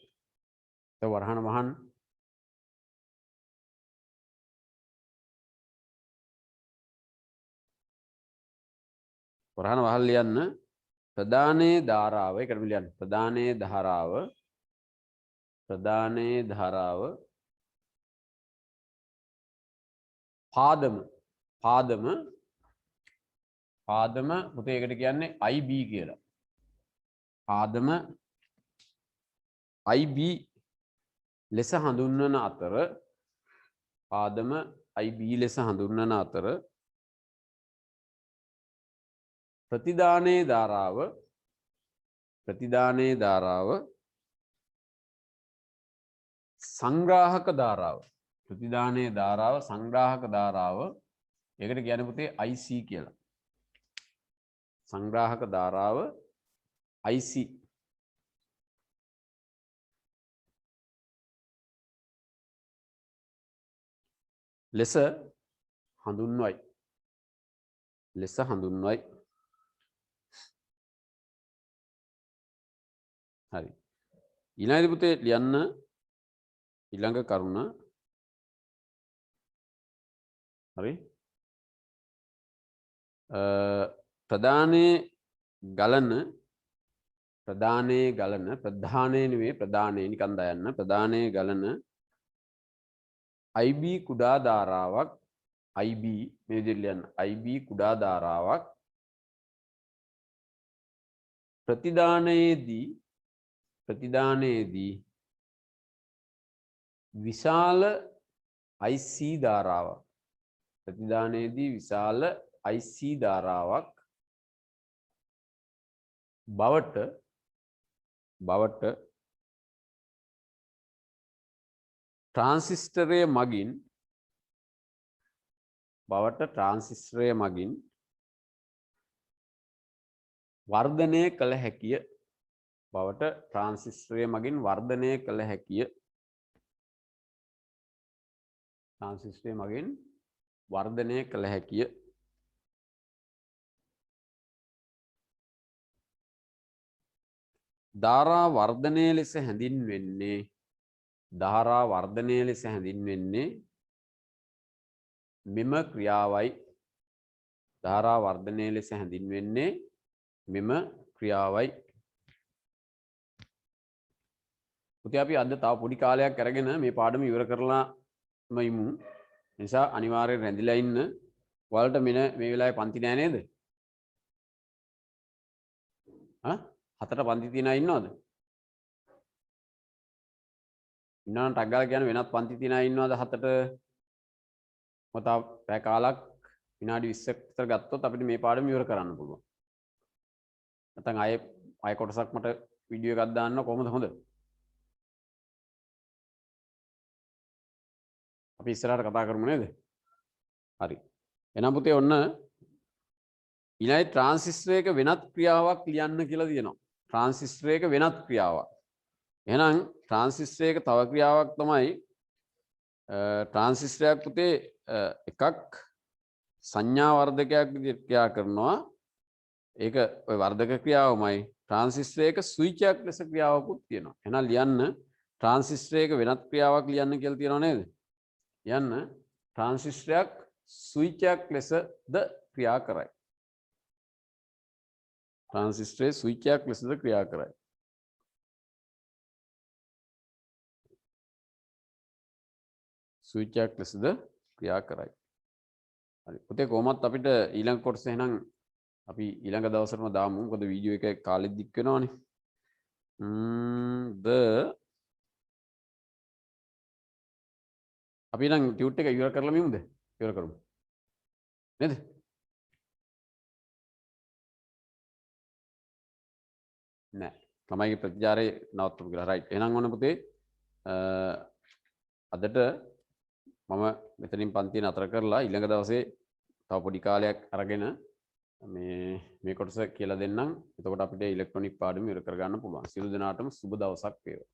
වරහන මහන් වරහන වහල් ලියන්න ප්‍රදානයේ ධාරාව එකට ලියන්න ප්‍රදානයේ ධාරාව පාදම පුතේ එකට කියන්නේ IB කියලා. පාදම IB ලෙස හඳුන්වන අතර ප්‍රතිදානයේ ධාරාව සංග්‍රාහක ධාරාව ඒකට කියන්නේ පුතේ IC කියලා. සංග්‍රාහක ධාරාව IC ලෙස හඳුන්වයි. හරි. ඊළඟ පුතේ ලියන්න ඊළඟ කරුණ. හරි. ප්‍රදානයේ ගලන ප්‍රධානයේ නෙවෙයි ප්‍රදානයේ නිකන් දායන්න ප්‍රදානයේ ගලන IB කුඩා ධාරාවක් IB මේ විදිහට ලියන්න IB කුඩා ධාරාවක් ප්‍රතිදානයේදී විශාල IC ධාරාවක් බවට ට්‍රාන්සිස්ටරය මගින් වර්ධනය කළ හැකිය. ධාරා වර්ධනය ලෙස හැඳින්වෙන්නේ මෙම ක්‍රියාවයි. පුතේ අපි අද තව පොඩි කාලයක් අරගෙන මේ පාඩම ඉවර කරලාම ඉමු. නිසා අනිවාර්යෙන් රැඳිලා ඉන්න. ඔයාලට මේ වෙලාවේ පන්ති නෑ නේද? හතට පන්ති තියන අය ඉන්නවද? ඉන්නවනම් ටක් ගාලා කියන වෙනත් පන්ති තියන අය ඉන්නවද හතට? මත පැය කාලක් විනාඩි 20ක් විතර ගත්තොත් අපිට මේ පාඩම ඉවර කරන්න පුළුවන්. නැත්නම් ආයෙ කොටසක් මට වීඩියෝ එකක් දාන්න කොහොමද හොඳ? අපි ඉස්සරහට කතා කරමු නේද? හරි. එහෙනම් පුතේ ඔන්න ඊළඟ ට්‍රාන්සිස්ටරයක වෙනත් ක්‍රියාවක් ලියන්න කියලා තියෙනවා. ට්‍රාන්සිස්ටරයක වෙනත් ක්‍රියාවක්. එහෙනම් ට්‍රාන්සිස්ටරයක තව ක්‍රියාවක් තමයි ට්‍රාන්සිස්ටරයක් පුතේ එකක් සංඥා වර්ධකයක් විදිහට ක්‍රියා කරනවා. ඒක ඔය වර්ධක ක්‍රියාවමයි. ට්‍රාන්සිස්ටරයක ස්විචයක් ලෙස ක්‍රියාවකුත් තියෙනවා. එහෙනම් ලියන්න ට්‍රාන්සිස්ටරයක වෙනත් ක්‍රියාවක් ලියන්න කියලා තියෙනව නේද? ලියන්න ට්‍රාන්සිස්ටරයක් ස්විචයක් ලෙසද ක්‍රියා කරයි. ට්‍රාන්සිස්ටරයේ ස්විචයක් ලෙසද ක්‍රියා කරයි. ස්විචයක් ලෙසද ක්‍රියා කරයි. හරි. පුතේ කොහොමත් අපිට ඊළඟ කොටස එහෙනම් අපි ඊළඟ දවසටම දාමු. මොකද වීඩියෝ එක කාලෙ දික් වෙනවනේ. අපි නම් ටියුට් එක ඉවර කරලා මිමුද? ඉවර කරමු. නේද? නෑ. ළමයිගේ ප්‍රතිචාරය නවත්තමු කියලා. රයිට්. එහෙනම් ඔන්න පුතේ අදට මම මෙතනින් පන්තිය නතර කරලා ඊළඟ දවසේ තව පොඩි කාලයක් අරගෙන මේ කොටස කියලා දෙන්නම්. එතකොට අපිට ඉලෙක්ට්‍රොනික පාඩම ඉවර කරගන්න පුළුවන්. සියලු දෙනාටම සුබ දවසක් වේවා.